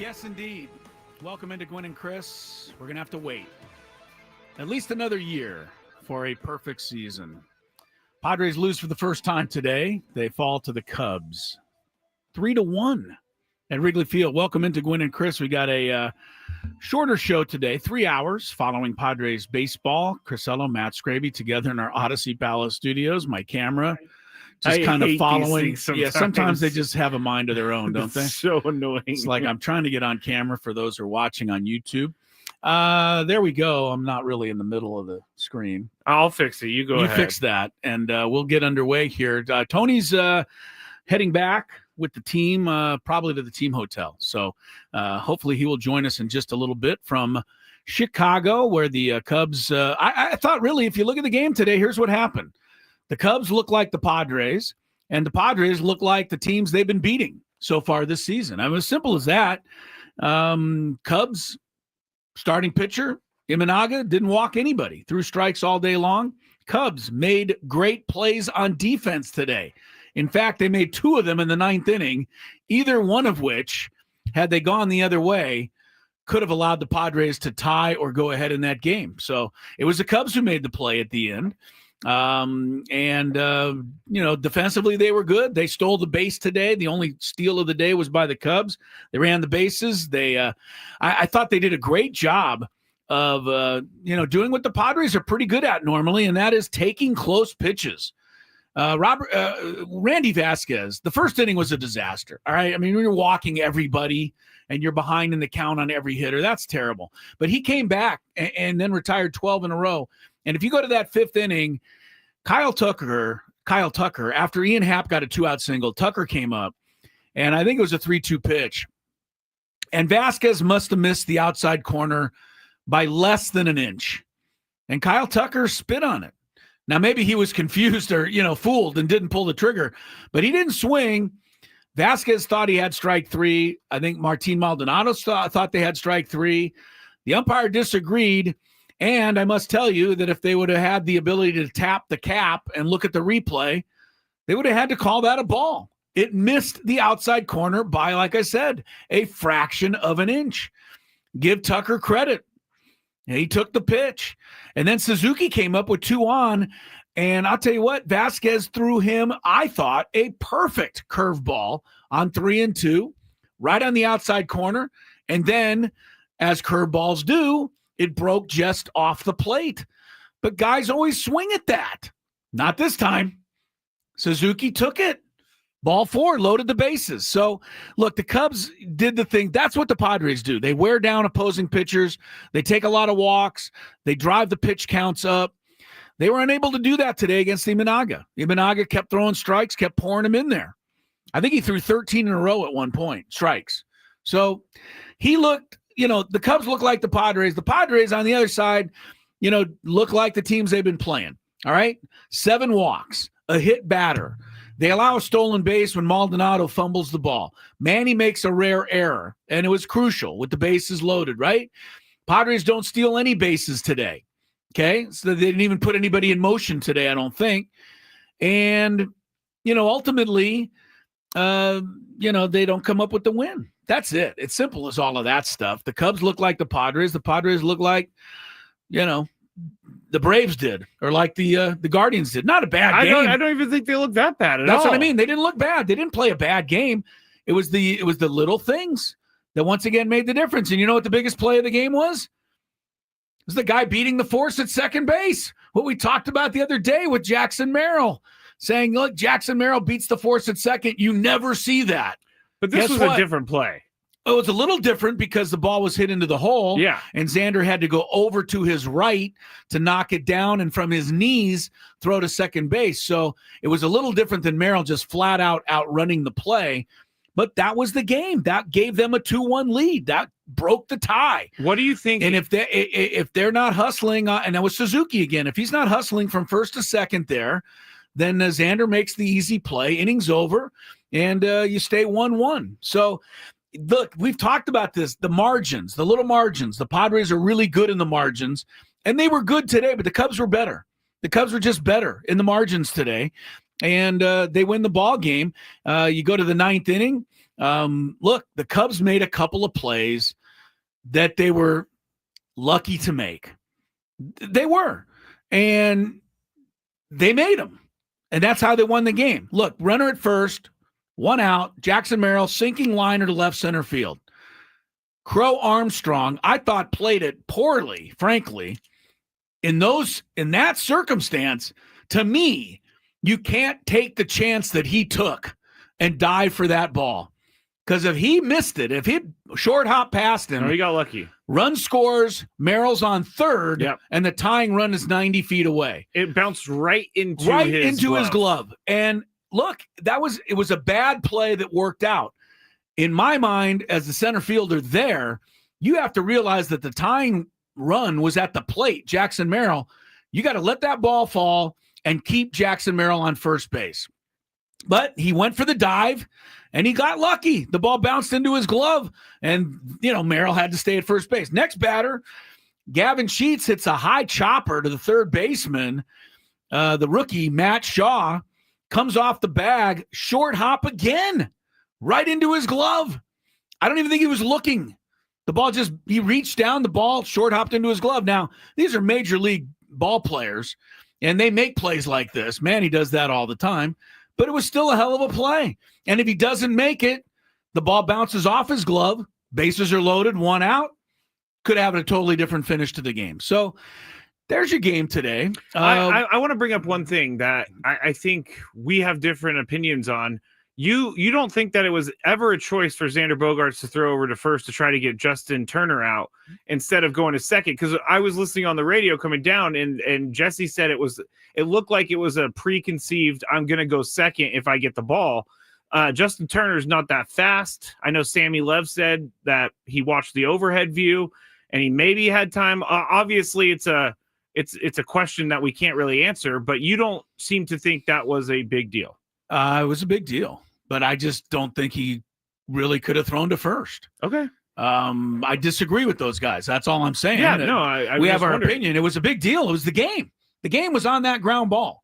Yes, indeed. Welcome into Gwynn and Chris. We're going to have to wait at least another year for a perfect season. Padres lose for the first time today. They fall to the Cubs 3-1 at Wrigley Field. Welcome into Gwynn and Chris. We got a shorter show today, 3 hours following Padres baseball. Crisello, Matt Scraby together in our Odyssey Palace studios. My camera just kind of following. Sometimes they just have a mind of their own, don't they? So annoying. It's like I'm trying to get on camera for those who are watching on YouTube. There we go. I'm not really in the middle of the screen. I'll fix it. You go ahead. You fix that, and we'll get underway here. Tony's heading back with the team, probably to the team hotel. So hopefully he will join us in just a little bit from Chicago, where the Cubs I thought, really, if you look at the game today, here's what happened. The Cubs look like the Padres, and the Padres look like the teams they've been beating so far this season. I mean, as simple as that. Cubs starting pitcher, Imanaga, didn't walk anybody, threw strikes all day long. Cubs made great plays on defense today. In fact, they made 2 of them in the 9th inning, either one of which, had they gone the other way, could have allowed the Padres to tie or go ahead in that game. So it was the Cubs who made the play at the end. Defensively, they were good. They stole the base today. The only steal of the day was by the Cubs. They ran the bases. I thought they did a great job of, doing what the Padres are pretty good at normally, and that is taking close pitches. Randy Vasquez, the first inning was a disaster. All right. I mean, when you're walking everybody and you're behind in the count on every hitter, that's terrible. But he came back and then retired 12 in a row. And if you go to that 5th inning, Kyle Tucker, after Ian Happ got a 2-out single, Tucker came up, and I think it was a 3-2 pitch. And Vasquez must have missed the outside corner by less than an inch. And Kyle Tucker spit on it. Now, maybe he was confused or, fooled and didn't pull the trigger, but he didn't swing. Vasquez thought he had strike 3. I think Martin Maldonado thought they had strike 3. The umpire disagreed. And I must tell you that if they would have had the ability to tap the cap and look at the replay, they would have had to call that a ball. It missed the outside corner by, like I said, a fraction of an inch. Give Tucker credit. He took the pitch. And then Suzuki came up with 2 on. And I'll tell you what, Vasquez threw him, I thought, a perfect curveball on 3-2, right on the outside corner. And then, as curveballs do, it broke just off the plate. But guys always swing at that. Not this time. Suzuki took it. Ball 4, loaded the bases. So, look, the Cubs did the thing. That's what the Padres do. They wear down opposing pitchers. They take a lot of walks. They drive the pitch counts up. They were unable to do that today against Imanaga. Imanaga kept throwing strikes, kept pouring them in there. I think he threw 13 in a row at one point, strikes. So, he looked, the Cubs look like the Padres. The Padres on the other side, look like the teams they've been playing. All right? 7 walks, a hit batter. They allow a stolen base when Maldonado fumbles the ball. Manny makes a rare error, and it was crucial with the bases loaded, right? Padres don't steal any bases today, okay? So they didn't even put anybody in motion today, I don't think. And, ultimately, they don't come up with the win. That's it. It's simple as all of that stuff. The Cubs look like the Padres. The Padres look like, the Braves did, or like the Guardians did. Not a bad game. I don't even think they look that bad at all. That's what I mean. They didn't look bad. They didn't play a bad game. It was the little things that once again made the difference. And you know what the biggest play of the game was? It was the guy beating the force at second base. What we talked about the other day with Jackson Merrill, saying, look, Jackson Merrill beats the force at second. You never see that. But this was a different play. Oh, it's a little different because the ball was hit into the hole. Yeah. And Xander had to go over to his right to knock it down and from his knees throw to second base. So it was a little different than Merrill just flat out outrunning the play. But that was the game. That gave them a 2-1 lead. That broke the tie. What do you think? And if they're not hustling, and that was Suzuki again, if he's not hustling from first to second there, then Xander makes the easy play, innings over, and you stay 1-1. So, look, we've talked about this, the margins, the little margins. The Padres are really good in the margins, and they were good today, but the Cubs were better. The Cubs were just better in the margins today, and they win the ball game. You go to the 9th inning. Look, the Cubs made a couple of plays that they were lucky to make. They were. And they made them. And that's how they won the game. Look, runner at first, one out, Jackson Merrill sinking liner to left center field. Crow Armstrong, I thought, played it poorly, frankly. In that circumstance, to me, you can't take the chance that he took and dive for that ball. Because if he missed it, if he short hop past him, he got lucky. Run scores, Merrill's on third, and the tying run is 90 feet away. It bounced right into his glove. And look, it was a bad play that worked out. In my mind, as the center fielder there, you have to realize that the tying run was at the plate. Jackson Merrill, you got to let that ball fall and keep Jackson Merrill on first base. But he went for the dive, and he got lucky. The ball bounced into his glove, and, Merrill had to stay at first base. Next batter, Gavin Sheets hits a high chopper to the third baseman. The rookie, Matt Shaw, comes off the bag, short hop again, right into his glove. I don't even think he was looking. The ball he reached down, the ball short hopped into his glove. Now, these are major league ball players, and they make plays like this. Manny does that all the time. But it was still a hell of a play. And if he doesn't make it, the ball bounces off his glove, bases are loaded, one out, could have a totally different finish to the game. So there's your game today. I want to bring up one thing that I think we have different opinions on. You don't think that it was ever a choice for Xander Bogaerts to throw over to first to try to get Justin Turner out instead of going to second? Because I was listening on the radio coming down, and Jesse said it looked like it was a preconceived, I'm going to go second if I get the ball. Justin Turner's not that fast. I know Sammy Lev said that he watched the overhead view and he maybe had time. Obviously, it's a question that we can't really answer, but you don't seem to think that was a big deal. It was a big deal, but I just don't think he really could have thrown to first. Okay. I disagree with those guys. That's all I'm saying. Yeah, no, we have our opinion. It was a big deal. It was the game. The game was on that ground ball.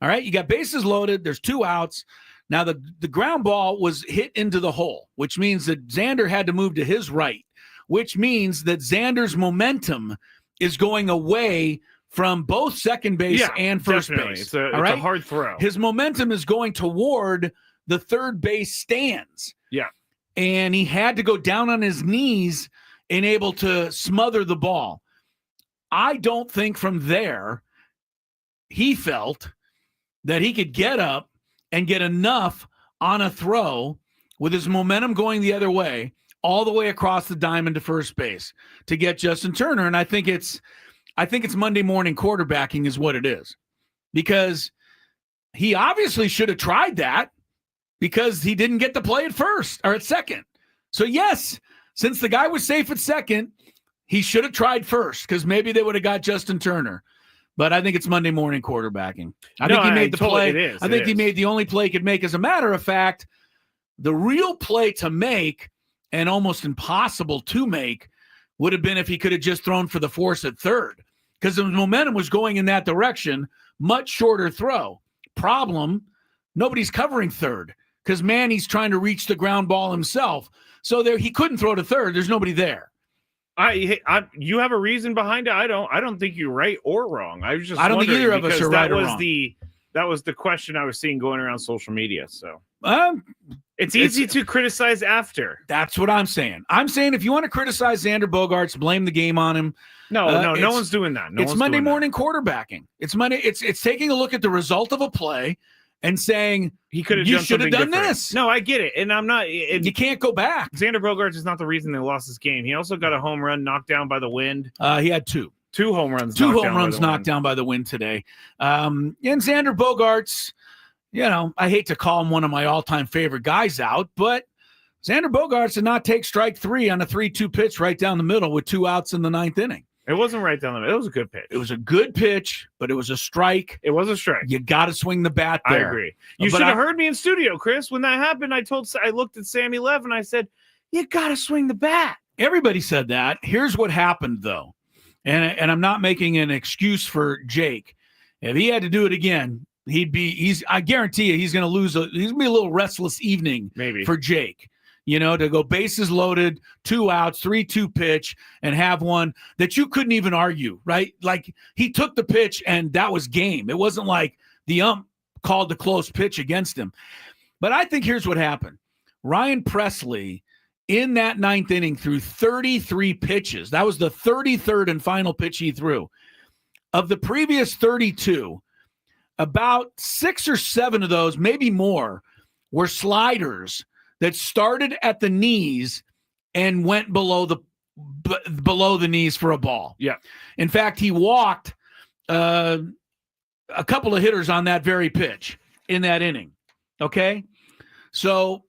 All right. You got bases loaded. There's two outs. Now the ground ball was hit into the hole, which means that Xander had to move to his right, which means that Xander's momentum is going away from both second base and first base. It's a hard throw. His momentum is going toward the third base stands. Yeah. And he had to go down on his knees and able to smother the ball. I don't think from there he felt that he could get up and get enough on a throw with his momentum going the other way, all the way across the diamond to first base to get Justin Turner. And I think it's Monday morning quarterbacking is what it is, because he obviously should have tried that because he didn't get the play at first or at second. So yes, since the guy was safe at second, he should have tried first because maybe they would have got Justin Turner. But I think it's Monday morning quarterbacking. I think he made the play. I think he made the only play he could make. As a matter of fact, the real play to make and almost impossible to make would have been if he could have just thrown for the force at third, because the momentum was going in that direction. Much shorter throw. Problem, nobody's covering third because Manny's trying to reach the ground ball himself. So there, he couldn't throw to third. There's nobody there. You have a reason behind it. I don't think you're right or wrong. I don't think either of us are right or wrong. That was the question I was seeing going around social media. So it's easy to criticize after. That's what I'm saying. I'm saying if you want to criticize Xander Bogaerts, blame the game on him. No one's doing that. It's Monday morning quarterbacking. It's Monday. It's taking a look at the result of a play and saying he could have. You should have done this. No, I get it, and I'm not. You can't go back. Xander Bogaerts is not the reason they lost this game. He also got a home run knocked down by the wind. He had two home runs. Two home runs knocked down by the wind today. And Xander Bogaerts, I hate to call him one of my all-time favorite guys out, but Xander Bogaerts did not take strike three on a 3-2 pitch right down the middle with two outs in the ninth inning. It wasn't right down the middle. It was a good pitch. It was a good pitch, but it was a strike. It was a strike. You got to swing the bat there. I agree. You should have heard me in studio, Chris. When that happened, I looked at Sammy Lev and I said, you got to swing the bat. Everybody said that. Here's what happened, though. And I'm not making an excuse for Jake. If he had to do it again, I guarantee you he's going to lose. He's going to be a little restless evening maybe for Jake. to go bases loaded, 2 outs, 3-2 pitch, and have one that you couldn't even argue, right? Like, he took the pitch and that was game. It wasn't like the ump called the close pitch against him. But I think here's what happened. Ryan Presley, in that 9th inning, threw 33 pitches. That was the 33rd and final pitch he threw. Of the previous 32, about 6 or 7 of those, maybe more, were sliders that started at the knees and went below the knees for a ball. Yeah. In fact, he walked a couple of hitters on that very pitch in that inning. Okay? So,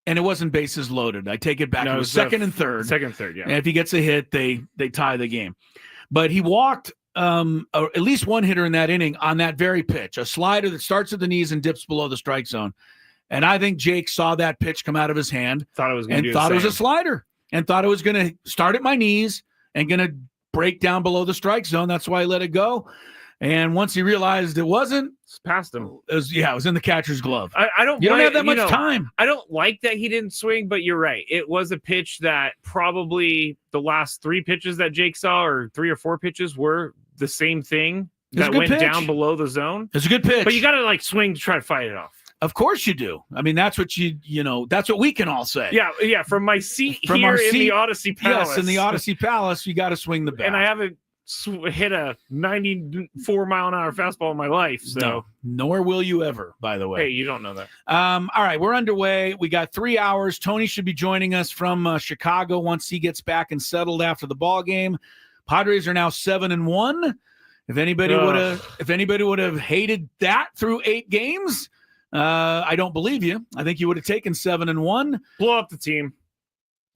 and it wasn't bases loaded. I take it back. No, it was second and third. Second and third, yeah. And if he gets a hit, they tie the game. But he walked at least one hitter in that inning on that very pitch, a slider that starts at the knees and dips below the strike zone. And I think Jake saw that pitch come out of his hand, thought it was a slider, and thought it was going to start at my knees and going to break down below the strike zone. That's why he let it go. And once he realized it wasn't, it's past him. It was in the catcher's glove. You don't have that much time. I don't like that he didn't swing, but you're right. It was a pitch that probably the last 3 pitches that Jake saw, or 3 or 4 pitches, were the same thing that went down below the zone. It's a good pitch. But you got to swing to try to fight it off. Of course you do. I mean, that's what that's what we can all say. Yeah. From my seat in the Odyssey Palace. Yes, in the Odyssey Palace, you got to swing the bat. And I haven't hit a 94-mile-an-hour fastball in my life. So no, nor will you ever, by the way. Hey, you don't know that. All right, we're underway. We got 3 hours. Tony should be joining us from Chicago once he gets back and settled after the ball game. Padres are now 7-1. If anybody would have hated that through 8 games, I don't believe you. I think you would have taken 7-1. Blow up the team.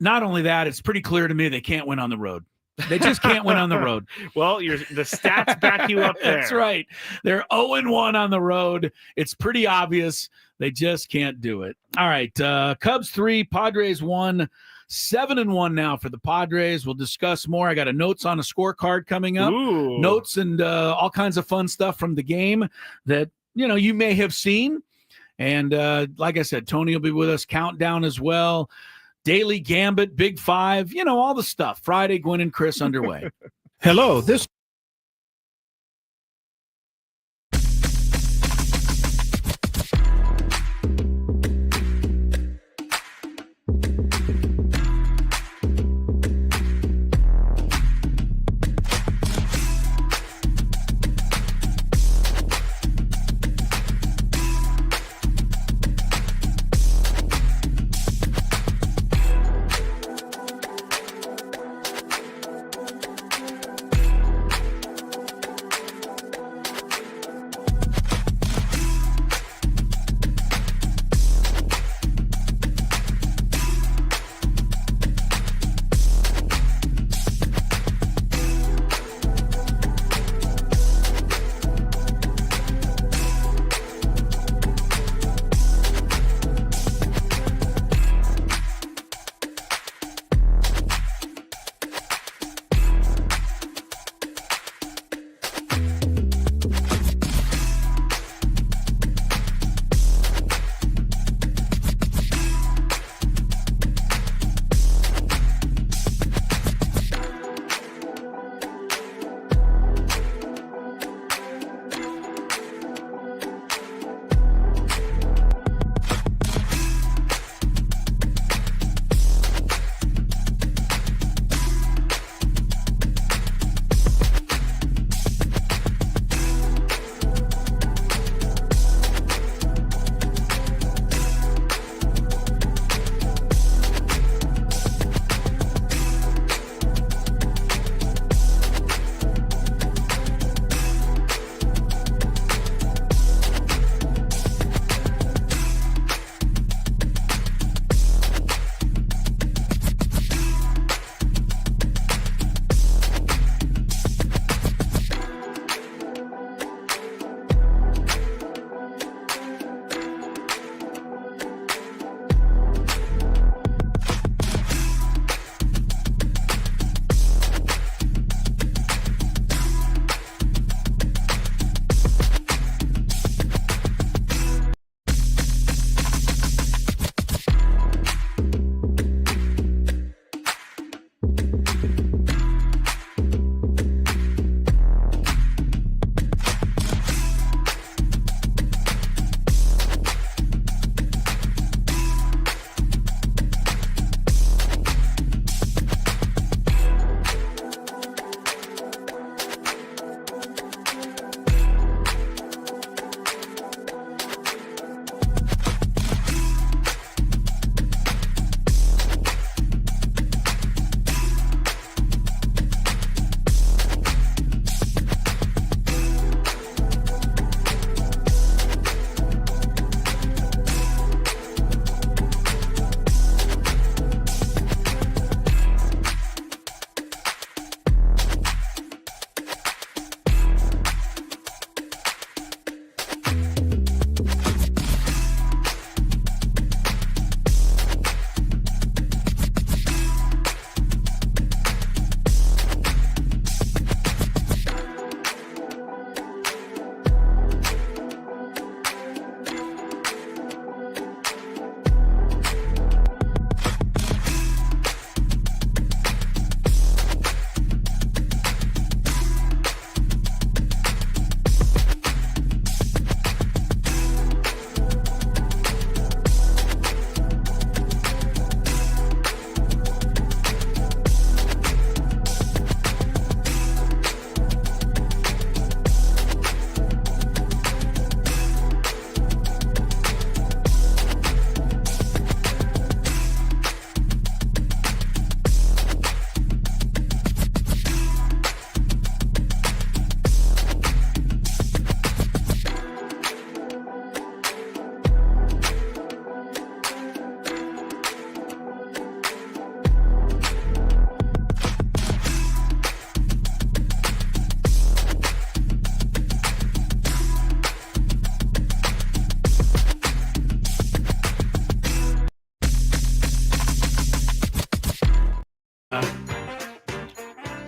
Not only that, it's pretty clear to me they can't win on the road. They just can't win on the road. Well, the stats back you up there. That's right. They're 0-1 on the road. It's pretty obvious. They just can't do it. All right. Cubs 3, Padres 1. 7-1 now for the Padres. We'll discuss more. I got a notes on a scorecard coming up. Ooh. Notes and all kinds of fun stuff from the game that you may have seen. And like I said, Tony will be with us. Countdown as well. Daily Gambit, Big Five, all the stuff. Friday, Gwynn and Chris underway. Hello, this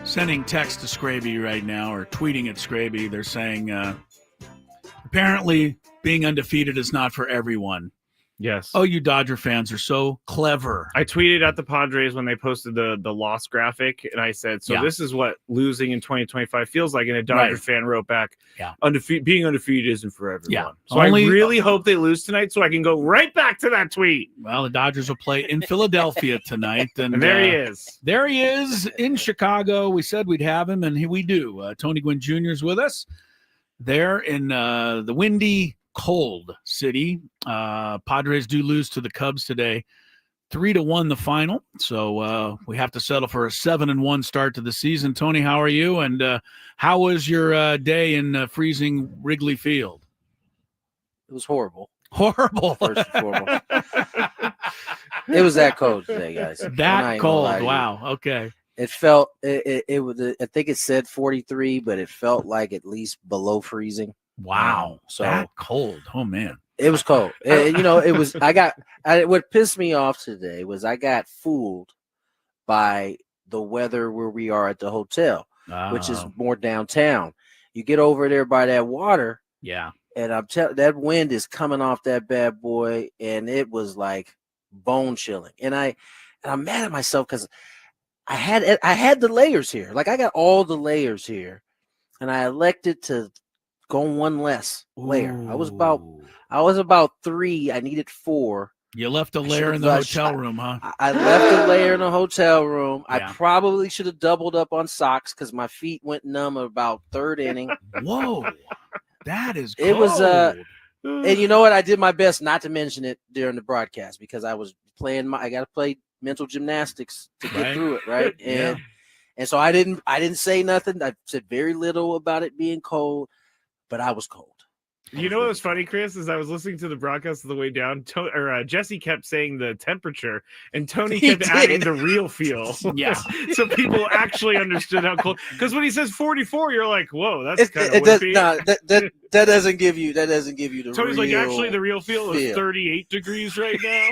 sending text to Scraby right now, or tweeting at Scraby. They're saying apparently being undefeated is not for everyone. Yes. Oh, you Dodger fans are so clever. I tweeted at the Padres when they posted the loss graphic, and I said, so this is what losing in 2025 feels like. And a Dodger fan wrote back, being undefeated isn't for everyone. Yeah. So I really hope they lose tonight so I can go right back to that tweet. Well, the Dodgers will play in Philadelphia tonight. And there he is. There he is in Chicago. We said we'd have him, and here we do. Tony Gwynn Jr. is with us there in the windy, cold city. Padres do lose to the Cubs today, 3-1 the final. So we have to settle for a 7-1 start to the season. Tony, how are you? And how was your day in freezing Wrigley Field? It was horrible. Horrible. First and foremost. It was that cold today, guys. That cold. Wow. Okay. It felt it was. I think it said 43, but it felt like at least below freezing. Wow. So that cold. Oh man. It was cold. It was. What pissed me off today was I got fooled by the weather where we are at the hotel, which is more downtown. You get over there by that water. Yeah. And I'm telling that wind is coming off that bad boy, and it was like bone chilling. And I'm mad at myself because I had the layers here. Like I got all the layers here, and I elected to go one less layer. Ooh. I was about 3. I needed 4. You left a layer in the hotel room, huh? I left a layer in the hotel room. Yeah. I probably should have doubled up on socks because my feet went numb about 3rd inning. Whoa, that is cold. It was and you know what? I did my best not to mention it during the broadcast because I was playing I got to play mental gymnastics to get through it, right? And so I didn't say nothing. I said very little about it being cold, but I was cold. You know what was funny, Chris, is I was listening to the broadcast on the way down. Jesse kept saying the temperature, and Tony kept adding the real feel. Yeah, so people actually understood how cold. Because when he says 44, you're like, "Whoa, that's kind of wimpy." That doesn't give you the. Tony's real like, actually, the real feel is 38 degrees right now,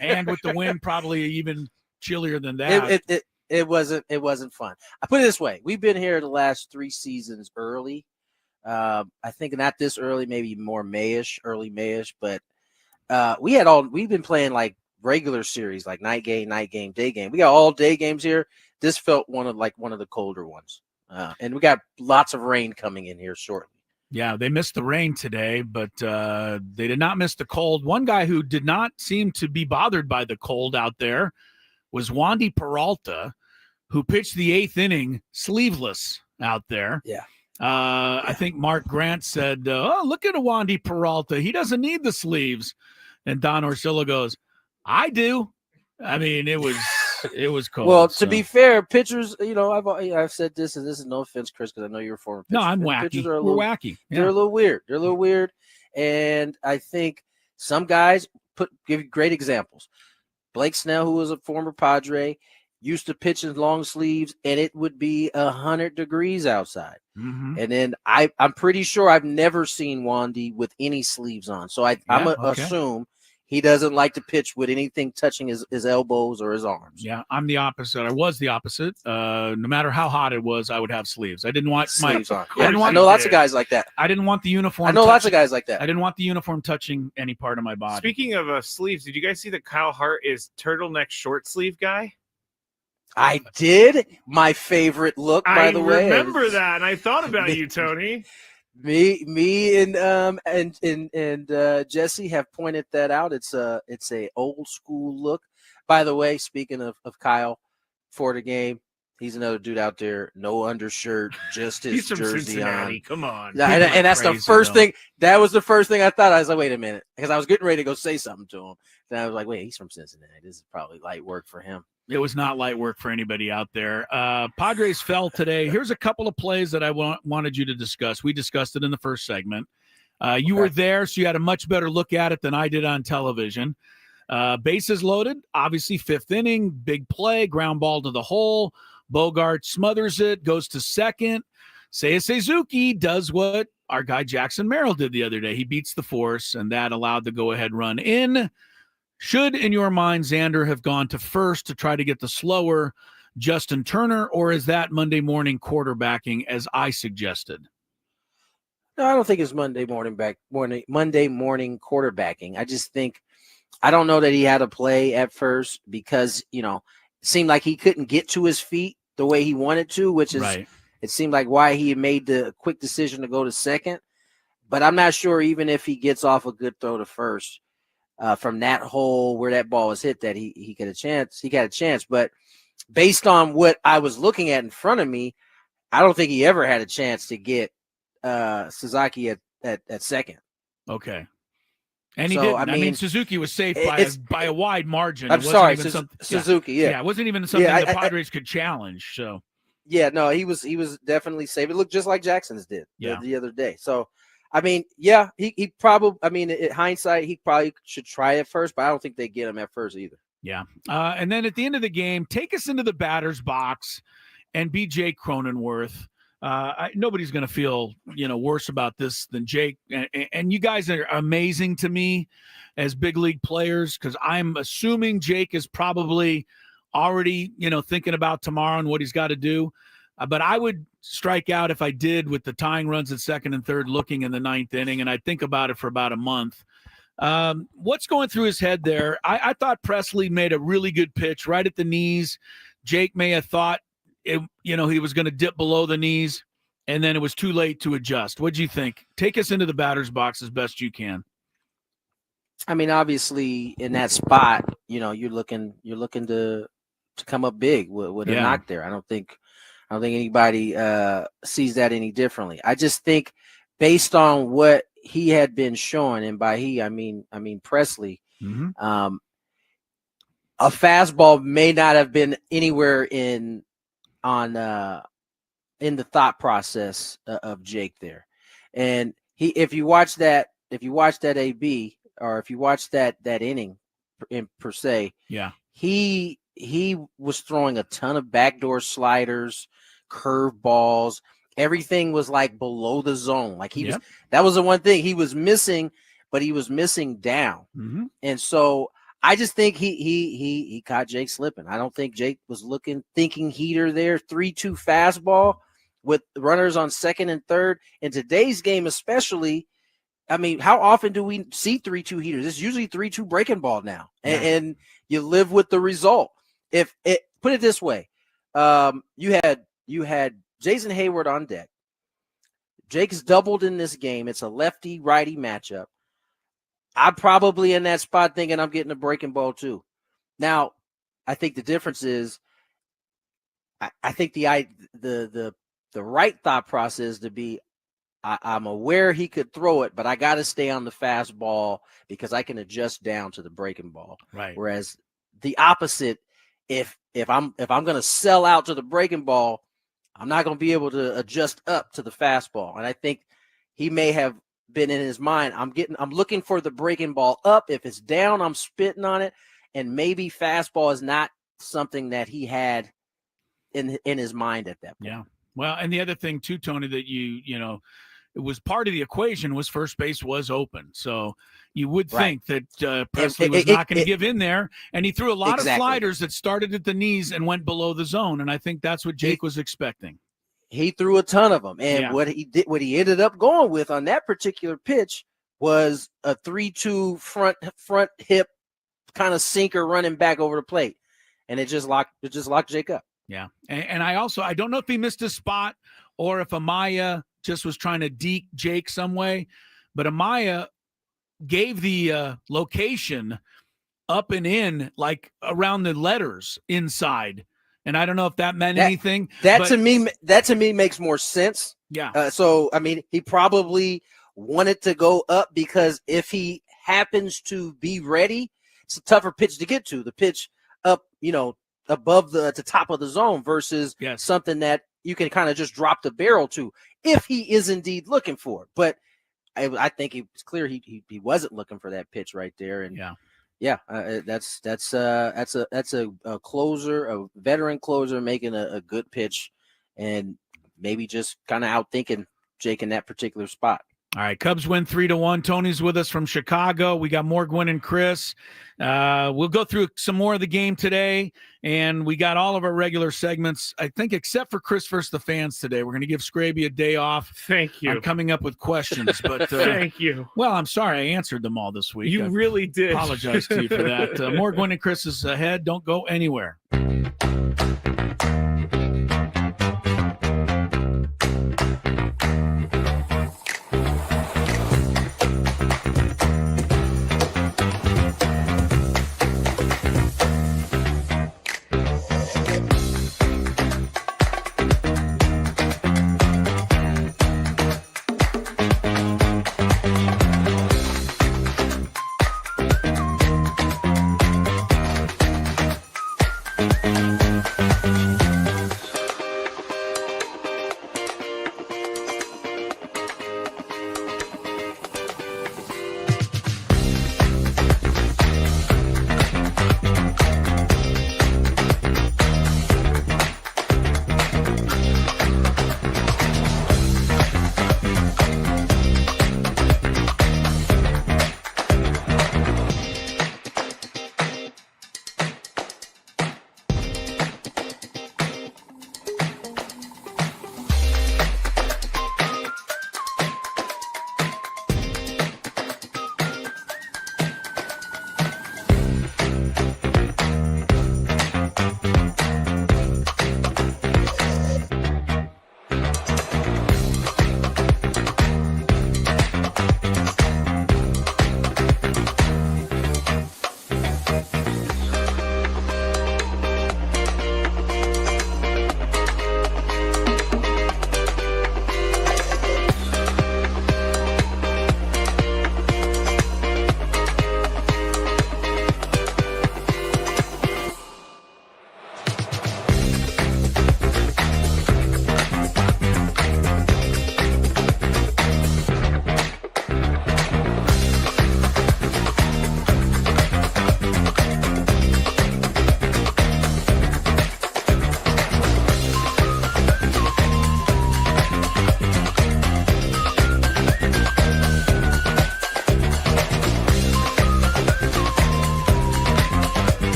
and with the wind probably even chillier than that. It wasn't fun. I put it this way: we've been here the last 3 seasons early. I think not this early, maybe more early Mayish, but we've been playing like regular series, like night game, day game. We got all day games here. This felt one of the colder ones. And we got lots of rain coming in here shortly. Yeah, they missed the rain today, but they did not miss the cold. One guy who did not seem to be bothered by the cold out there was Wandy Peralta, who pitched the 8th inning sleeveless out there. Yeah. I think Mark Grant said, look at Wandy Peralta. He doesn't need the sleeves. And Don Orsillo goes, I do. I mean, it was cold. Well, to be fair, pitchers, I've said this, and this is no offense, Chris, because I know you're a former pitcher. No, I'm wacky. Pitchers are We're wacky. Yeah. They're a little weird. And I think some guys give you great examples. Blake Snell, who was a former Padre, used to pitch in long sleeves, and it would be 100 degrees outside. Mm-hmm. And then I'm pretty sure I've never seen Wandy with any sleeves on. So I'm assume he doesn't like to pitch with anything touching his elbows or his arms. Yeah, I'm the opposite. I was the opposite. No matter how hot it was, I would have sleeves. I didn't want sleeves on. I know lots of guys like that. I didn't want the uniform. I know lots of guys like that. I didn't want the uniform touching any part of my body. Speaking of sleeves, did you guys see that Kyle Hart is turtleneck short sleeve guy? I did. My favorite look, by the way. I remember that, and I thought about you, Tony. Me and Jesse have pointed that out. It's a old school look. By the way, speaking of Kyle, for the game, he's another dude out there, no undershirt, just his he's from jersey Cincinnati. on. Come on, and that's the first thing. That was the first thing I thought. I was like, wait a minute, because I was getting ready to go say something to him. Then I was like, wait, he's from Cincinnati. This is probably light work for him. It was not light work for anybody out there. Padres fell today. Here's a couple of plays that I wanted you to discuss. We discussed it in the first segment. You were there, so you had a much better look at it than I did on television. Bases loaded, obviously 5th inning, big play, ground ball to the hole. Bogart smothers it, goes to second. Seiya Suzuki does what our guy Jackson Merrill did the other day. He beats the force, and that allowed the go-ahead run in. Should, in your mind, Xander have gone to first to try to get the slower Justin Turner, or is that Monday morning quarterbacking as I suggested? No, I don't think it's Monday morning quarterbacking. I just think I don't know that he had a play at first because, it seemed like he couldn't get to his feet the way he wanted to, which is right. It seemed like why he had made the quick decision to go to second. But I'm not sure even if he gets off a good throw to first from that hole where that ball was hit that he got a chance. He got a chance. But based on what I was looking at in front of me, I don't think he ever had a chance to get Suzuki at second. Okay. And he So, didn't. I mean, Suzuki was safe by a wide margin. I'm sorry, Suzuki. Yeah, it wasn't even something the Padres could challenge. So, yeah, no, he was definitely safe. It looked just like Jackson's did the other day. So, I mean, yeah, he probably. I mean, in hindsight, he probably should try it first, but I don't think they get him at first either. Yeah, and then at the end of the game, take us into the batter's box and be Jake Cronenworth. Nobody's going to feel worse about this than Jake, and you guys are amazing to me as big league players because I'm assuming Jake is probably already thinking about tomorrow and what he's got to do. But I would strike out if I did with the tying runs at second and third, looking in the ninth inning, and I'd think about it for about a month. What's going through his head there? I thought Presley made a really good pitch right at the knees. Jake may have thought he was going to dip below the knees, and then it was too late to adjust. What do you think? Take us into the batter's box as best you can. I mean, obviously, in that spot, you're looking to come up big with a knock there. I don't think anybody sees that any differently. I just think based on what he had been showing, and by he I mean Presley, a fastball may not have been anywhere in the thought process of Jake there. And if you watch that AB, or if you watch that inning per se, he was throwing a ton of backdoor sliders, curve balls. Everything was like below the zone. Like that was the one thing he was missing, but he was missing down. And so I just think he caught Jake slipping. I don't think Jake was thinking heater there. 3-2 fastball with runners on second and third. In today's game especially, I mean, how often do we see 3-2 heaters? It's usually 3-2 breaking ball now. And you live with the result. Put it this way, you had Jason Hayward on deck. Jake's doubled in this game. It's a lefty-righty matchup. I'm probably in that spot thinking I'm getting a breaking ball too. Now, I think the difference is, I think the right thought process to be, I'm aware he could throw it, but I got to stay on the fastball because I can adjust down to the breaking ball. Right. Whereas the opposite, if I'm going to sell out to the breaking ball, I'm not going to be able to adjust up to the fastball. And I think he may have been in his mind, I'm looking for the breaking ball up. If it's down, I'm spitting on it. And maybe fastball is not something that he had in his mind at that point. Yeah. Well, and the other thing too, Tony, that it was part of the equation was first base was open. So you would think that Presley was not going to give in there. And he threw a lot of sliders that started at the knees and went below the zone. And I think that's what Jake was expecting. He threw a ton of them. And what he ended up going with on that particular pitch was a 3-2 front hip kind of sinker running back over the plate. And it just locked Jake up. Yeah. And I don't know if he missed a spot or if Amaya just was trying to deke Jake some way, but Amaya gave the location up and in, like around the letters inside. And I don't know if that meant anything. That to me makes more sense. Yeah. So, I mean, he probably wanted to go up because if he happens to be ready, it's a tougher pitch to get to. The pitch up, above the top of the zone versus something that you can kind of just drop the barrel to if he is indeed looking for it. But I think it's clear he wasn't looking for that pitch right there. And that's a closer, a veteran closer making a good pitch, and maybe just kind of outthinking Jake in that particular spot. All right, Cubs win 3-1. Tony's with us from Chicago. We got more Gwynn and Chris. We'll go through some more of the game today, and we got all of our regular segments, I think, except for Chris versus the fans today. We're going to give Scraby a day off. Thank you. I'm coming up with questions, but thank you. Well, I'm sorry I answered them all this week. You really did. Apologize to you for that. More Gwynn and Chris is ahead. Don't go anywhere.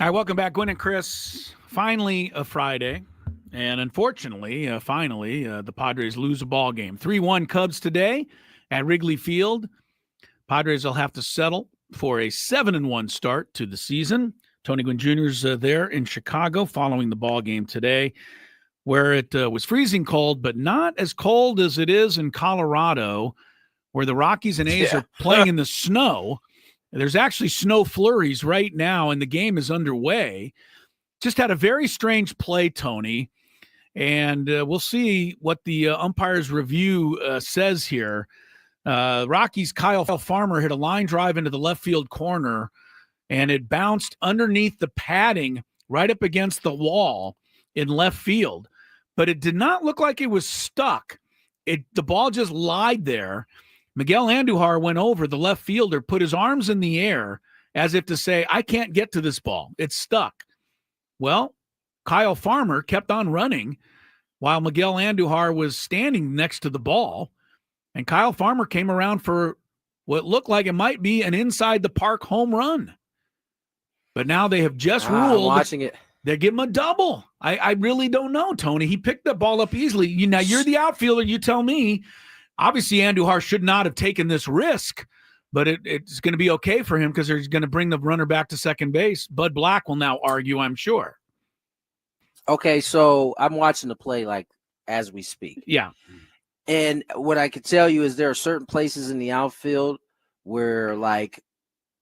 All right, welcome back, Gwynn and Chris. Finally, a Friday. And unfortunately, finally, the Padres lose a ball game. 3-1 Cubs today at Wrigley Field. Padres will have to settle for a 7-1 start to the season. Tony Gwynn Jr.'s there in Chicago following the ball game today, where it was freezing cold, but not as cold as it is in Colorado, where the Rockies and A's are playing in the snow. There's actually snow flurries right now, and the game is underway. Just had a very strange play, Tony, and we'll see what the umpire's review says here. Rockies' Kyle Farmer hit a line drive into the left field corner, and it bounced underneath the padding right up against the wall in left field. But it did not look like it was stuck. The ball just lied there. Miguel Andujar went over, the left fielder, put his arms in the air as if to say, I can't get to this ball. It's stuck. Well, Kyle Farmer kept on running while Miguel Andujar was standing next to the ball. And Kyle Farmer came around for what looked like it might be an inside the park home run. But now they have just ruled. I'm watching it. They give him a double. I really don't know, Tony. He picked the ball up easily. Now, you're the outfielder. You tell me. Obviously, Andujar should not have taken this risk, but it's going to be okay for him because they're going to bring the runner back to second base. Bud Black will now argue, I'm sure. Okay, so I'm watching the play like as we speak. Yeah. And what I could tell you is there are certain places in the outfield where like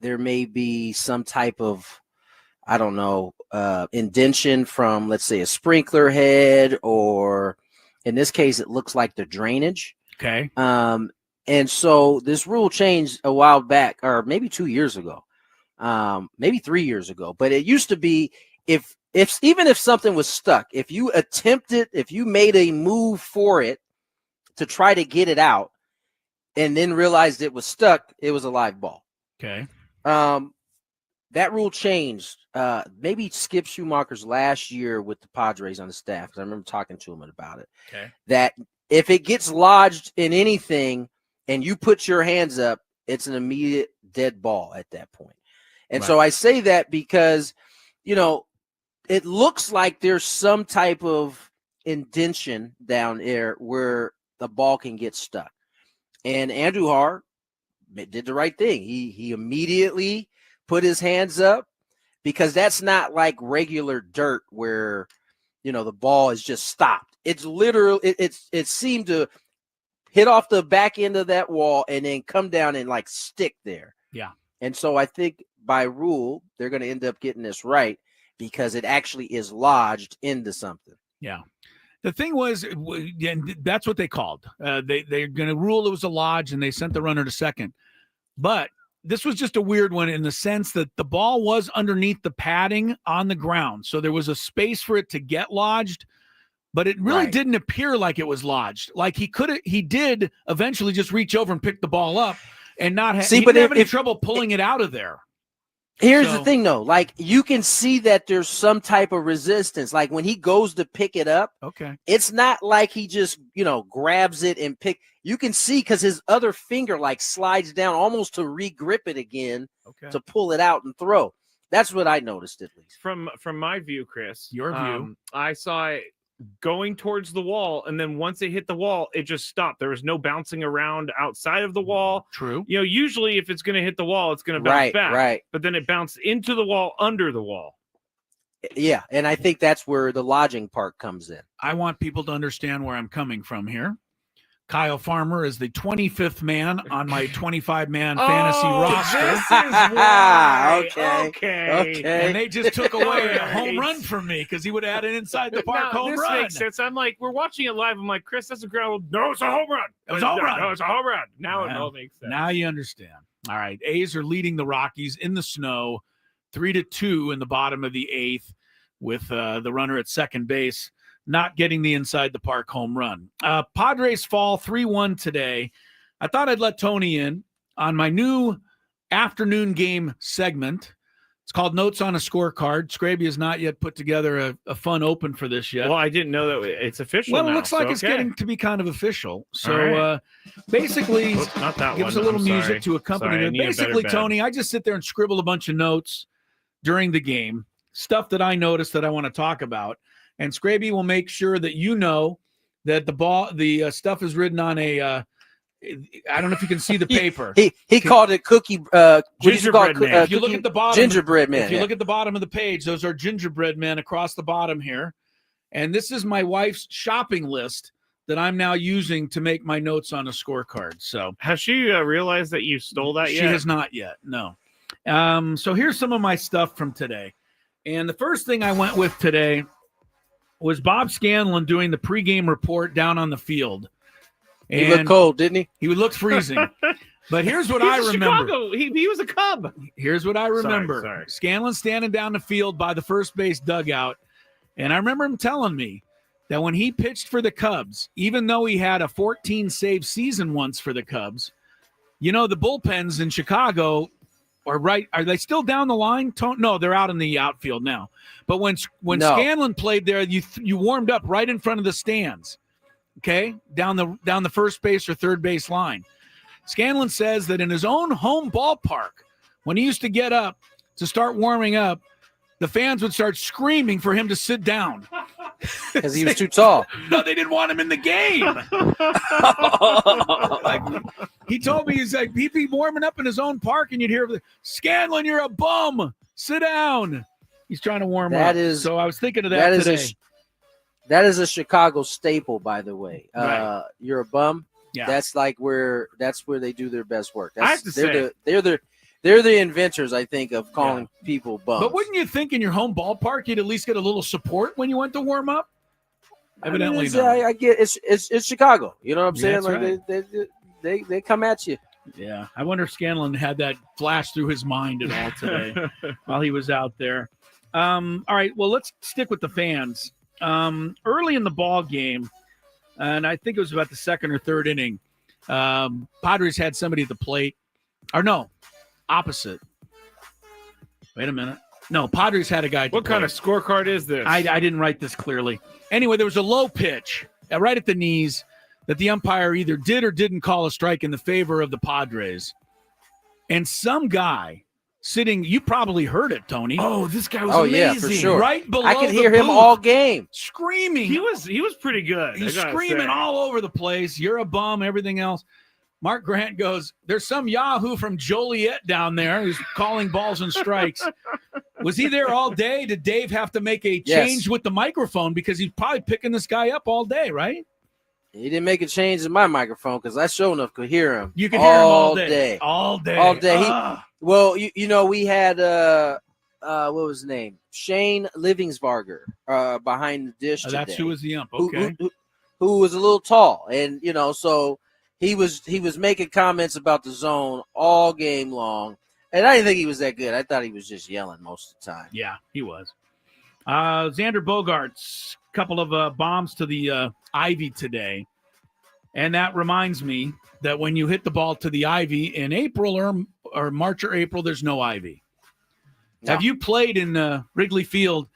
there may be some type of, I don't know, indention from, let's say, a sprinkler head, or in this case, it looks like the drainage. Okay. And so this rule changed a while back, or maybe 2 years ago, maybe 3 years ago. But it used to be if even if something was stuck, if you made a move for it to try to get it out and then realized it was stuck, it was a live ball. Okay. That rule changed. Maybe Skip Schumacher's last year with the Padres on the staff, because I remember talking to him about it. Okay. That if it gets lodged in anything and you put your hands up, it's an immediate dead ball at that point. And so I say that because, it looks like there's some type of indention down there where the ball can get stuck. And Andujar did the right thing. He immediately put his hands up, because that's not like regular dirt where, the ball is just stopped. It's literally, it seemed to hit off the back end of that wall and then come down and like stick there. Yeah. And so I think by rule, they're going to end up getting this right because it actually is lodged into something. Yeah. The thing was, and that's what they called. They're going to rule it was a lodge, and they sent the runner to second. But this was just a weird one in the sense that the ball was underneath the padding on the ground. So there was a space for it to get lodged, but it really didn't appear like it was lodged. Like he did eventually just reach over and pick the ball up and not have any trouble pulling it out of there. Here's the thing, though. Like, you can see that there's some type of resistance. Like, when he goes to pick it up, it's not like he just, grabs it and pick. You can see because his other finger, like, slides down almost to re-grip it again to pull it out and throw. That's what I noticed, at least. From my view, Chris. Your view. I saw it going towards the wall, and then once it hit the wall, it just stopped. There was no bouncing around outside of the wall. True. Usually if it's going to hit the wall, it's going to bounce back. Right. But then it bounced into the wall, under the wall. Yeah, and I think that's where the lodging part comes in. I want people to understand where I'm coming from here. Kyle Farmer is the 25th man on my 25-man fantasy roster. This is why. Okay. And they just took away a home run from me because he would have had an inside the park home this run. Makes sense. I'm like, we're watching it live. I'm like, Chris, that's a ground. No, it's a home run. It was a home run. No, it's a home run. Now it all makes sense. Now you understand. All right. A's are leading the Rockies in the snow 3-2 in the bottom of the eighth with the runner at second base not getting the inside the park home run. Padres fall 3-1 today. I thought I'd let Tony in on my new afternoon game segment. It's called Notes on a Scorecard. Scraby has not yet put together a fun open for this yet. Well, I didn't know that it's official. Well, now, it looks like it's getting to be kind of official. So right. Basically, not that give us a little music to accompany it. Basically, Tony, I just sit there and scribble a bunch of notes during the game. stuff that I noticed that I want to talk about. And Scraby will make sure that you know that the stuff is written on a I don't know if you can see the paper. He called it cookie gingerbread man. If you look at the bottom, gingerbread man. If you look at the bottom of the page, those are gingerbread men across the bottom here. And this is my wife's shopping list that I'm now using to make my notes on a scorecard. So has she realized that you stole that yet? She has not yet. No. So here's some of my stuff from today. And the first thing I went with today was Bob Scanlon doing the pregame report down on the field. He looked cold, didn't he? He looked freezing. But here's what I remember. Chicago. He was a Cub. Here's what I remember. Sorry. Scanlon standing down the field by the first base dugout. And I remember him telling me that when he pitched for the Cubs, even though he had a 14-save season once for the Cubs, the bullpens in Chicago are they still down the line? No, they're out in the outfield now. But when Scanlon played there, you warmed up right in front of the stands. Okay, down the first base or third base line. Scanlon says that in his own home ballpark, when he used to get up to start warming up, the fans would start screaming for him to sit down because he was too tall. No, they didn't want him in the game. He told me, he's like, he'd be warming up in his own park, and you'd hear, Scanlon, you're a bum. Sit down. He's trying to warm up. So I was thinking of that today. That is a Chicago staple, by the way. Right. You're a bum. Yeah. That's where they do their best work. I have to say, they're the inventors, I think, of calling people bums. But wouldn't you think in your home ballpark you'd at least get a little support when you went to warm up? Evidently not. I get it's Chicago. You know what I'm saying? Right. They come at you. Yeah. I wonder if Scanlon had that flash through his mind at all today while he was out there. All right. Well, let's stick with the fans. Early in the ball game, and I think it was about the second or third inning, Padres had somebody at the plate. Or no, opposite. Wait a minute. No, Padres had a guy at the What plate. kind of scorecard is this? I didn't write this clearly. Anyway, there was a low pitch right at the knees that the umpire either did or didn't call a strike in the favor of the Padres. And some guy sitting, you probably heard it, Tony. Oh, this guy was amazing. Yeah, for sure. Right below I could hear the him booth, all game. screaming. He was pretty good. He's screaming all over the place. You're a bum, everything else. Mark Grant goes, there's some Yahoo from Joliet down there who's calling balls and strikes. Was he there all day? Did Dave have to make a change with the microphone? Because he's probably picking this guy up all day, right? He didn't make a change in my microphone because I sure enough could hear him. You could hear him all day. All day. Well, we had what was his name? Shane Livingsvarger behind the dish today. That's who was the ump. Okay. Who was a little tall, and so he was making comments about the zone all game long, and I didn't think he was that good. I thought he was just yelling most of the time. Yeah, he was. Xander Bogaerts, a couple of bombs to the ivy today, and that reminds me that when you hit the ball to the ivy in April or March or April, there's no ivy. No. Have you played in Wrigley Field?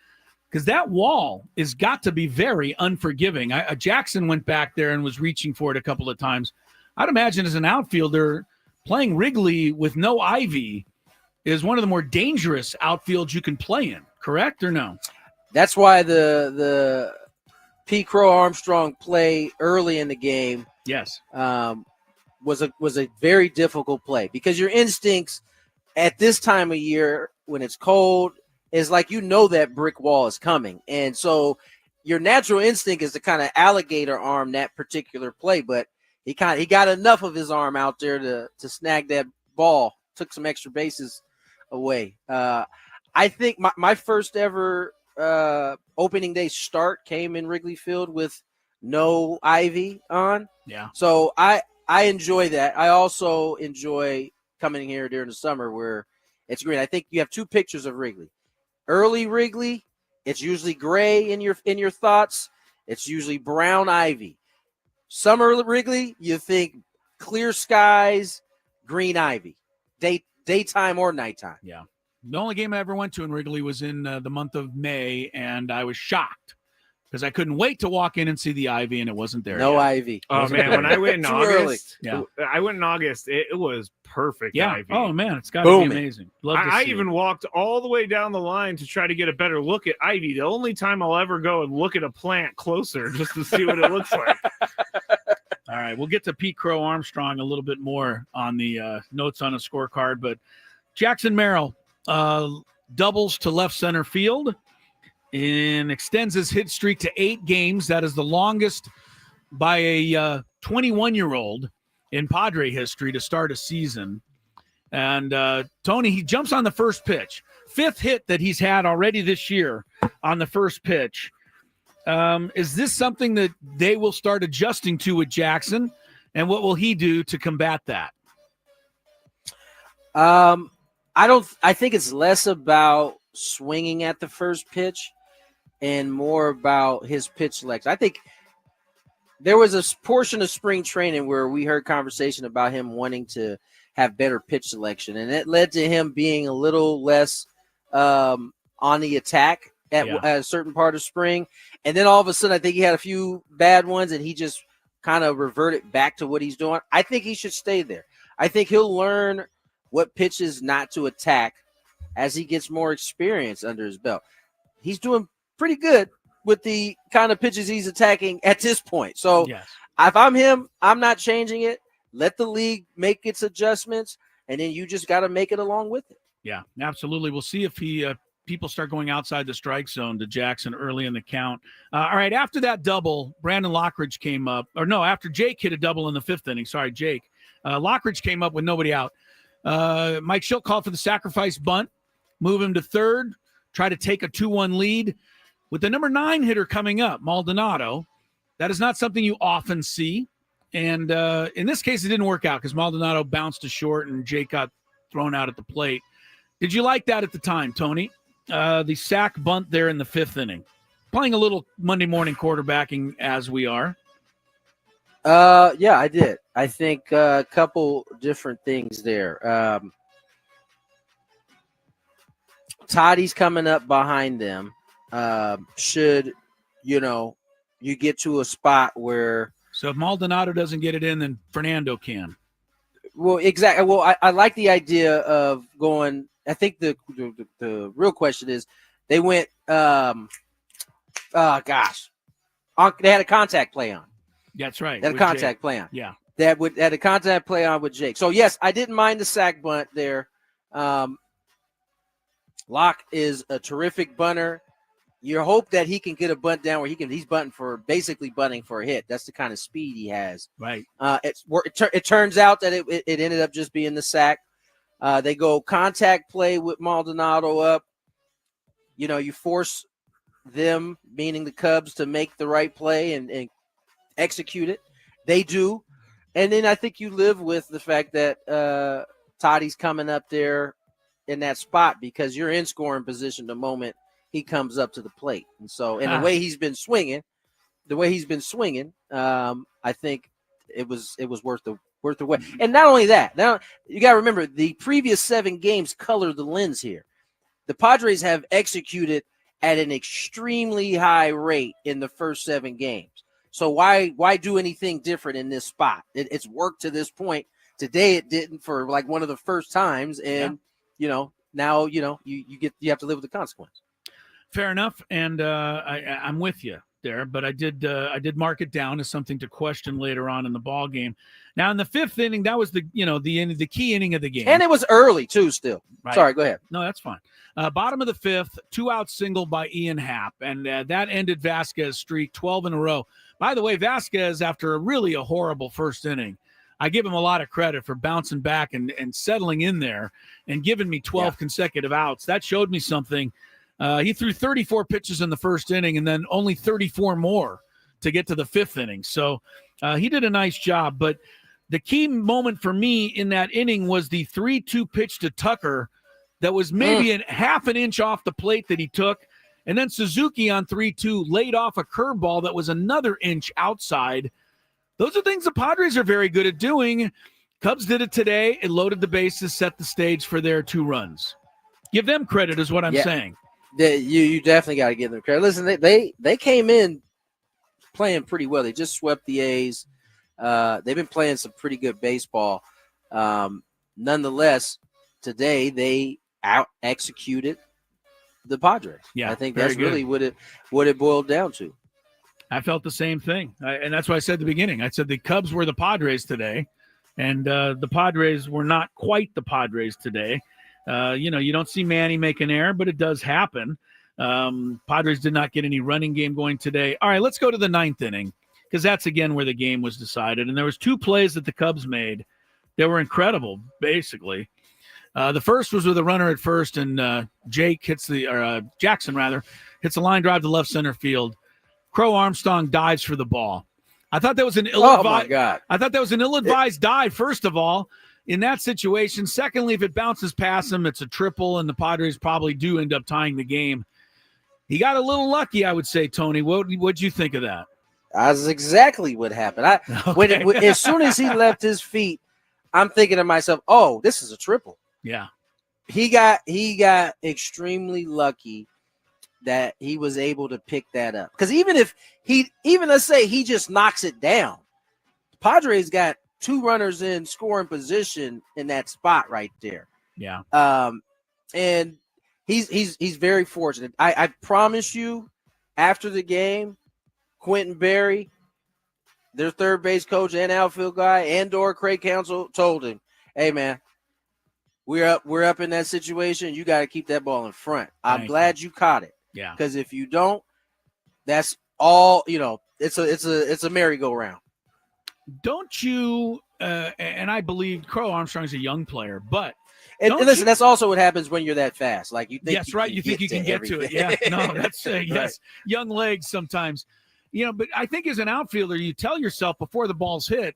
Because that wall has got to be very unforgiving. Jackson went back there and was reaching for it a couple of times. I'd imagine as an outfielder, playing Wrigley with no ivy is one of the more dangerous outfields you can play in, correct or no? That's why the P. Crow Armstrong play early in the game was a very difficult play because your instincts at this time of year when it's cold is like that brick wall is coming. And so your natural instinct is to kind of alligator arm that particular play, but he got enough of his arm out there to snag that ball, took some extra bases away. I think my first ever opening day start came in Wrigley Field with no ivy on. Yeah. So I enjoy that. I also enjoy coming here during the summer where it's green. I think you have two pictures of Wrigley. Early Wrigley, it's usually gray in your thoughts. It's usually brown ivy. Summer Wrigley, you think clear skies, green ivy, daytime or nighttime. Yeah. The only game I ever went to in Wrigley was in the month of May, and I was shocked because I couldn't wait to walk in and see the ivy, and it wasn't there. No yet. ivy. Oh man, when I went in Too early. August, it was perfect. Yeah. Ivy. Oh man, it's got to be Booming. amazing. Love to I see even it. walked all the way down the line to try to get a better look at ivy. The only time I'll ever go and look at a plant closer just to see what it looks like. All right, we'll get to Pete Crow Armstrong a little bit more on the notes on a scorecard, but Jackson Merrill doubles to left center field and extends his hit streak to 8 games. That is the longest by a 21-year-old in Padre history to start a season. And Tony, he jumps on the first pitch. 5th hit that he's had already this year on the first pitch. Is this something that they will start adjusting to with Jackson? And what will he do to combat that? I think it's less about swinging at the first pitch and more about his pitch selection. I think there was a portion of spring training where we heard conversation about him wanting to have better pitch selection, and it led to him being a little less on the attack at a certain part of spring. And then all of a sudden, I think he had a few bad ones, and he just kind of reverted back to what he's doing. I think he should stay there. I think he'll learn what pitches not to attack as he gets more experience under his belt. He's doing pretty good with the kind of pitches he's attacking at this point. So Yes. if I'm him, I'm not changing it. Let the league make its adjustments, and then you just got to make it along with it. Yeah, absolutely. We'll see if people start going outside the strike zone to Jackson early in the count. All right, after that double, Brandon Lockridge came up. Or no, after Jake hit a double in the 5th inning. Sorry, Jake. Lockridge came up with nobody out. Mike Schilt called for the sacrifice bunt, move him to third, try to take a 2-1 lead. With the number 9 hitter coming up, Maldonado, that is not something you often see. And in this case, it didn't work out because Maldonado bounced to short and Jake got thrown out at the plate. Did you like that at the time, Tony? The sack bunt there in the 5th inning. Playing a little Monday morning quarterbacking as we are. Yeah, I did. I think a couple different things there. Toddy's coming up behind them. Should, you get to a spot where. So if Maldonado doesn't get it in, then Fernando can. Well, exactly. Well, I like the idea of going. I think the real question is they went. They had a contact play on. That's right. They had a contact play on. Yeah. Had a contact play on with Jake. So yes, I didn't mind the sack bunt there. Locke is a terrific bunter. You hope that he can get a bunt down where he's basically bunting for a hit. That's the kind of speed he has. Right. It turns out that it ended up just being the sack. They go contact play with Maldonado up. You force them, meaning the Cubs, to make the right play and execute it. They do. And then I think you live with the fact that Toddy's coming up there in that spot because you're in scoring position the moment he comes up to the plate. And so, the way he's been swinging, I think it was worth the wait. And not only that, now you got to remember the previous 7 games color the lens here. The Padres have executed at an extremely high rate in the first 7 games. So why do anything different in this spot? It's worked to this point. Today it didn't for like one of the first times, and now you have to live with the consequence. Fair enough, and I'm with you there, but I did mark it down as something to question later on in the ball game. Now in the 5th inning, that was the key inning of the game, and it was early too. Still, right. Sorry, go ahead. No, that's fine. Bottom of the 5th, 2-out single by Ian Happ, and that ended Vasquez's streak, 12 in a row. By the way, Vasquez, after a horrible first inning, I give him a lot of credit for bouncing back and settling in there and giving me 12 consecutive outs. That showed me something. He threw 34 pitches in the first inning and then only 34 more to get to the 5th inning. So he did a nice job. But the key moment for me in that inning was the 3-2 pitch to Tucker that was maybe a half an inch off the plate that he took. And then Suzuki on 3-2 laid off a curveball that was another inch outside. Those are things the Padres are very good at doing. Cubs did it today. It loaded the bases, set the stage for their 2 runs. Give them credit is what I'm saying. You definitely got to give them credit. Listen, they came in playing pretty well. They just swept the A's. They've been playing some pretty good baseball. Nonetheless, today they out-executed the Padres. Yeah, I think that's really what it boiled down to. I felt the same thing. And that's what I said at the beginning. I said the Cubs were the Padres today, and the Padres were not quite the Padres today. You don't see Manny make an error, but it does happen. Padres did not get any running game going today. All right, let's go to the ninth inning, because that's, again, where the game was decided. And there was 2 plays that the Cubs made that were incredible, basically. The first was with a runner at first, and Jackson hits a line drive to left center field. Crow Armstrong dives for the ball. I thought that was an ill-advised dive, first of all, in that situation. Secondly, if it bounces past him, it's a triple, and the Padres probably do end up tying the game. He got a little lucky, I would say, Tony. What'd you think of that? That's exactly what happened. As soon as he left his feet, I'm thinking to myself, oh, this is a triple. Yeah. He got extremely lucky that he was able to pick that up. Because let's say he just knocks it down, the Padres got 2 runners in scoring position in that spot right there. Yeah. And he's very fortunate. I promise you, after the game, Quentin Berry, their third base coach and outfield guy, and/or Craig Counsell, told him, "Hey man, we're up in that situation. You got to keep that ball in front. I'm glad you caught it. Yeah. Because if you don't, that's all. It's a merry-go-round." Don't you? And I believe Crow Armstrong's a young player, but and listen, that's also what happens when you're that fast. Like you think, you think you can get to it. Yeah, no, that's yes, right. Young legs sometimes. But I think as an outfielder, you tell yourself before the ball's hit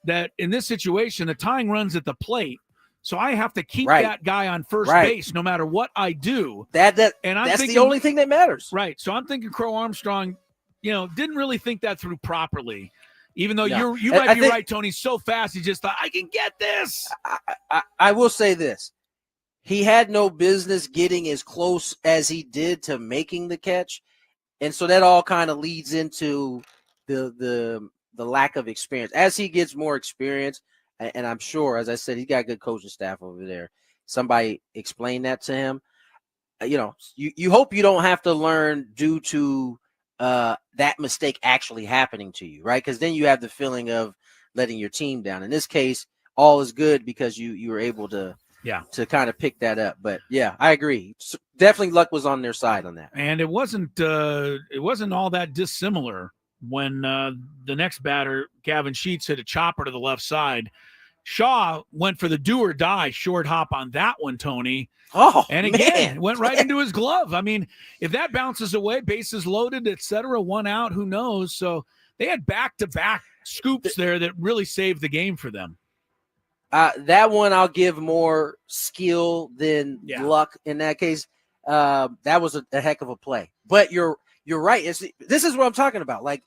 that in this situation, the tying run's at the plate. So I have to keep that guy on first base no matter what I do. That's the only thing that matters. Right. So I'm thinking Crow Armstrong, didn't really think that through properly. Even though you might be right, Tony, so fast, he just thought, I can get this. I will say this. He had no business getting as close as he did to making the catch. And so that all kind of leads into the lack of experience. As he gets more experience, and I'm sure, as I said, he's got good coaching staff over there. Somebody explain that to him. You hope you don't have to learn due to that mistake actually happening to you, right? Because then you have the feeling of letting your team down. In this case, all is good because you were able to kind of pick that up. But yeah, I agree. Definitely luck was on their side on that. And it wasn't all that dissimilar when the next batter, Gavin Sheets, hit a chopper to the left side. Shaw went for the do or die short hop on that one, Tony. Oh, and again, went right into his glove. I mean, if that bounces away, bases loaded, etc., 1 out, who knows? So they had back-to-back scoops there that really saved the game for them. That one I'll give more skill than luck in that case. That was a heck of a play. But you're right. This is what I'm talking about. Like,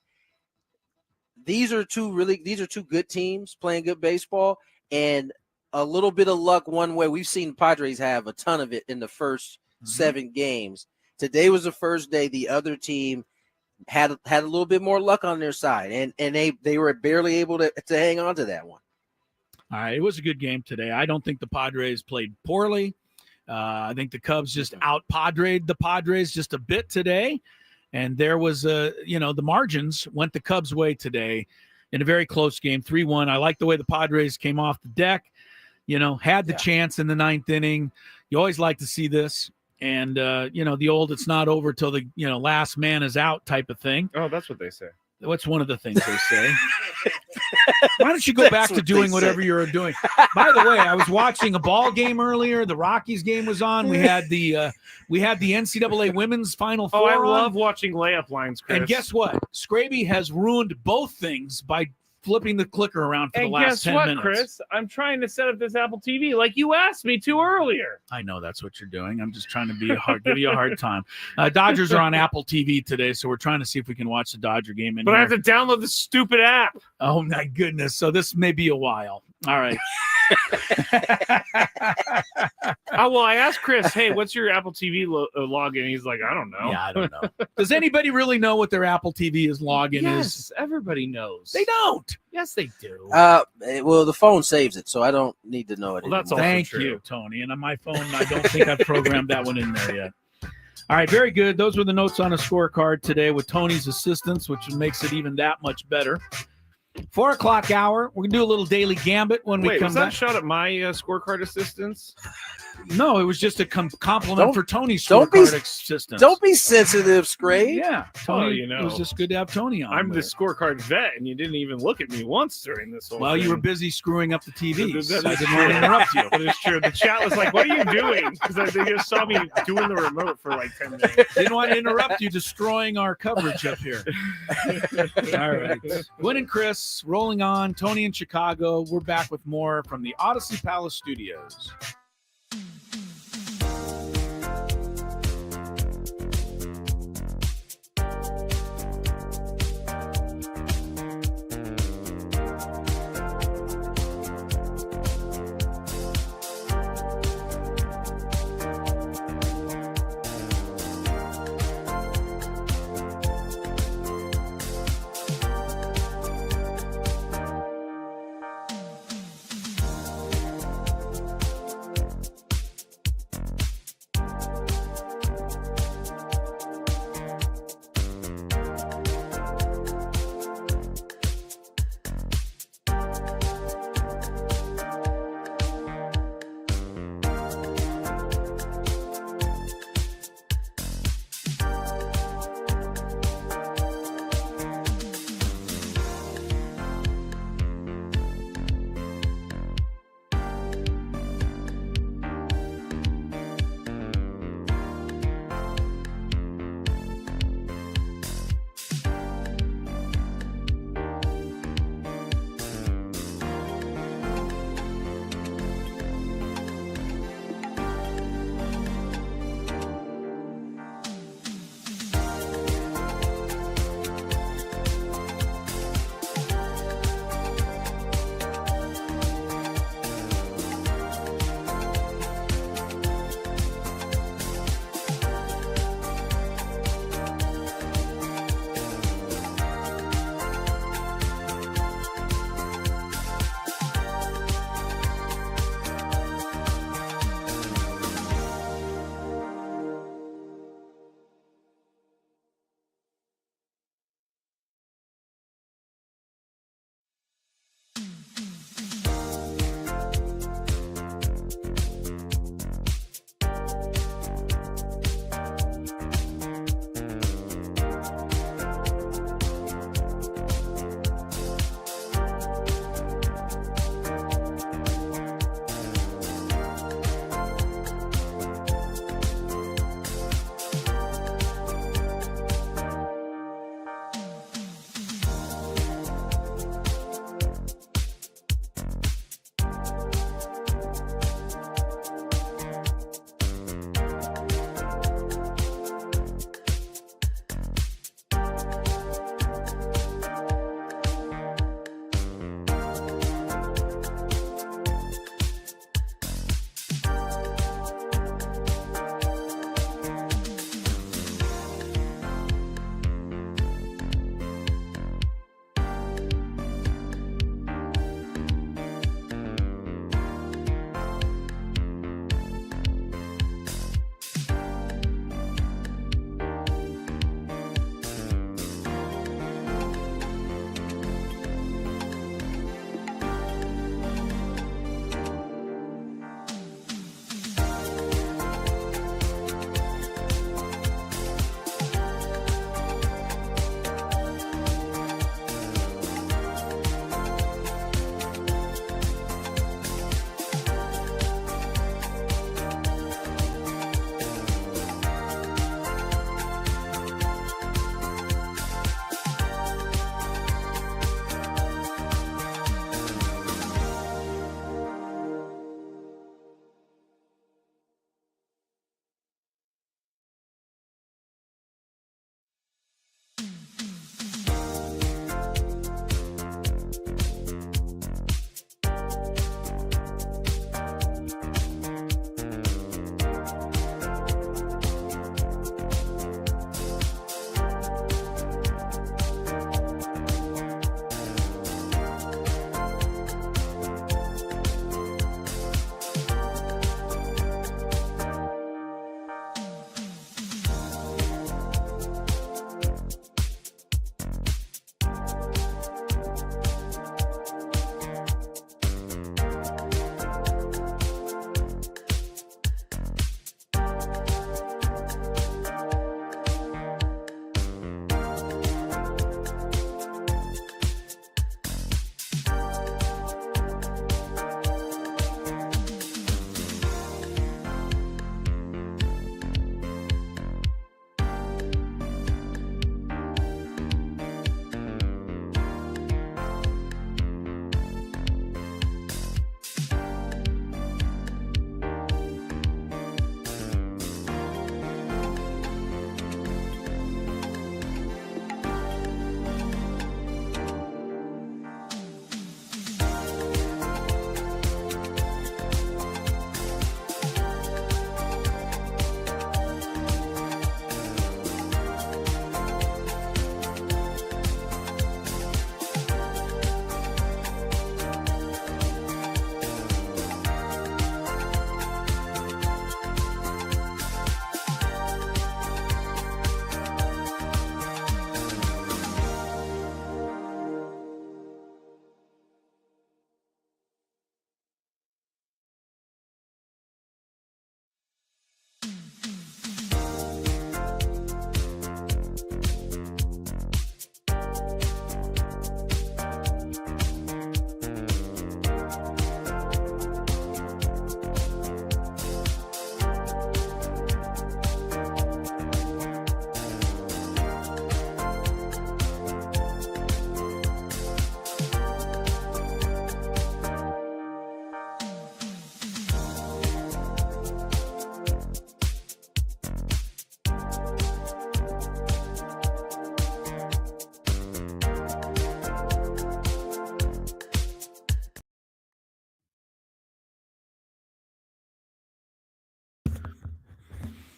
these are two good teams playing good baseball, and a little bit of luck one way. We've seen Padres have a ton of it in the first 7 games. Today was the first day the other team had a little bit more luck on their side, and they were barely able to hang on to that one. All right, it was a good game today. I don't think the Padres played poorly. I think the Cubs just out-Padred the Padres just a bit today. And there was, the margins went the Cubs' way today in a very close game, 3-1. I like the way the Padres came off the deck, had the chance in the 9th inning. You always like to see this. And, the old it's not over till the, last man is out type of thing. Oh, that's what they say. What's one of the things they say? Why don't you go back to doing whatever you're doing? By the way, I was watching a ball game earlier. The Rockies game was on. We had the NCAA women's Final Four. I love watching layup lines, Chris. And guess what? Scraby has ruined both things by flipping the clicker around for the last 10 minutes. Chris? I'm trying to set up this Apple TV like you asked me to earlier. I know that's what you're doing. I'm just trying to give you a hard time. Dodgers are on Apple TV today, so we're trying to see if we can watch the Dodger game. But I have to download the stupid app. Oh, my goodness. So this may be a while. All right. Well, I asked Chris, hey, what's your Apple TV login? He's like, I don't know. Yeah, I don't know. Does anybody really know what their Apple TV login is? Yes, everybody knows. They don't. Yes, they do. Well, the phone saves it, so I don't need to know it. Well, that's anymore. also Thank true. you, Tony. And on my phone, I don't think I've programmed that one in there yet. All right, very good. Those were the notes on a scorecard today with Tony's assistance, which makes it even that much better. 4 o'clock hour. We're going to do a little daily gambit when we come was that back. shot at my scorecard assistance? No, it was just a compliment Don't- for Tony's don't be- scorecard assistance. Don't be sensitive, Scrape. Yeah, Tony. Well, It was just good to have Tony on. I'm the there. scorecard vet, and you didn't even look at me once during this whole Well, thing. you were busy screwing up the TV. That So I is didn't want to interrupt you. That is true. The chat was like, what are you doing? Because they just saw me doing the remote for like 10 minutes. Didn't want to interrupt you destroying our coverage up here. All right. Gwynn and Chris rolling on. Tony in Chicago. We're back with more from the Odyssey Palace Studios.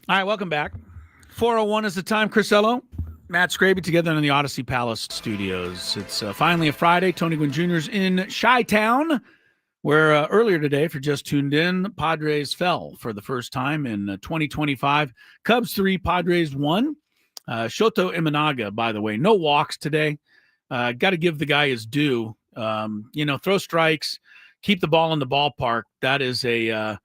All right, welcome back. 4:01 is the time. Crisello, Matt Scraby together in the Odyssey Palace studios. It's finally a Friday. Tony Gwynn Jr.'s in Chi-Town, where earlier today, if you're just tuned in, Padres fell for the first time in 2025. Cubs 3, Padres 1. Shoto Imanaga, by the way, no walks today. Got to give the guy his due. Throw strikes, keep the ball in the ballpark. That is a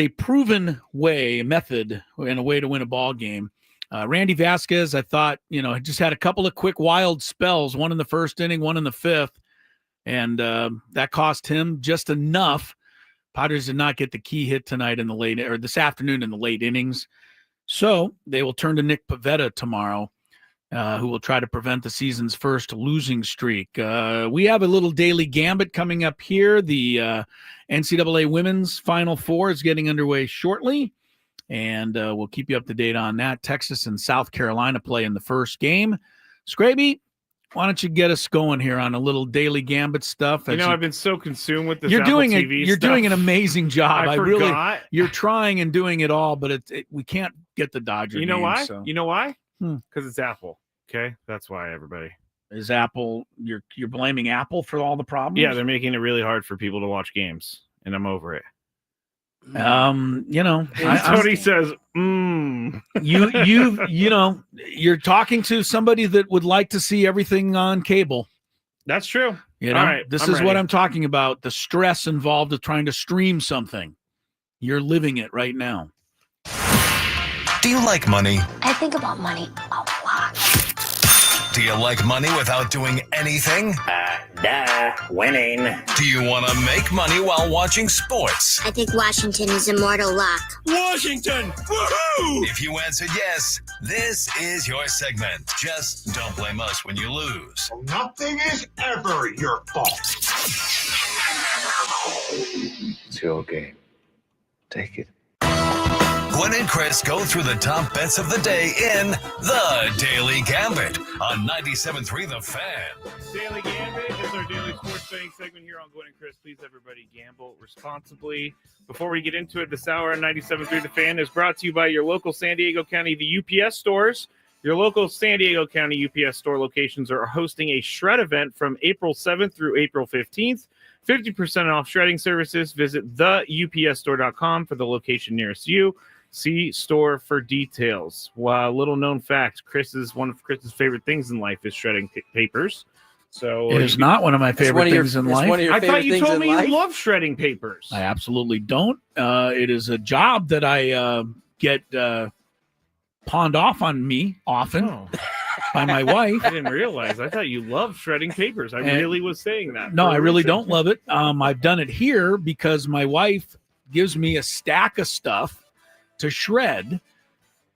proven method, and a way to win a ball game. Randy Vasquez, I thought, just had a couple of quick wild spells, one in the first inning, one in the fifth, and that cost him just enough. Padres did not get the key hit tonight this afternoon in the late innings. So they will turn to Nick Pivetta tomorrow, who will try to prevent the season's first losing streak. We have a little daily gambit coming up here. The NCAA Women's Final Four is getting underway shortly, and we'll keep you up to date on that. Texas and South Carolina play in the first game. Scraby, why don't you get us going here on a little daily gambit stuff? I've been so consumed with this. You're Apple doing TV You're stuff. doing an amazing job. I forgot. You're trying and doing it all, but we can't get the Dodger. You know game, why? So. You know why? Because it's Apple. Okay, that's why, everybody. Is Apple? You're blaming Apple for all the problems? Yeah, they're making it really hard for people to watch games, and I'm over it. Tony says, you're talking to somebody that would like to see everything on cable. That's true. All right, this is what I'm talking about. The stress involved with trying to stream something. You're living it right now. Do you like money? I think about money a lot. Do you like money without doing anything? Winning. Do you want to make money while watching sports? I think Washington is immortal luck. Washington! Woohoo! If you answered yes, this is your segment. Just don't blame us when you lose. Nothing is ever your fault. It's your game. Take it. Gwynn and Chris go through the top bets of the day in The Daily Gambit on 97.3 The Fan. Daily Gambit is our daily sports betting segment here on Gwynn and Chris. Please, everybody, gamble responsibly. Before we get into it, this hour on 97.3 The Fan is brought to you by your local San Diego County, the UPS stores. Your local San Diego County UPS store locations are hosting a shred event from April 7th through April 15th. 50% off shredding services. Visit theupsstore.com for the location nearest you. See store for details. Well, little known fact, one of Chris's favorite things in life is shredding papers. So it is not one of my favorite things in life. I thought you told me you love shredding papers. I absolutely don't. It is a job that I get pawned off on me often by my wife. I didn't realize. I thought you loved shredding papers. I really was saying that. No, I really don't love it. I've done it here because my wife gives me a stack of stuff to shred.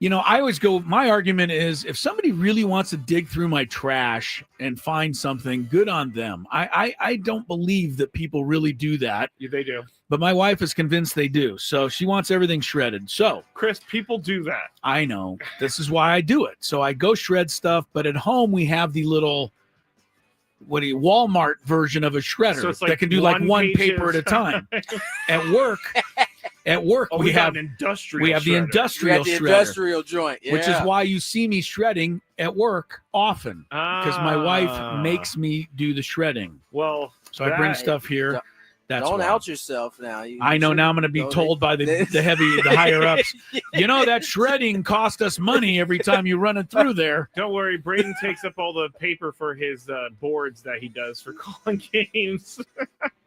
I always go, my argument is if somebody really wants to dig through my trash and find something, good on them. I don't believe that people really do that. Yeah, they do. But my wife is convinced they do. So she wants everything shredded. So Chris, people do that. I know. This is why I do it. So I go shred stuff, but at home we have the little Walmart version of a shredder that can do like one paper at a time. At work, we have an industrial. We have the industrial shredder, industrial joint, which is why you see me shredding at work often because my wife makes me do the shredding. Well, so I bring stuff here. Don't out yourself now. I know now I'm going to be told by the higher ups. That shredding cost us money every time you run it through there. Don't worry, Braden takes up all the paper for his boards that he does for calling games.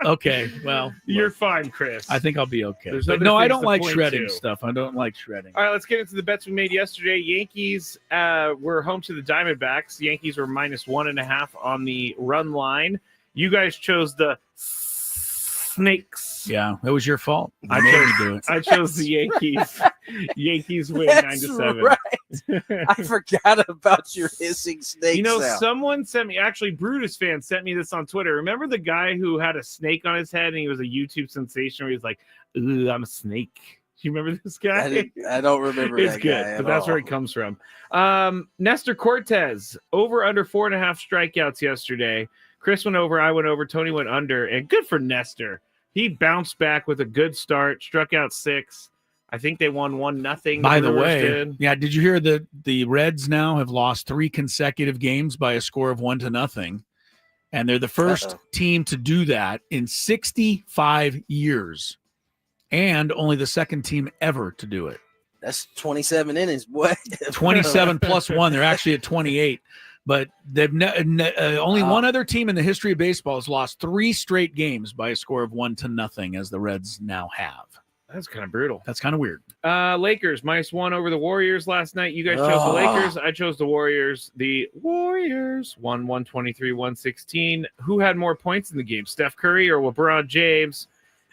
Okay, well, you're fine, Chris. I think I'll be okay. No, I don't like shredding stuff. I don't like shredding. All right, let's get into the bets we made yesterday. Yankees were home to the Diamondbacks. The Yankees were -1.5 on the run line. You guys chose the Snakes. Yeah, it was your fault. I chose the Yankees. Yankees win 9-7. Right. I forgot about your hissing snake sound. Someone sent me, actually Brutus fan sent me this on Twitter. Remember the guy who had a snake on his head and he was a YouTube sensation where he was like, "Ooh, I'm a snake." Do you remember this guy? I don't remember it's that good, guy but that's where it comes from. Nestor Cortez, over under 4.5 strikeouts yesterday. Chris went over, I went over, Tony went under, and good for Nestor. He bounced back with a good start, struck out 6. I think they won 1-0. By the Brewers way, did. yeah, did you hear that the Reds now have lost 3 consecutive games by a score of 1-0? And they're the first team to do that in 65 years. And only the second team ever to do it. That's 27 innings, boy. 27 plus 1. They're actually at 28. But they've only one other team in the history of baseball has lost 3 straight games by a score of 1-0, as the Reds now have. That's kind of brutal. That's kind of weird. Lakers -1 over the Warriors last night. You guys chose the Lakers. I chose the Warriors. The Warriors won 123-116. Who had more points in the game, Steph Curry or LeBron James?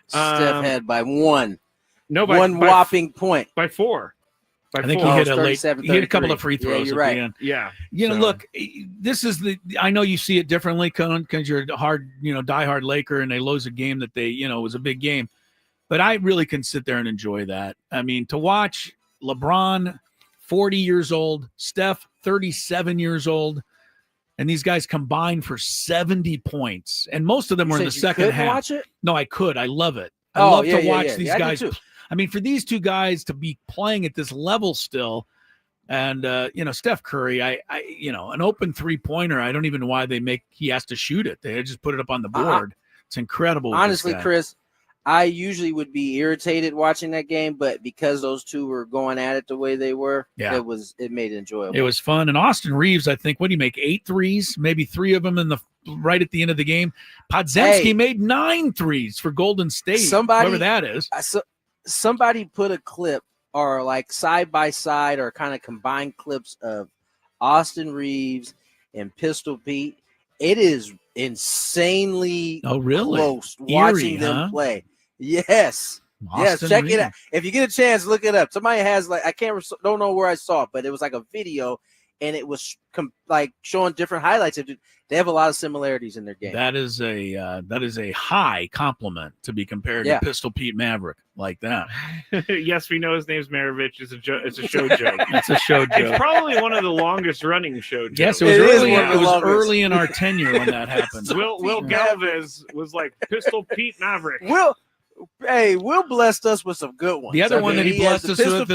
Steph had by 1. No, one whopping point. By 4. I think he hit he hit a couple of free throws. Yeah, you're right. Yeah. Look, this is I know you see it differently because you're a diehard Laker and they lose a game that was a big game. But I really can sit there and enjoy that. I mean, to watch LeBron, 40 years old, Steph, 37 years old, and these guys combined for 70 points. And most of them were in the second half. Watch it? No, I could. I love it. I love to watch these guys. I mean, for these two guys to be playing at this level still, and Steph Curry, an open 3-pointer, I don't even know why he has to shoot it. They just put it up on the board. It's incredible. Honestly, Chris, I usually would be irritated watching that game, but because those two were going at it the way they were, it made it enjoyable. It was fun. And Austin Reeves, I think, what did he make? 8 threes, maybe 3 of them right at the end of the game. Podziemski made 9 threes for Golden State. Whoever that is. Somebody put a clip or like side by side or kind of combined clips of Austin Reeves and Pistol Pete. It is insanely close watching them play. Yes. Austin Check Reeves. it out. If you get a chance, look it up. Somebody has don't know where I saw it, but it was like a video and it was showing different highlights. They have a lot of similarities in their game. That is a high compliment to be compared to Pistol Pete Maverick like that. Yes, we know his name's Maravich. It's a show joke. It's a show joke. It's probably one of the longest running show jokes. Yes, it was early in our tenure when that happened. Will Galvez was like Pistol Pete Maverick. Will blessed us with some good ones. The other one that he blessed us with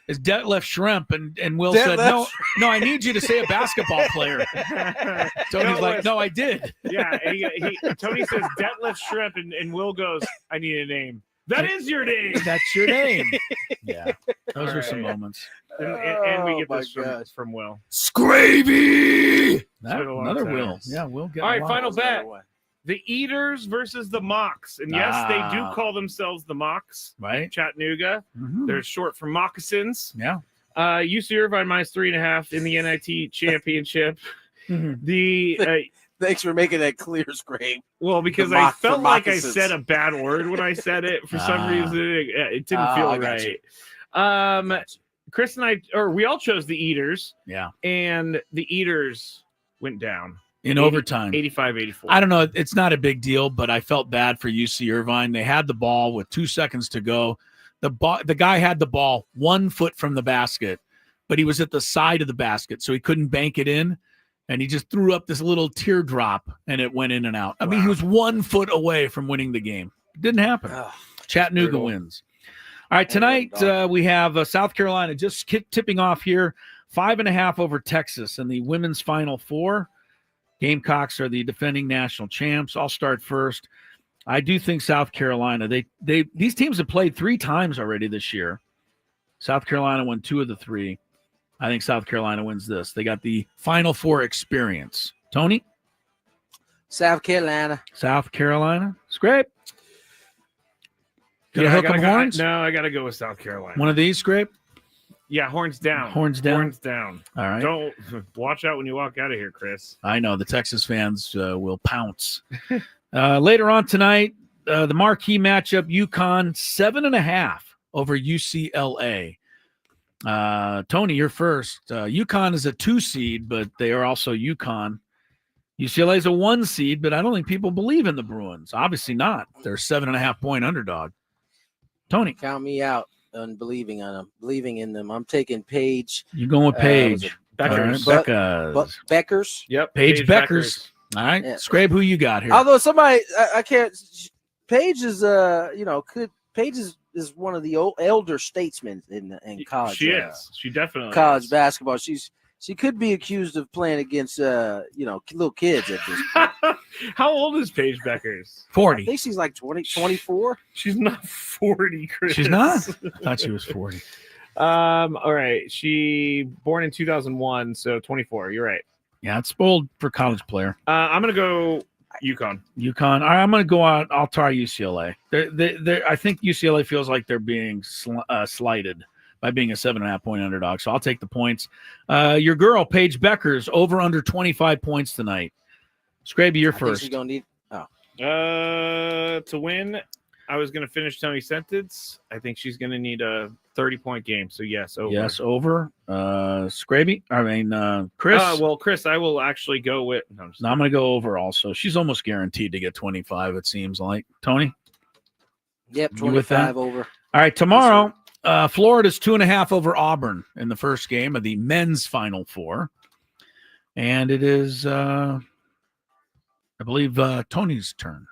is Detlef Shrimp, and Will said, no, I need you to say a basketball player. Tony's like, no, I did. Yeah, Tony says Detlef Shrimp, and Will goes, I need a name. That is your name. That's your name. Yeah, those are some moments. And we get this from Will. Scravy! Another Will. Yeah, Will. All right, final bet. The Eaters versus the Mocks. And yes, they do call themselves the Mocks. Right. Chattanooga. Mm-hmm. They're short for moccasins. Yeah. UC Irvine -3.5 in the NIT championship. Mm-hmm. Thanks for making that clear, Scrape. Well, because I felt like I said a bad word when I said it. For some reason, it didn't feel right. Chris and we all chose the Eaters. Yeah. And the Eaters went down. In overtime. 85-84. I don't know. It's not a big deal, but I felt bad for UC Irvine. They had the ball with 2 seconds to go. The guy had the ball 1 foot from the basket, but he was at the side of the basket, so he couldn't bank it in, and he just threw up this little teardrop, and it went in and out. I mean, he was 1 foot away from winning the game. It didn't happen. Chattanooga wins. All right, tonight we have South Carolina just tipping off here, 5.5 over Texas in the women's Final Four. Gamecocks are the defending national champs. I'll start first. I do think South Carolina, these teams have played 3 times already this year. South Carolina won 2 of the 3. I think South Carolina wins this. They got the Final Four experience. Tony? South Carolina. South Carolina. Scrape? I got to go with South Carolina. One of these, Scrape? Yeah, horns down. Horns down? Horns down. All right. Don't watch out when you walk out of here, Chris. I know. The Texas fans will pounce. Later on tonight, the marquee matchup, UConn, 7.5 over UCLA. Tony, you're first. UConn is a 2 seed, but they are also UConn. UCLA is a 1 seed, but I don't think people believe in the Bruins. Obviously not. They're a 7.5-point underdog. Tony. Count me out. Believing in them. I'm taking Paige. You going with Paige? Beckers. Beckers. Yep. Paige Beckers. All right. Yeah. Scrape, who you got here? Although somebody, I can't. Paige is, Paige is one of the elder statesmen in college. She is. She definitely college is. basketball. She could be accused of playing against little kids at this point. How old is Paige Beckers? 40. I think she's like 24. She's not 40, Chris. She's not? I thought she was 40. All right. She born in 2001, so 24. You're right. Yeah, it's bold for college player. I'm gonna go UConn. UConn. All right, I'm going to go out. I'll try UCLA. I think UCLA feels like they're being slighted by being a 7.5-point underdog. So I'll take the points. Your girl, Paige Beckers, over under 25 points tonight. Scraby, you're first. She's gonna need. To win, I was going to finish Tony's sentence. I think she's going to need a 30-point game. So yes, over. Yes, over. Scraby. Chris. Chris, I will actually go with. No, I'm going to go over also. She's almost guaranteed to get 25, it seems like. Tony? Yep, You with that? 25 over. All right, tomorrow, Florida's 2.5 over Auburn in the first game of the men's Final Four. And it is, I believe, Tony's turn.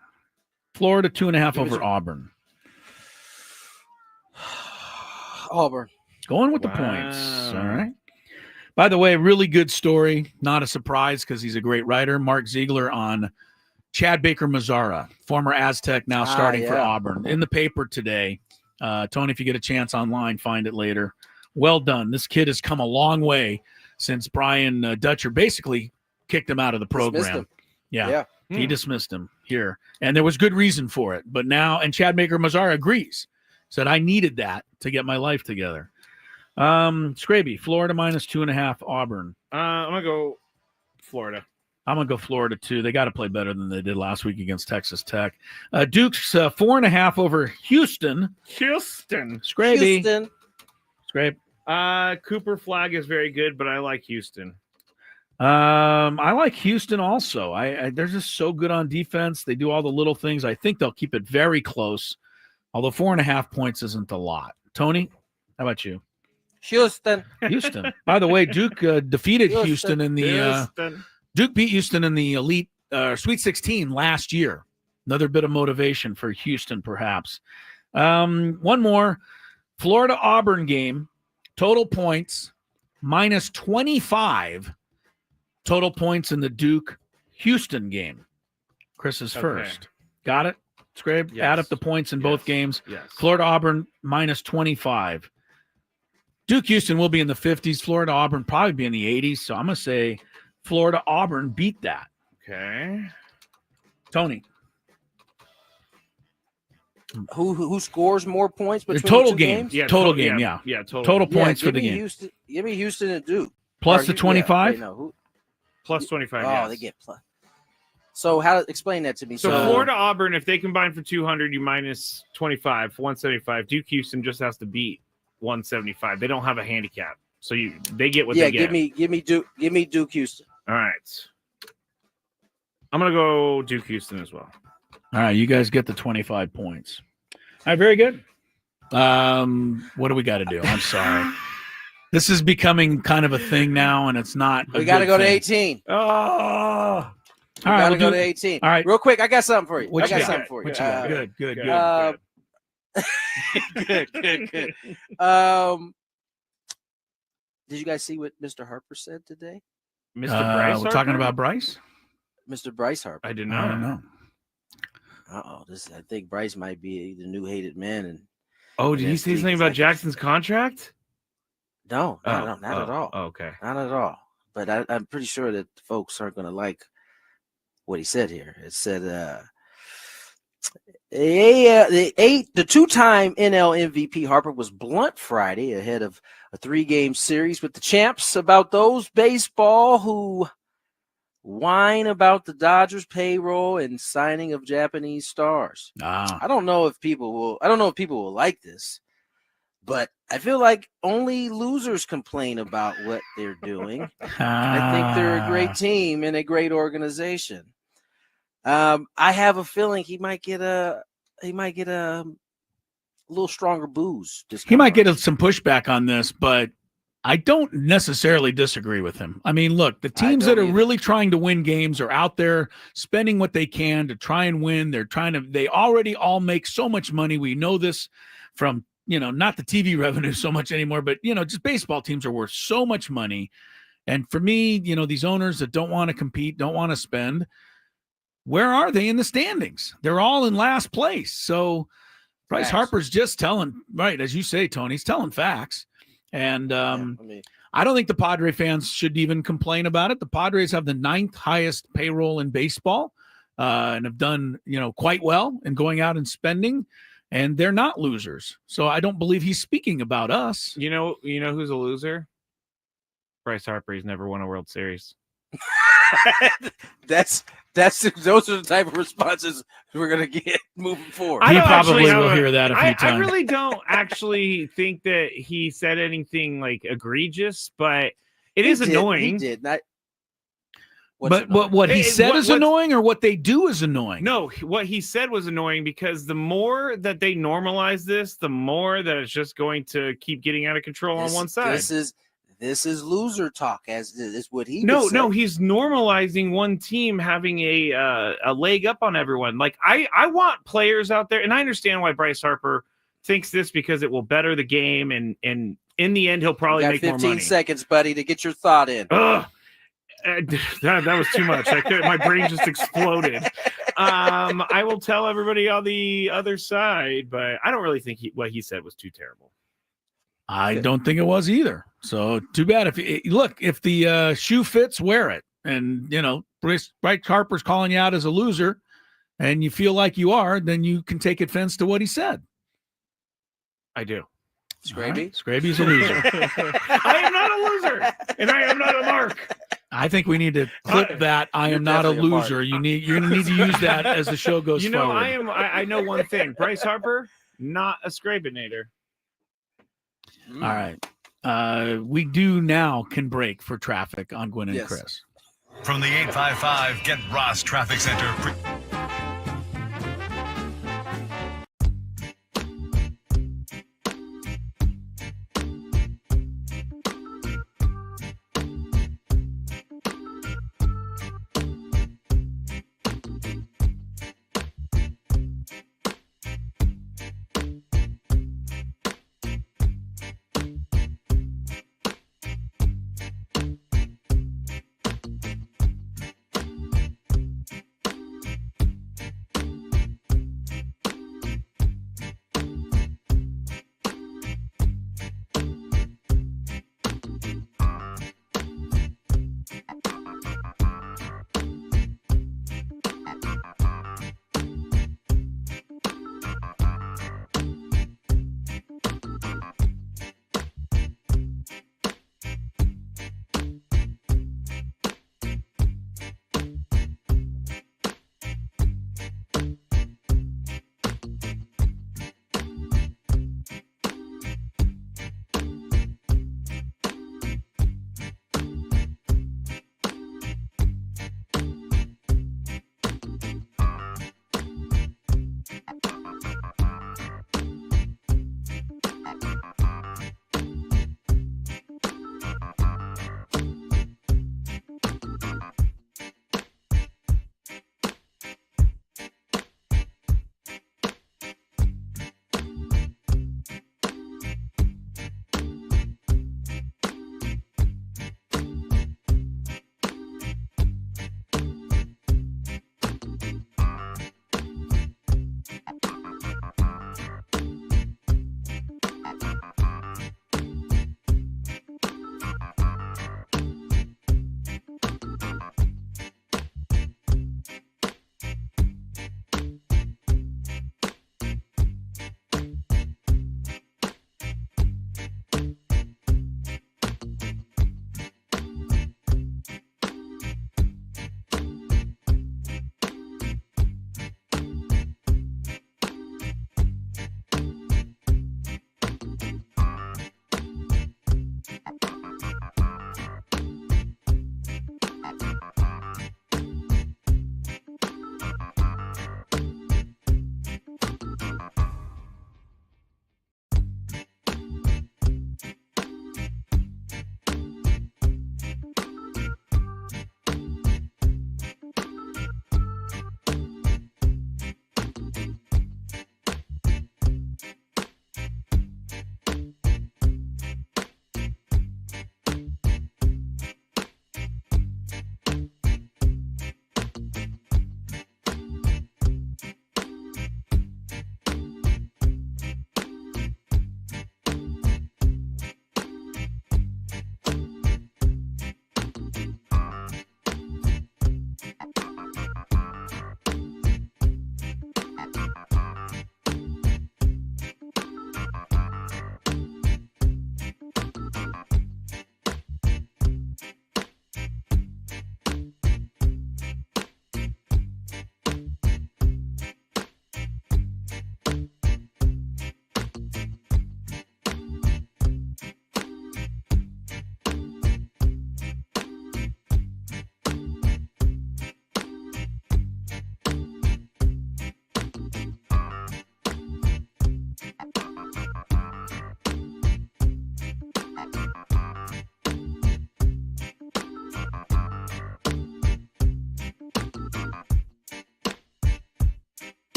Florida 2.5 over Auburn. Auburn. Going with the points. All right. By the way, really good story. Not a surprise because he's a great writer. Mark Ziegler on Chad Baker-Mazara, former Aztec, now starting for Auburn. In the paper today. Tony, if you get a chance online, find it later. Well done. This kid has come a long way since Brian Dutcher basically kicked him out of the program. Yeah. He dismissed him here. And there was good reason for it. But now, and Chad Baker-Mazara agrees. Said, I needed that to get my life together. Scraby, Florida minus 2.5, Auburn. I'm going to go Florida. I'm going to go Florida, too. They got to play better than they did last week against Texas Tech. Duke's 4.5 over Houston. Scraby. Houston. Scrape. Cooper Flag is very good, but I like Houston. I like Houston also. They're just so good on defense. They do all the little things. I think they'll keep it very close, although 4.5 points isn't a lot. Tony, how about you? Houston. By the way, Duke defeated Houston in the Duke beat Houston in the Elite Sweet 16 last year. Another bit of motivation for Houston, perhaps. One more. Florida-Auburn game. Total points, minus 25. Total points in the Duke-Houston game. Chris is first. Got it? Scrape? Yes. Add up the points in both games. Yes. Florida-Auburn, minus 25. Duke-Houston will be in the 50s. Florida-Auburn probably be in the 80s. So I'm going to say Florida-Auburn beat that. Okay. Tony. Who scores more points between total the two game. games? Yeah, Total game, yeah. Yeah, Total points for the game. Give me Houston and Duke. Plus the 25? Plus 25. Oh, yes. they get plus. So explain that to me? So Florida Auburn, if they combine for 200, you minus 25, 175. Duke Houston just has to beat 175. They don't have a handicap, so they get what they get. give me Duke Houston. All right, I'm gonna go Duke Houston as well. All right, you guys get the 25 points. All right, very good. What do we got to do? I'm sorry. This is becoming kind of a thing now, and it's not. We got to go to 18. Oh. All right, right, we'll go to 18. All right. Real quick, I got something for you. What you got? Something for you. What you got? Good. Good. Did you guys see what Mr. Harper said today? Mr. Bryce Harper? We're talking about Bryce? Mr. Bryce Harper. I did I don't not. know. I think Bryce might be the new hated man. And Did you say something about Jackson's contract? No, not at all. Okay. Not at all. But I'm pretty sure that folks aren't going to like what he said here. It said, the two-time NL MVP Harper was blunt Friday ahead of a 3-game series with the champs about those baseball who whine about the Dodgers payroll and signing of Japanese stars. I don't know if people will like this, but I feel like only losers complain about what they're doing. I think they're a great team and a great organization. I have a feeling he might get a little stronger booze. He might get some pushback on this, but I don't necessarily disagree with him. I mean, look, the teams that are really trying to win games are out there spending what they can to try and win. They already all make so much money. We know this from, not the TV revenue so much anymore, but, just baseball teams are worth so much money. And for me, these owners that don't want to compete, don't want to spend, where are they in the standings? They're all in last place. So Bryce Harper's just telling, right, as you say, Tony, he's telling facts. And I don't think the Padre fans should even complain about it. The Padres have the 9th highest payroll in baseball and have done, quite well in going out and spending, and they're not losers. So I don't believe he's speaking about us. You know who's a loser? Bryce Harper. He's never won a World Series. Those are the type of responses we're gonna get moving forward. He probably will hear that a few times. I really don't actually think that he said anything like egregious, but it is annoying. He did not. But what he said is annoying, or what they do is annoying? No, what he said was annoying because the more that they normalize this, the more that it's just going to keep getting out of control on one side. This is loser talk, as is what he. No, he's normalizing one team having a leg up on everyone. Like I want players out there, and I understand why Bryce Harper thinks this because it will better the game, and in the end, he'll probably make more money. 15 seconds, buddy, to get your thought in. Ugh. That was too much. My brain just exploded. I will tell everybody on the other side, but I don't really think what he said was too terrible. I don't think it was either. So too bad. If the shoe fits, wear it. And Bryce Harper's calling you out as a loser, and you feel like you are, then you can take offense to what he said. I do. Scraby? Right. Scraby's a loser. I am not a loser, and I am not a mark. I think we need to clip that. I am not a loser. You're going to need to use that as the show goes forward. I know one thing. Bryce Harper, not a scrapinator. All right. We do now can break for traffic on Gwynn and Chris. From the 855 Get Ross Traffic Center.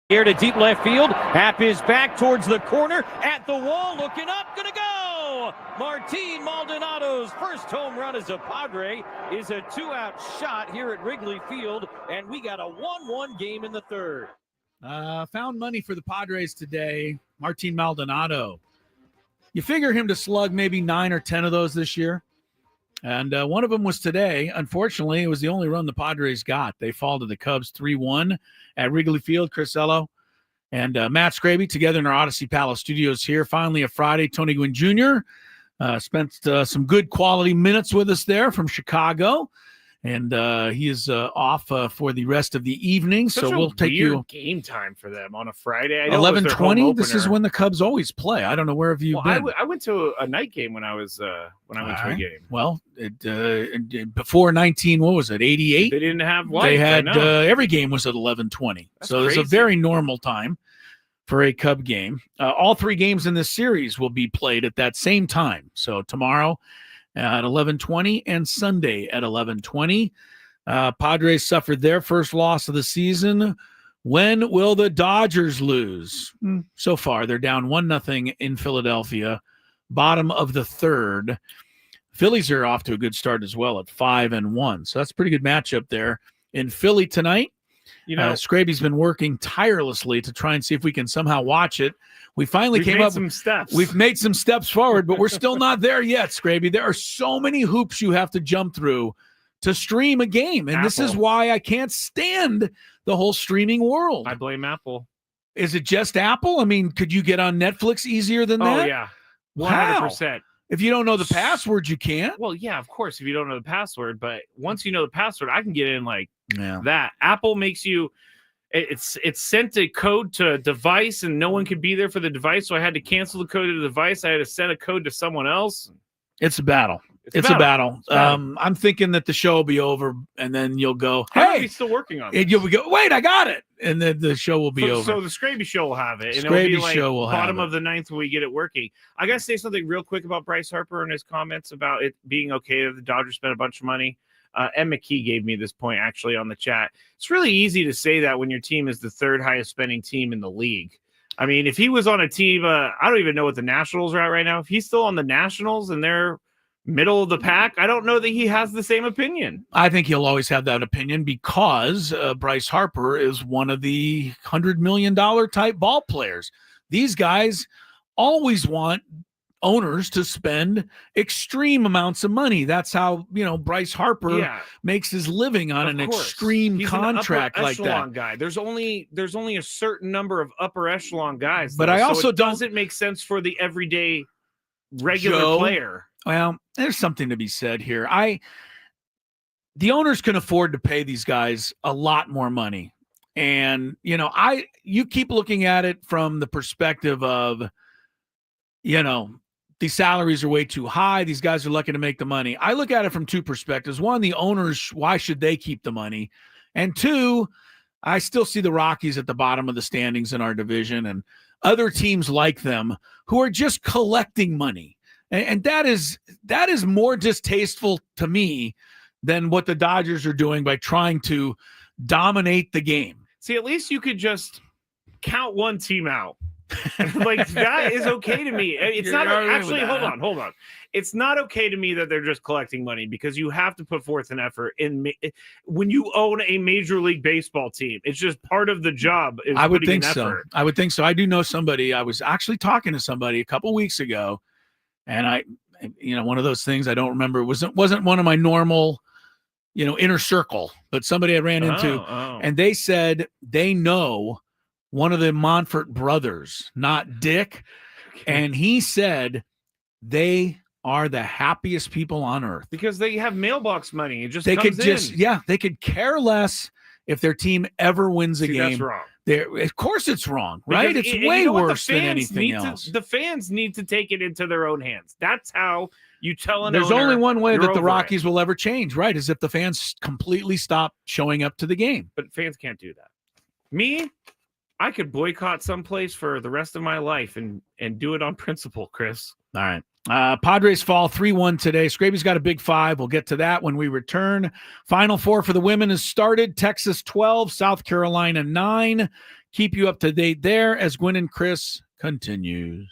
Here to deep left field. Happ is back towards the corner. At the wall, looking up, gonna go! Martin Maldonado's first home run as a Padre is a 2-out shot here at Wrigley Field, and we got a 1-1 game in the third. Found money for the Padres today. Martin Maldonado. You figure him to slug maybe 9 or 10 of those this year. And one of them was today. Unfortunately, it was the only run the Padres got. They fall to the Cubs 3-1 at Wrigley Field. Chris Ello and Matt Scraby together in our Odyssey Palace studios here. Finally, a Friday. Tony Gwynn Jr. Spent some good quality minutes with us there from Chicago. And he is off for the rest of the evening. Such so we'll take you game time for them on a Friday. 11:20. This is when the Cubs always play. I don't know where have you been. I went to a night game when I went to a game. Well, before 19, what was it? 88. They didn't have lights. They had every game was at 11:20. So crazy. it's a very normal time for a Cub game. All 3 games in this series will be played at that same time. So tomorrow at 11:20 and Sunday at 11:20. Padres suffered their first loss of the season. When will the Dodgers lose? So far, they're down 1-0 in Philadelphia, bottom of the third. Phillies are off to a good start as well at 5-1. So that's a pretty good matchup there in Philly tonight. Scraby's been working tirelessly to try and see if we can somehow watch it. We've came up some steps. We've made some steps forward, but we're still not there yet, Scraby. There are so many hoops you have to jump through to stream a game. And This is why I can't stand the whole streaming world. I blame Apple. Is it just Apple? I mean, could you get on Netflix easier than that? Oh, yeah. 100%. If you don't know the password, you can't. Well, yeah, of course, if you don't know the password. But once you know the password, I can get in that. Apple makes you it's sent a code to a device and no one could be there for the device. So I had to cancel the code to the device. I had to send a code to someone else. It's a battle. It's a battle. I'm thinking that the show will be over and then you'll go, hey, he's still working on it. And you'll go, wait, I got it. And then the show will be over. So the Scraby show will have it. And Scraby it'll be show will bottom have of the ninth when we get it working. I got to say something real quick about Bryce Harper and his comments about it being okay that the Dodgers spent a bunch of money. Em McKee gave me this point actually on the chat. It's really easy to say that when your team is the 3rd highest spending team in the league. I mean, if he was on a team, I don't even know what the Nationals are at right now. If he's still on the Nationals and they're middle of the pack, I don't know that he has the same opinion. I think he'll always have that opinion because Bryce Harper is one of the $100 million type ball players. These guys always want owners to spend extreme amounts of money. That's how, Bryce Harper makes his living on an extreme contract like that. Guy. There's only a certain number of upper echelon guys. But I also doesn't make sense for the everyday regular player. Well, there's something to be said here. The owners can afford to pay these guys a lot more money. And, you keep looking at it from the perspective of, these salaries are way too high. These guys are lucky to make the money. I look at it from 2 perspectives. 1, the owners, why should they keep the money? And 2, I still see the Rockies at the bottom of the standings in our division and other teams like them who are just collecting money. And that is more distasteful to me than what the Dodgers are doing by trying to dominate the game. See, at least you could just count one team out. That is okay to me. It's not actually. Hold on. It's not okay to me that they're just collecting money because you have to put forth an effort when you own a Major League Baseball team. It's just part of the job. I would think so. I would think so. I do know somebody. I was actually talking to somebody a couple weeks ago, and one of those things I don't remember. It wasn't one of my normal, inner circle, but somebody I ran into, and they said they know one of the Monfort brothers, not Dick. And he said they are the happiest people on earth because they have mailbox money. It just they comes they could care less if their team ever wins a game. That's wrong. Of course it's wrong, right? It's way worse than anything else. The fans need to take it into their own hands. That's how you tell an There's owner only one way that the Rockies will will ever change, right? Is if the fans completely stop showing up to the game. But fans can't do that. Me, I could boycott someplace for the rest of my life and do it on principle, Chris. All right. Padres fall 3-1 today. Scraby's got a big 5. We'll get to that when we return. Final 4 for the women has started. Texas 12, South Carolina 9, keep you up to date there as Gwynn and Chris continues.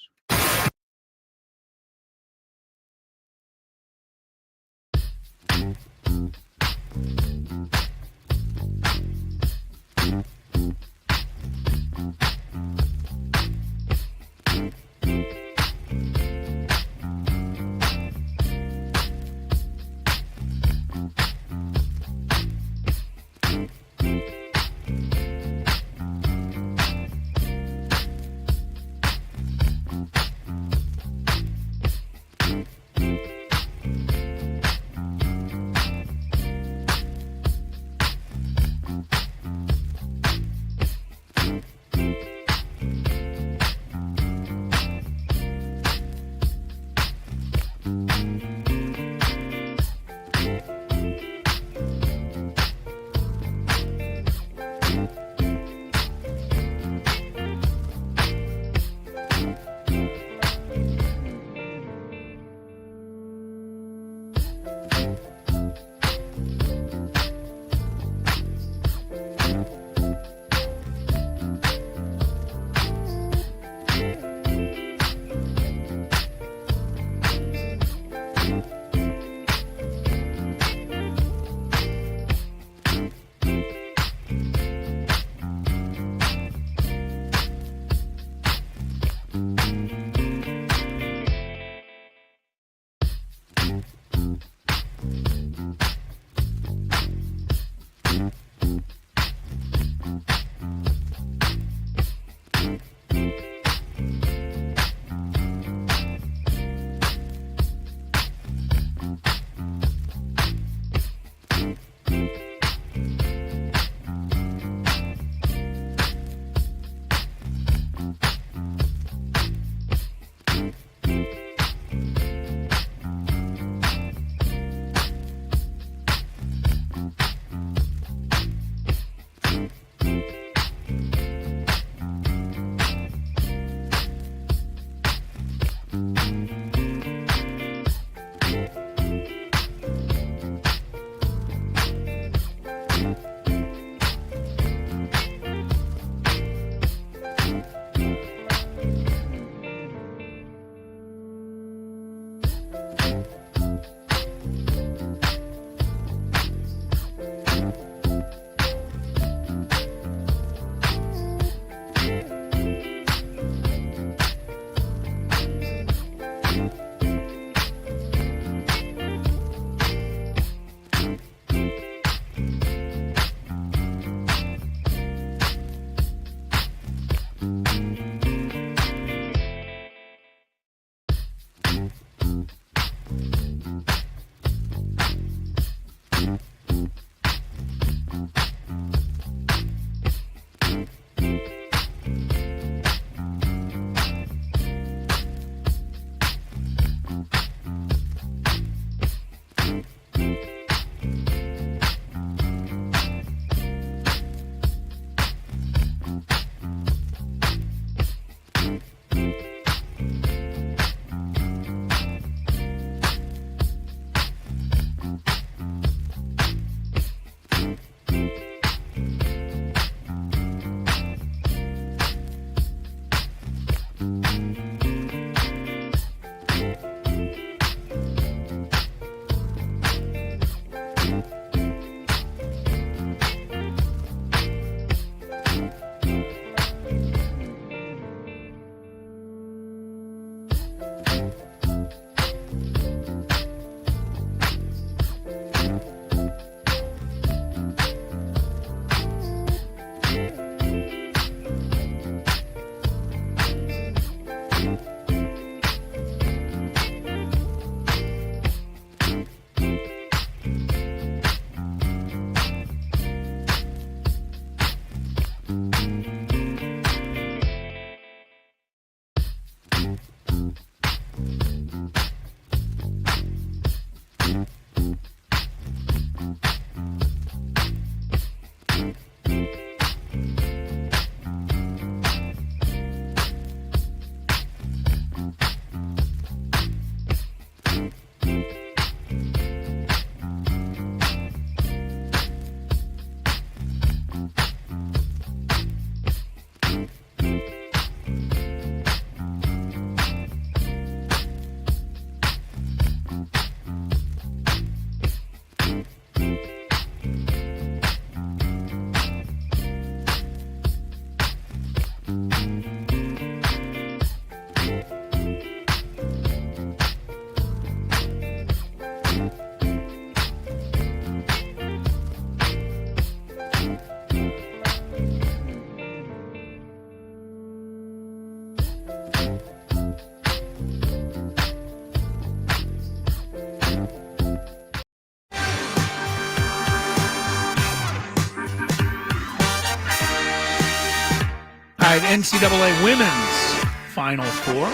right, NCAA Women's Final Four.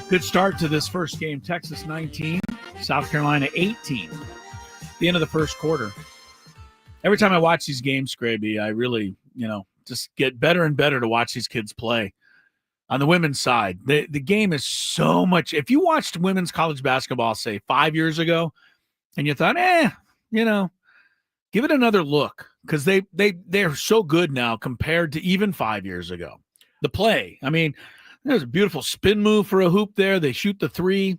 Good start to this first game. Texas 19, South Carolina 18. The end of the first quarter. Every time I watch these games, Scraby, I really, just get better and better to watch these kids play. On the women's side, the game is so much. If you watched women's college basketball, say 5 years ago, and you thought, give it another look, because they're so good now compared to even 5 years ago. The play, I mean, there's a beautiful spin move for a hoop there. They shoot the three.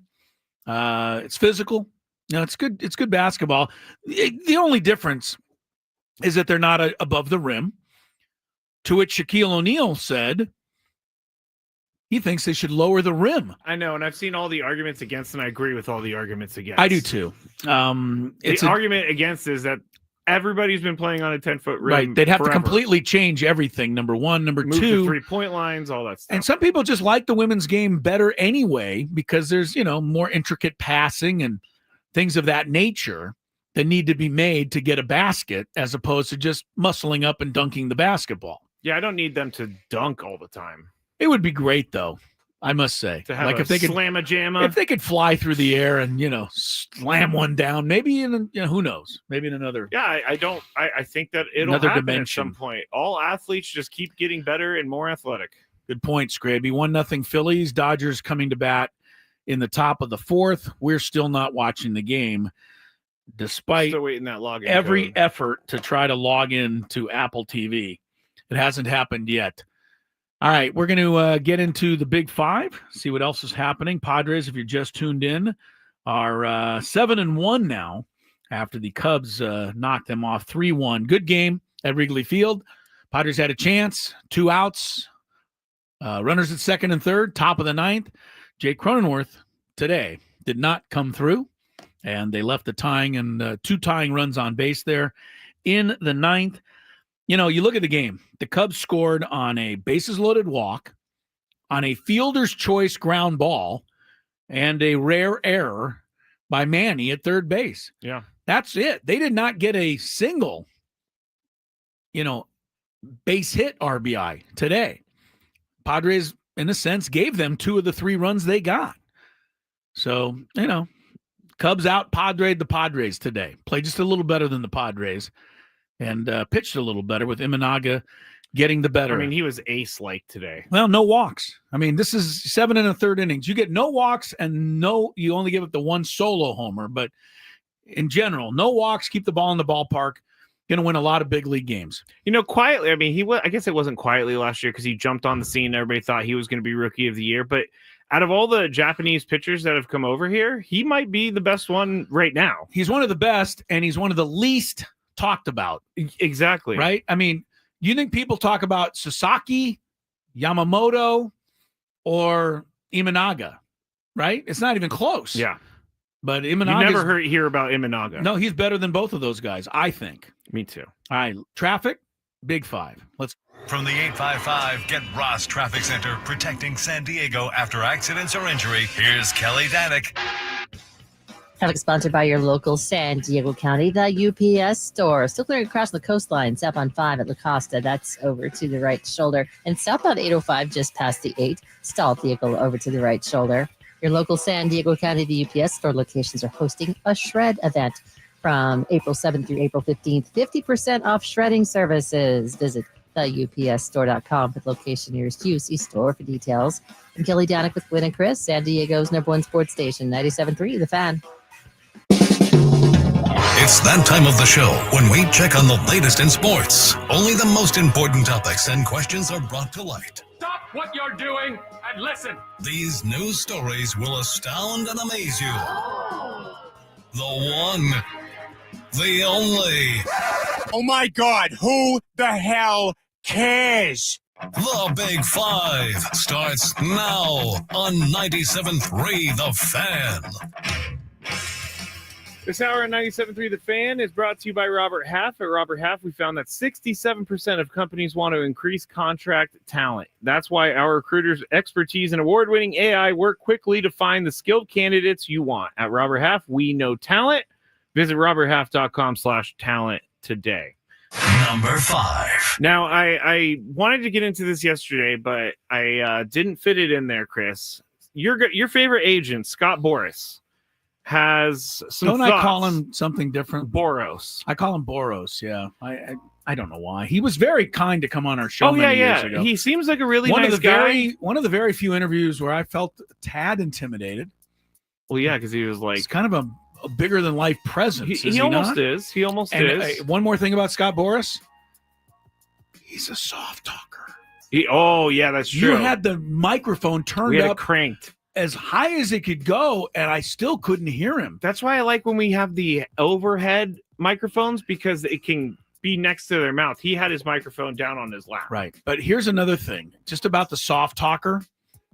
It's physical. It's good. It's good basketball. The only difference is that they're not above the rim. To which Shaquille O'Neal said he thinks they should lower the rim. I know, and I've seen all the arguments against, and I agree with all the arguments against. I do too. The argument against is that everybody's been playing on a 10-foot rim. Right. They'd have forever. to completely change everything. Number one, number Move two, the 3-point lines, all that stuff. And some people just like the women's game better anyway, because there's, more intricate passing and things of that nature that need to be made to get a basket, as opposed to just muscling up and dunking the basketball. Yeah, I don't need them to dunk all the time. It would be great, though, I must say. To have if they could slam a jamma. If they could fly through the air and, slam one down, maybe in, who knows? Maybe in another. Yeah, I think that it'll another happen dimension. At some point. All athletes just keep getting better and more athletic. Good point, Scraby. 1-0 Phillies. Dodgers coming to bat in the top of the fourth. We're still not watching the game, despite still waiting that login every code. effort to try to log in to Apple TV. It hasn't happened yet. All right, we're going to get into the Big Five, see what else is happening. Padres, if you're just tuned in, are 7-1 now after the Cubs knocked them off 3-1. Good game at Wrigley Field. Padres had a chance, 2 outs, runners at second and third, top of the ninth. Jake Cronenworth today did not come through, and they left the tying and 2 tying runs on base there in the ninth. You look at the game. The Cubs scored on a bases-loaded walk, on a fielder's choice ground ball, and a rare error by Manny at third base. Yeah. That's it. They did not get a single, base hit RBI today. Padres, in a sense, gave them 2 of the 3 runs they got. So, Cubs out Padres the Padres today. Played just a little better than the Padres. And pitched a little better with Imanaga getting the better. I mean, he was ace-like today. Well, no walks. I mean, this is 7 1/3 innings. You get no walks and you only give up the 1 solo homer. But in general, no walks, keep the ball in the ballpark. Going to win a lot of big league games. Quietly, I mean, I guess it wasn't quietly last year because he jumped on the scene. Everybody thought he was going to be Rookie of the Year. But out of all the Japanese pitchers that have come over here, he might be the best one right now. He's one of the best, and he's one of the least talked about. Exactly. Right? I mean, you think people talk about Sasaki, Yamamoto, or Imanaga, right? It's not even close. Yeah. But Imanaga. You never hear about Imanaga. No, he's better than both of those guys, I think. Me too. All right. Traffic, Big Five. Let's. From the 855 Get Ross Traffic Center, protecting San Diego after accidents or injury, here's Kelly Danick. Traffic sponsored by your local San Diego County, the UPS store. Still clearing across the coastline, southbound 5 at La Costa. That's over to the right shoulder. And southbound 805 just past the 8. Stalled vehicle over to the right shoulder. Your local San Diego County, the UPS store locations are hosting a shred event from April 7th through April 15th. 50% off shredding services. Visit theupsstore.com for the location nearest you. See store for details. I'm Kelly Danick with Gwynn and Chris, San Diego's #1 sports station, 97.3 The Fan. It's that time of the show when we check on the latest in sports. Only the most important topics and questions are brought to light. Stop what you're doing and listen. These news stories will astound and amaze you. The one, the only. Oh my God, who the hell cares? The Big Five starts now on 97.3 The Fan. This hour on 97.3 The Fan is brought to you by Robert Half. At Robert Half, we found that 67% of companies want to increase contract talent. That's why our recruiters' expertise and award-winning AI work quickly to find the skilled candidates you want. At Robert Half, we know talent. Visit roberthalf.com/talent today. Number 5. Now, I wanted to get into this yesterday, but I didn't fit it in there, Chris. Your favorite agent, Scott Boras, has some Don't thoughts. I call him something different? Boros. I call him Boros, yeah. I don't know why. He was very kind to come on our show many years ago. He seems like a really nice guy. One of the very few interviews where I felt a tad intimidated. Well, yeah, because he was like... It's kind of a bigger than life presence. He almost is. He almost is. One more thing about Scott Boras. He's a soft talker. Yeah, that's true. You had the microphone turned up cranked as high as it could go, and I still couldn't hear him. That's why I like when we have the overhead microphones, because it can be next to their mouth. He had his microphone down on his lap. Right. But here's another thing, just about the soft talker.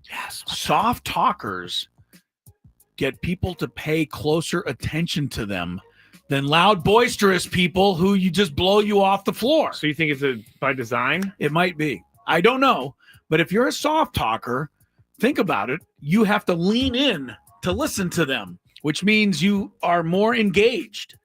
Yes. Soft talkers get people to pay closer attention to them than loud, boisterous people who you just blow you off the floor. So you think it's by design? It might be. I don't know. But if you're a soft talker, think about it. You have to lean in to listen to them, which means you are more engaged.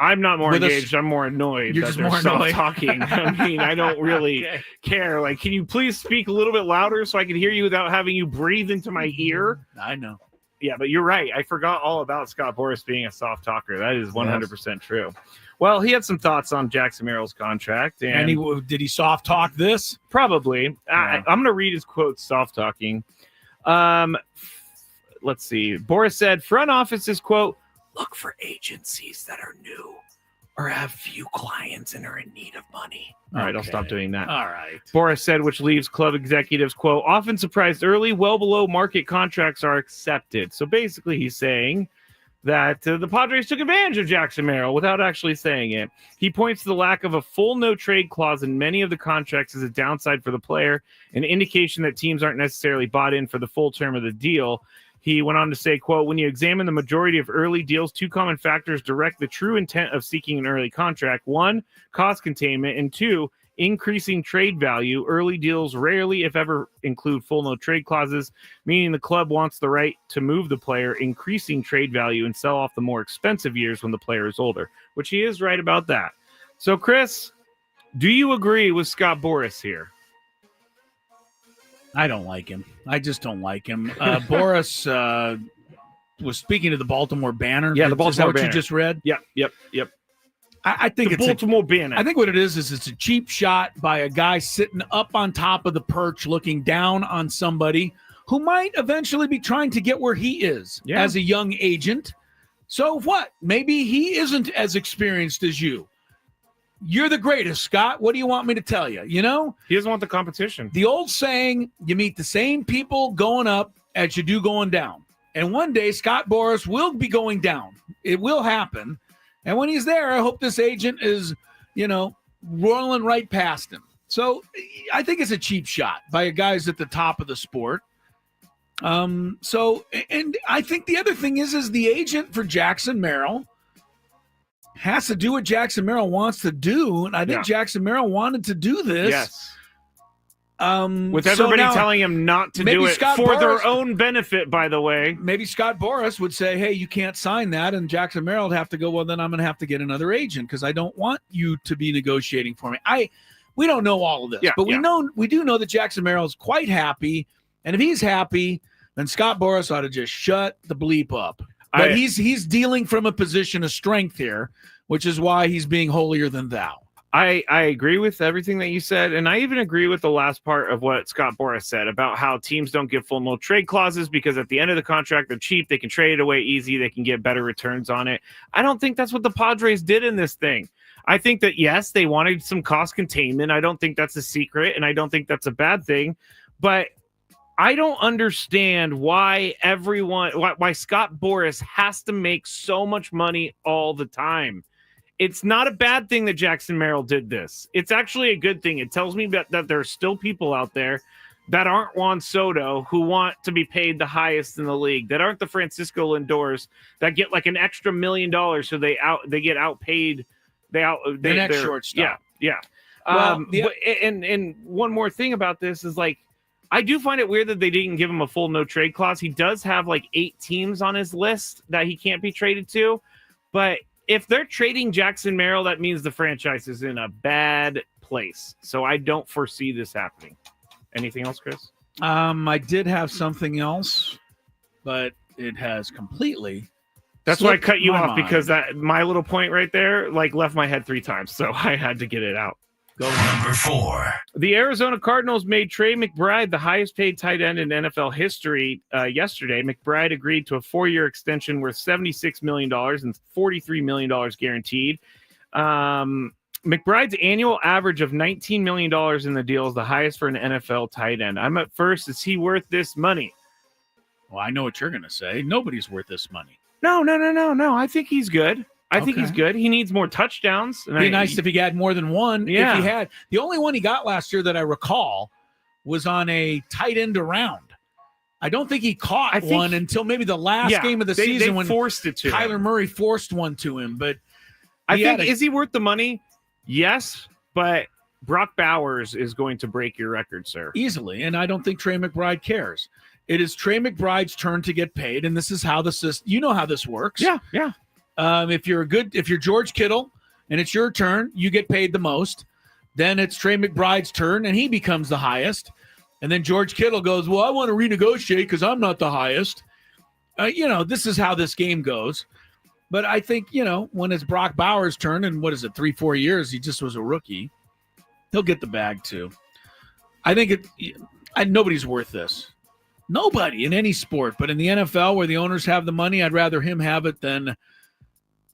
I'm not more engaged. I'm more annoyed. You're just more annoyed. Talking. I mean, I don't really care. Like, can you please speak a little bit louder so I can hear you without having you breathe into my ear? I know. Yeah, but you're right. I forgot all about Scott Boras being a soft talker. That is 100% true. Well, he had some thoughts on Jackson Merrill's contract. And did he soft talk this? Probably. Yeah. I'm going to read his quote, soft talking. Let's see. Boras said, front offices, quote, look for agencies that are new or have few clients and are in need of money. All right, I'll stop doing that. All right. Boras said, which leaves club executives, quote, often surprised early, well below market contracts are accepted. So basically he's saying that the Padres took advantage of Jackson Merrill without actually saying it. He points to the lack of a full no-trade clause in many of the contracts as a downside for the player, an indication that teams aren't necessarily bought in for the full term of the deal. He went on to say, quote, when you examine the majority of early deals, two common factors direct the true intent of seeking an early contract. One, cost containment, and two, increasing trade value. Early deals rarely, if ever, include full no trade clauses, meaning the club wants the right to move the player, increasing trade value and sell off the more expensive years when the player is older, which he is right about that. So, Chris, do you agree with Scott Boras here? I don't like him. I just don't like him. Boras was speaking to the Baltimore Banner. Yeah, the Baltimore Is that what Banner. you just read? Yep. I think The it's Baltimore Banner. I think what it is it's a cheap shot by a guy sitting up on top of the perch looking down on somebody who might eventually be trying to get where he is as a young agent. So what? Maybe he isn't as experienced as you. You're the greatest, Scott. What do you want me to tell you? You know? He doesn't want the competition. The old saying, you meet the same people going up as you do going down. And one day, Scott Boras will be going down. It will happen. And when he's there, I hope this agent is, rolling right past him. So I think it's a cheap shot by a guys at the top of the sport. And I think the other thing is the agent for Jackson Merrill has to do what Jackson Merrill wants to do. And I think Jackson Merrill wanted to do this. Yes. With everybody telling him not to do it for their own benefit, by the way. Maybe Scott Boras would say, hey, you can't sign that. And Jackson Merrill would have to go, well, then I'm going to have to get another agent because I don't want you to be negotiating for me. We don't know all of this, but we do know that Jackson Merrill is quite happy. And if he's happy, then Scott Boras ought to just shut the bleep up. But he's dealing from a position of strength here, which is why he's being holier than thou. I agree with everything that you said, and I even agree with the last part of what Scott Boras said about how teams don't give full no trade clauses because at the end of the contract, they're cheap. They can trade it away easy. They can get better returns on it. I don't think that's what the Padres did in this thing. I think that, yes, they wanted some cost containment. I don't think that's a secret, and I don't think that's a bad thing, but I don't understand why why Scott Boras has to make so much money all the time. It's not a bad thing that Jackson Merrill did this. It's actually a good thing. It tells me that there are still people out there that aren't Juan Soto who want to be paid the highest in the league, that aren't the Francisco Lindors that get like an extra $1 million so they get outpaid. The next shortstop. Yeah. Well, and one more thing about this is like, I do find it weird that they didn't give him a full no trade clause. He does have like 8 teams on his list that he can't be traded to, but if they're trading Jackson Merrill, that means the franchise is in a bad place. So I don't foresee this happening. Anything else, Chris? I did have something else, but it has completely. That's why I cut you off mind. because that my little point right there left my head 3 times, so I had to get it out. Go number 4. The Arizona Cardinals made Trey McBride the highest paid tight end in NFL history yesterday. McBride agreed to a 4-year extension worth $76 million and $43 million guaranteed. McBride's annual average of $19 million in the deal is the highest for an NFL tight end. I'm at first, is he worth this money? Well, I know what you're going to say. Nobody's worth this money. No. I think he's good. I think he's good. He needs more touchdowns. It'd be nice if he had more than one. Yeah. If he had. The only one he got last year that I recall was on a tight end around. I don't think he caught one until maybe the last game of the season when forced it to Kyler him. Murray forced one to him. But I think, is he worth the money? Yes, but Brock Bowers is going to break your record, sir. Easily, and I don't think Trey McBride cares. It is Trey McBride's turn to get paid, and this is how the system. You know how this works. Yeah. If you're George Kittle and it's your turn, you get paid the most. Then it's Trey McBride's turn, and he becomes the highest. And then George Kittle goes, well, I want to renegotiate because I'm not the highest. This is how this game goes. But I think, when it's Brock Bowers' turn, and 3-4 years, he just was a rookie, he'll get the bag too. I think nobody's worth this. Nobody in any sport, but in the NFL where the owners have the money, I'd rather him have it than,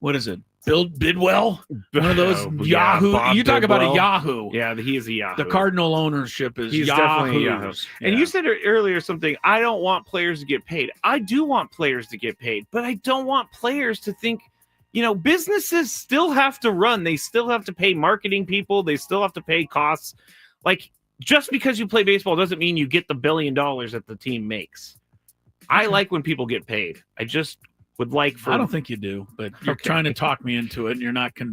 Bill Bidwell? One of those Yahoo. Bob You talk Bidwell. about a Yahoo. Yeah, he is a Yahoo. The Cardinal ownership is He's Yahoo. definitely a Yahoo. And you said earlier something, I don't want players to get paid. I do want players to get paid, but I don't want players to think, businesses still have to run. They still have to pay marketing people. They still have to pay costs. Just because you play baseball doesn't mean you get the $1 billion that the team makes. I like when people get paid. I just would like for. I don't think you do, but you're trying to talk me into it, and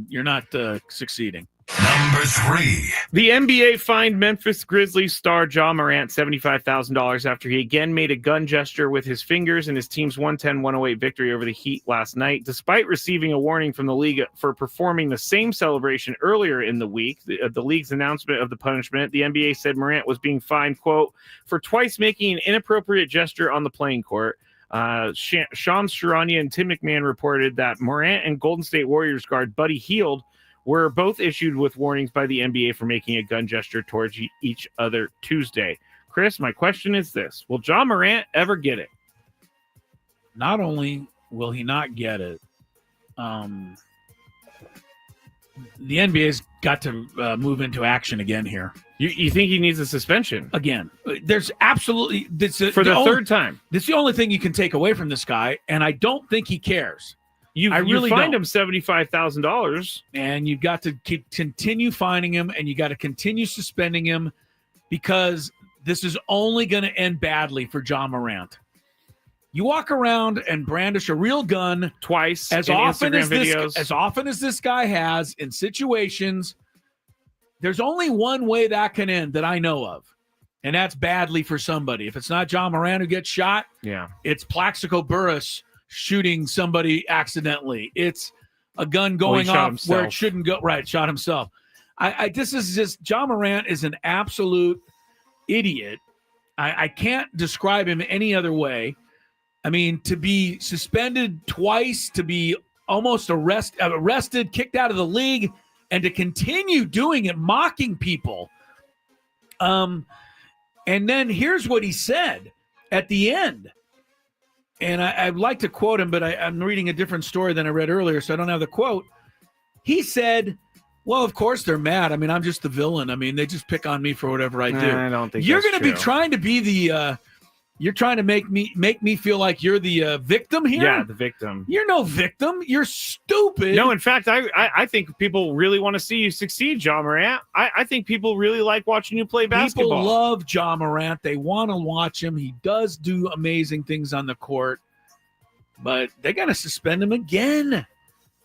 you're not succeeding. Number 3. The NBA fined Memphis Grizzlies star Ja Morant $75,000 after he again made a gun gesture with his fingers in his team's 110-108 victory over the Heat last night. Despite receiving a warning from the league for performing the same celebration earlier in the week, the league's announcement of the punishment, the NBA said Morant was being fined, quote, for twice making an inappropriate gesture on the playing court. Shams Charania and Tim McMahon reported that Morant and Golden State Warriors guard Buddy Hield were both issued with warnings by the NBA for making a gun gesture towards each other Tuesday. Chris, my question is this. Will Ja Morant ever get it? Not only will he not get it, the NBA's got to move into action again here. You think he needs a suspension? Again, there's absolutely... For the third time. This is the only thing you can take away from this guy, and I don't think he cares. You fined him $75,000, and you've got to continue fining him, and you got to continue suspending him because this is only going to end badly for Ja Morant. You walk around and brandish a real gun twice as often as this guy has in situations. There's only one way that can end that I know of, and that's badly for somebody. If it's not Ja Morant who gets shot, it's Plaxico Burress shooting somebody accidentally. It's a gun going off where it shouldn't go. Right, shot himself. This is just Ja Morant is an absolute idiot. I can't describe him any other way. I mean, to be suspended twice, to be almost arrested, kicked out of the league, and to continue doing it, mocking people. And then here's what he said at the end. And I'd like to quote him, but I'm reading a different story than I read earlier, so I don't have the quote. He said, well, of course they're mad. I mean, I'm just the villain. I mean, they just pick on me for whatever I do. I don't think you're going to be trying to be the you're trying to make me feel like you're the victim here? Yeah, the victim. You're no victim. You're stupid. No, in fact, I think people really want to see you succeed, Ja Morant. I think people really like watching you play basketball. People love Ja Morant. They want to watch him. He does do amazing things on the court. But they got to suspend him again.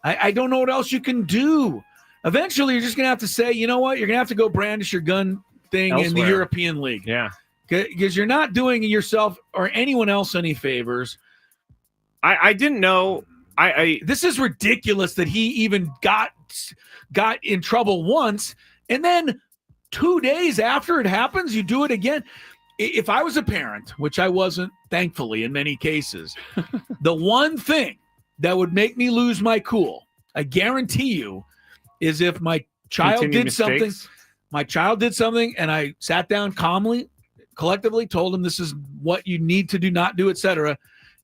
I don't know what else you can do. Eventually, you're just going to have to say, you know what? You're going to have to go brandish your gun thing in the European League. Yeah. Because you're not doing yourself or anyone else any favors. I didn't know This is ridiculous that he even got in trouble once, and then 2 days after it happens, you do it again. If I was a parent, which I wasn't, thankfully, in many cases, the one thing that would make me lose my cool, I guarantee you, is if my child did something. My child did something, and I sat down calmly, collectively, told them this is what you need to do, not do, etc.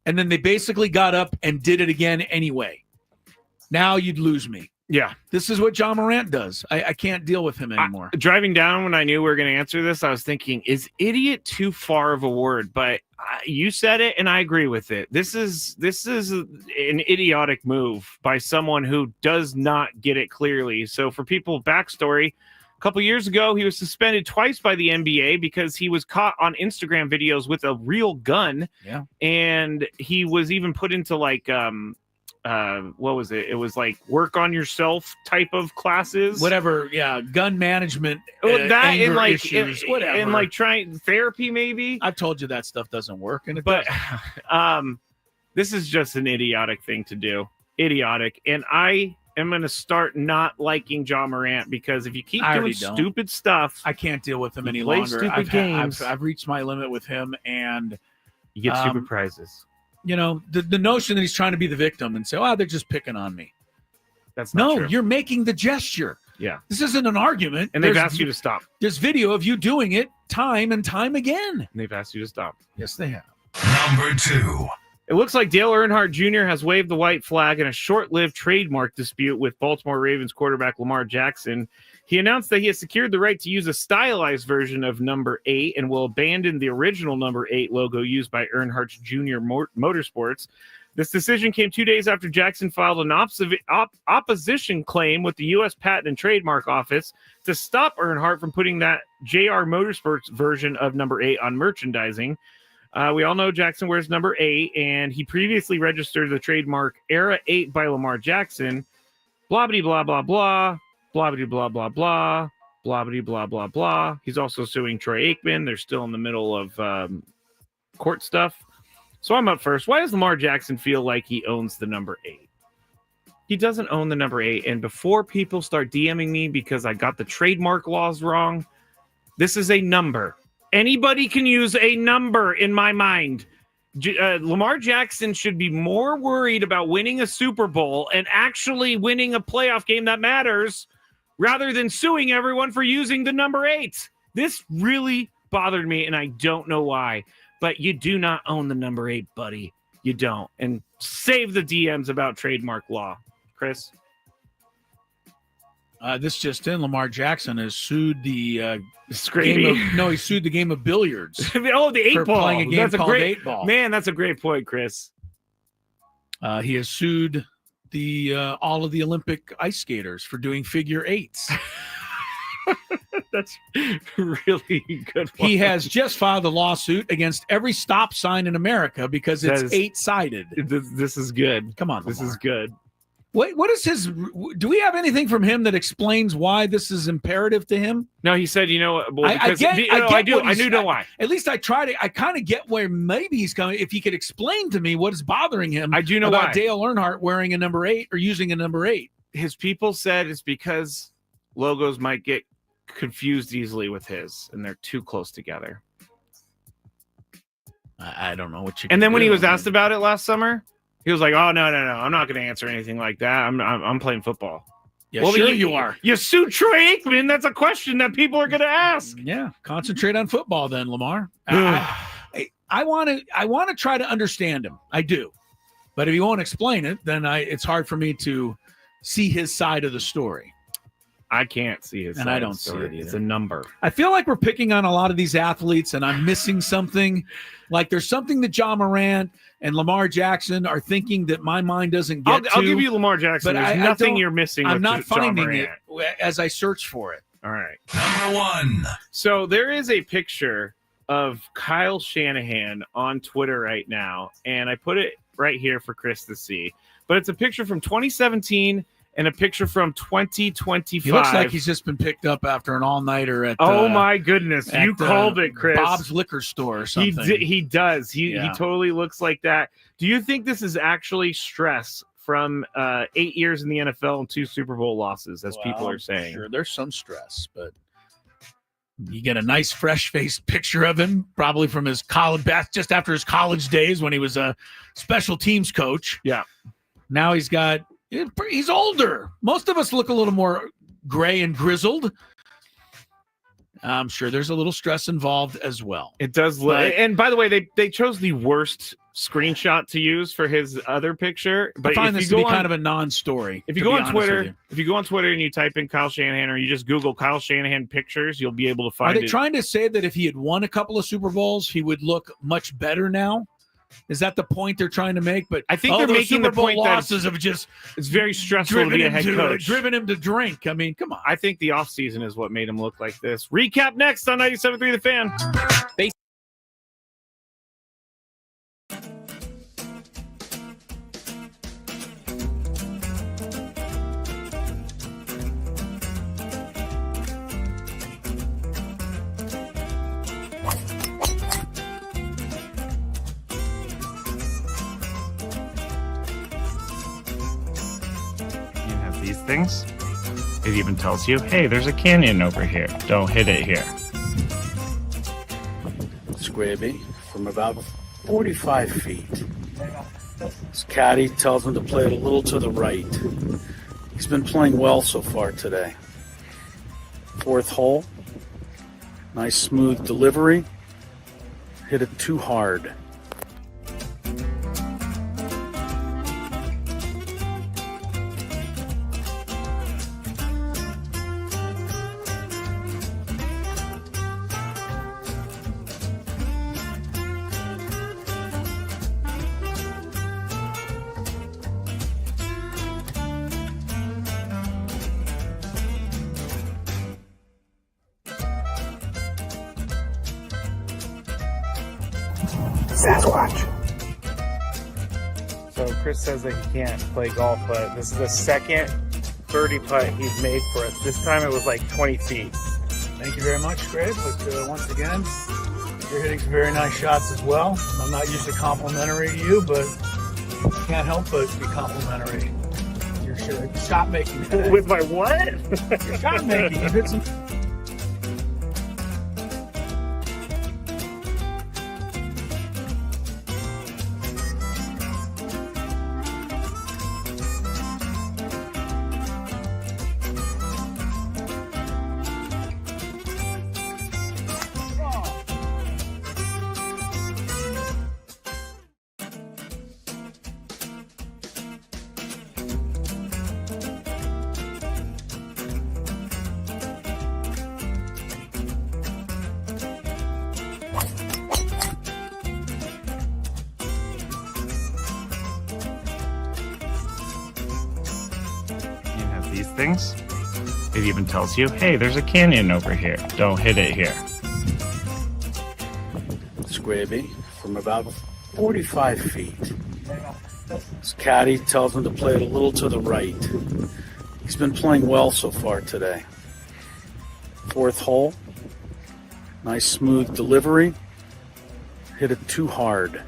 And then they basically got up and did it again anyway. Now you'd lose me. Yeah. This is what John Morant does. I can't deal with him anymore. Driving down when I knew we were going to answer this, I was thinking, is idiot too far of a word? But you said it, and I agree with it. This is an idiotic move by someone who does not get it clearly. So for people, backstory, a couple years ago, he was suspended twice by the NBA because he was caught on Instagram videos with a real gun. Yeah. And he was even put into like what was it? It was like work on yourself type of classes. Whatever, yeah, gun management. That anger and like issues, whatever. and like trying therapy maybe. I've told you that stuff doesn't work, and but this is just an idiotic thing to do. Idiotic, and I am going to start not liking John Morant because if you keep doing stupid stuff, I can't deal with him any play longer. stupid games. I've reached my limit with him, and you get stupid prizes. You know, the notion that he's trying to be the victim and say, "Oh, they're just picking on me." That's not true. You're making the gesture. Yeah, this isn't an argument, and they've asked you to stop. There's video of you doing it time and time again. And they've asked you to stop. Yes, they have. Number 2. It looks like Dale Earnhardt Jr. has waved the white flag in a short-lived trademark dispute with Baltimore Ravens quarterback Lamar Jackson. He announced that he has secured the right to use a stylized version of number 8 and will abandon the original number 8 logo used by Earnhardt Jr. Motorsports. This decision came 2 days after Jackson filed an opposition claim with the U.S. Patent and Trademark Office to stop Earnhardt from putting that JR Motorsports version of number 8 on merchandising. We all know Jackson wears number 8, and he previously registered the trademark Era 8 by Lamar Jackson. Blah, blah, blah, blah, blah. Blah, blah, blah, blah, blah. Blah, blah, blah, blah, blah. He's also suing Troy Aikman. They're still in the middle of court stuff. So I'm up first. Why does Lamar Jackson feel like he owns the number 8? He doesn't own the number 8. And before people start DMing me because I got the trademark laws wrong, this is a number. Anybody can use a number in my mind. Lamar Jackson should be more worried about winning a Super Bowl and actually winning a playoff game that matters rather than suing everyone for using the number 8. This really bothered me, and I don't know why. But you do not own the number 8, buddy. You don't. And save the DMs about trademark law. Chris? This just in, Lamar Jackson has sued the he sued the game of billiards. Oh, the 8 ball. Playing a game that's called a great 8-ball. Man, that's a great point, Chris. He has sued the all of the Olympic ice skaters for doing figure 8s. That's really good one. He has just filed a lawsuit against every stop sign in America because it's 8-sided. This is good. Come on, This Lamar. is good. What is his? Do we have anything from him that explains why this is imperative to him? No, he said, well, I do know why. At least I kind of get where maybe he's coming. If he could explain to me what is bothering him, I do know about why. Dale Earnhardt wearing a number 8 or using a number 8. His people said it's because logos might get confused easily with his, and they're too close together. I don't know what you. And then when he was asked about it last summer, he was like, "Oh no, I'm not going to answer anything like that. I'm playing football." Yeah, well, sure you are. You sued Troy Aikman. That's a question that people are going to ask. Yeah, concentrate on football then, Lamar. I want to try to understand him. I do, but if he won't explain it, then it's hard for me to see his side of the story. I can't see his, and I don't see it either. It's a number. I feel like we're picking on a lot of these athletes, and I'm missing something. Like there's something that John Morant and Lamar Jackson are thinking that my mind doesn't get to. I'll give you Lamar Jackson. There's nothing you're missing. I'm not with finding John it as I search for it. All right. Number 1. So there is a picture of Kyle Shanahan on Twitter right now, and I put it right here for Chris to see. But it's a picture from 2017 and a picture from 2025. He looks like he's just been picked up after an all-nighter at oh my goodness, you called it, Chris. Bob's Liquor Store or something. He does. He totally looks like that. Do you think this is actually stress from 8 years in the NFL and 2 Super Bowl losses, as people are saying. Sure, there's some stress, but you get a nice fresh-faced picture of him, probably from his college, just after his college days when he was a special teams coach. Yeah. Now he's older. Most of us look a little more gray and grizzled. I'm sure there's a little stress involved as well. It does look, and by the way, they chose the worst screenshot to use for his other picture. But I find this to be kind of a non-story. If you go on Twitter, and you type in Kyle Shanahan, or you just Google Kyle Shanahan pictures, you'll be able to find. Are they trying to say that if he had won a couple of Super Bowls, he would look much better now? Is that the point they're trying to make? But I think they're making Super the Bowl point losses of just it's very stressful to be a head coach. Driven him to drink. I mean, come on. I think the offseason is what made him look like this. Recap next on 97.3 The Fan. These things, it even tells you, hey, there's a canyon over here, don't hit it here. Scraby from about 45 feet. His caddy tells him to play it a little to the right. He's been playing well so far today. 4th hole, nice smooth delivery, hit it too hard. Sasquatch. So Chris says that he can't play golf, but this is the second birdie putt he's made for us. This time it was like 20 feet. Thank you very much, Greg. But once again, you're hitting some very nice shots as well. I'm not used to complimentary to you, but I can't help but be complimentary. Your shot making. With my what? Your shot making. You hit some. These things, it even tells you, hey, there's a canyon over here, don't hit it here. Scraby from about 45 feet. His caddy tells him to play it a little to the right. He's been playing well so far today. 4th hole, nice smooth delivery, hit it too hard.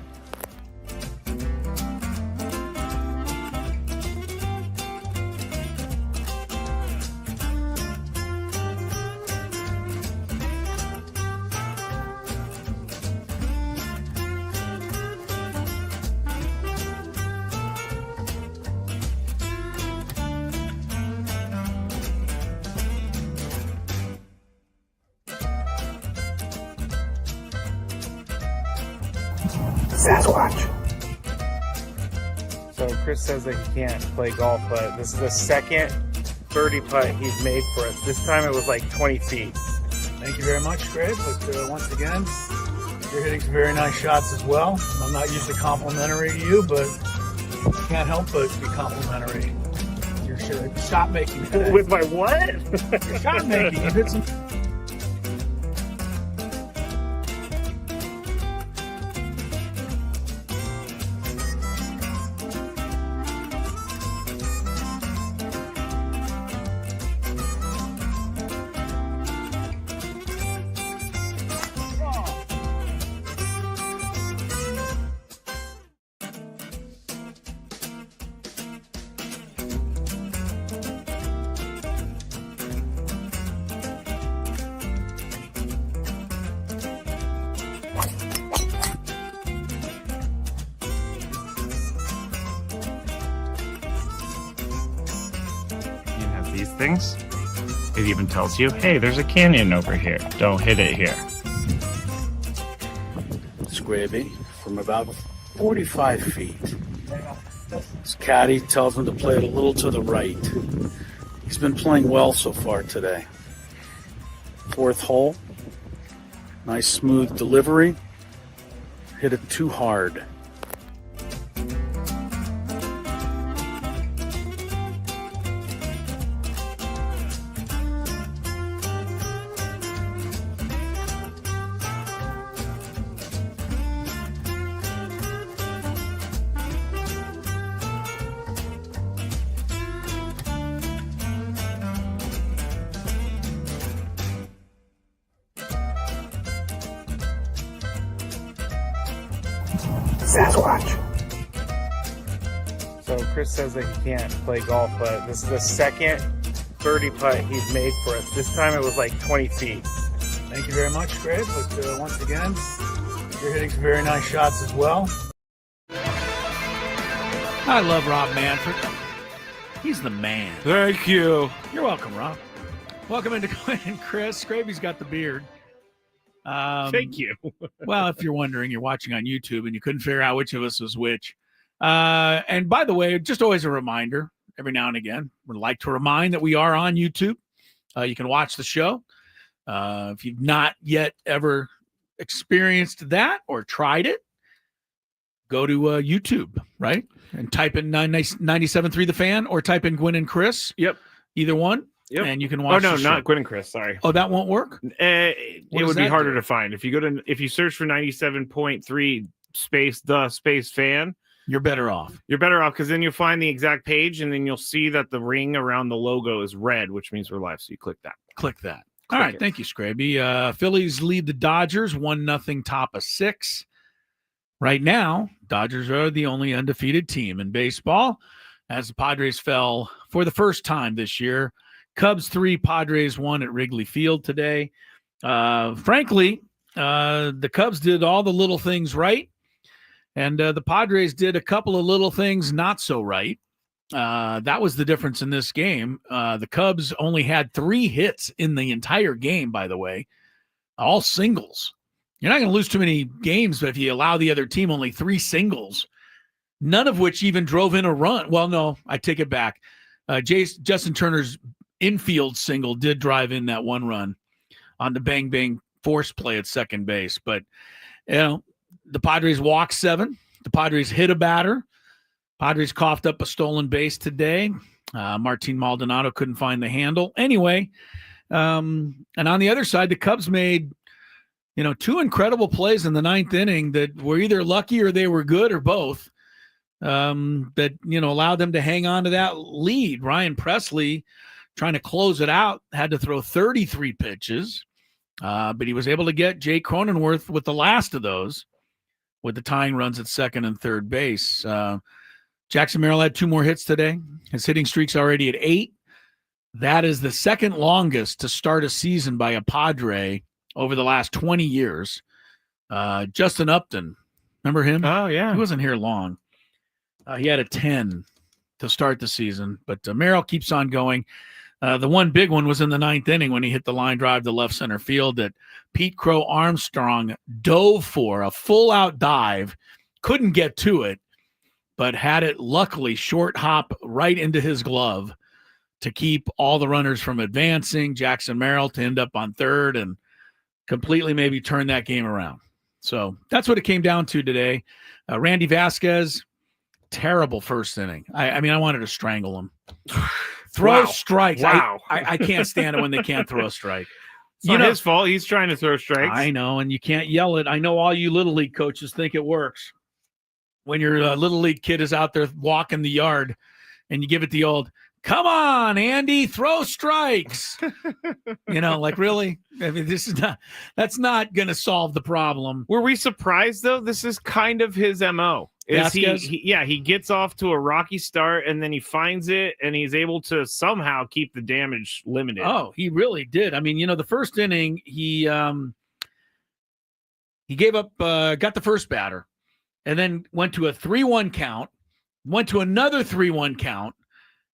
Sasquatch. So Chris says that he can't play golf, but this is the second birdie putt he's made for us. This time it was like 20 feet. Thank you very much, Greg. But once again, you're hitting some very nice shots as well. I'm not used to complimentary to you, but I can't help but be complimentary. Your shot making. With my what? Your shot making. You hit some. these things. It even tells you, hey, there's a canyon over here. Don't hit it here. Scraby from about 45 feet. His caddy tells him to play it a little to the right. He's been playing well so far today. Fourth hole. Nice smooth delivery. Hit it too hard. Sasquatch. So Chris says that he can't play golf, but this is the second birdie putt he's made for us. This time it was like 20 feet. Thank you very much, Greg. But once again, you're hitting some very nice shots as well. I love Rob Manfred. He's the man. Thank you. You're welcome, Rob. Welcome into Gwynn Chris. Scraby's got the beard. Thank you. Well, if you're wondering, you're watching on YouTube and you couldn't figure out which of us was which. And by the way, just always a reminder, every now and again, we'd like to remind that we are on YouTube. You can watch the show. If you've not yet ever experienced that or tried it, go to YouTube, right? And type in 97.3 The Fan or type in Gwynn and Chris. Yep. Either one. Yep. And you can watch. Oh, no, the show. not Gwynn and Chris. Sorry. Oh, that won't work? It would be harder to find. If you search for 97.3 space the space fan, you're better off. You're better off because then you'll find the exact page and then you'll see that the ring around the logo is red, which means we're live. So you click that. Click that. All right. Thank you, Scraby. Phillies lead the Dodgers 1-0 top of 6. Right now, Dodgers are the only undefeated team in baseball as the Padres fell for the first time this year. Cubs 3, Padres 1 at Wrigley Field today. Frankly, the Cubs did all the little things right, and the Padres did a couple of little things not so right. That was the difference in this game. The Cubs only had 3 hits in the entire game, by the way, all singles. You're not going to lose too many games if you allow the other team only 3 singles, none of which even drove in a run. Well, no, I take it back. Justin Turner's infield single did drive in that 1 run on the bang force play at second base. But, the Padres walked 7. The Padres hit a batter. Padres coughed up a stolen base today. Martin Maldonado couldn't find the handle. Anyway, and on the other side, the Cubs made, 2 incredible plays in the 9th inning that were either lucky or they were good or both. That allowed them to hang on to that lead. Ryan Presley, trying to close it out, had to throw 33 pitches, but he was able to get Jay Cronenworth with the last of those with the tying runs at second and third base. Jackson Merrill had 2 more hits today. His hitting streak's already at 8. That is the second longest to start a season by a Padre over the last 20 years. Justin Upton, remember him? Oh, yeah. He wasn't here long. He had a 10 to start the season, but Merrill keeps on going. The one big one was in the 9th inning when he hit the line drive to left center field that Pete Crow Armstrong dove for, a full-out dive, couldn't get to it, but had it luckily short hop right into his glove to keep all the runners from advancing, Jackson Merrill to end up on third and completely maybe turn that game around. So that's what it came down to today. Randy Vasquez, terrible first inning. I mean, I wanted to strangle him. Throw strikes. Wow. I can't stand it when they can't throw a strike. It's not his fault. He's trying to throw strikes. I know, and you can't yell it. I know all you Little League coaches think it works. When your Little League kid is out there walking the yard and you give it the old, come on, Andy, throw strikes. Like really? I mean, that's not going to solve the problem. Were we surprised, though? This is kind of his MO. He gets off to a rocky start and then he finds it and he's able to somehow keep the damage limited. Oh, he really did. I mean, the first inning, he gave up, got the first batter and then went to a 3-1 count, went to another 3-1 count,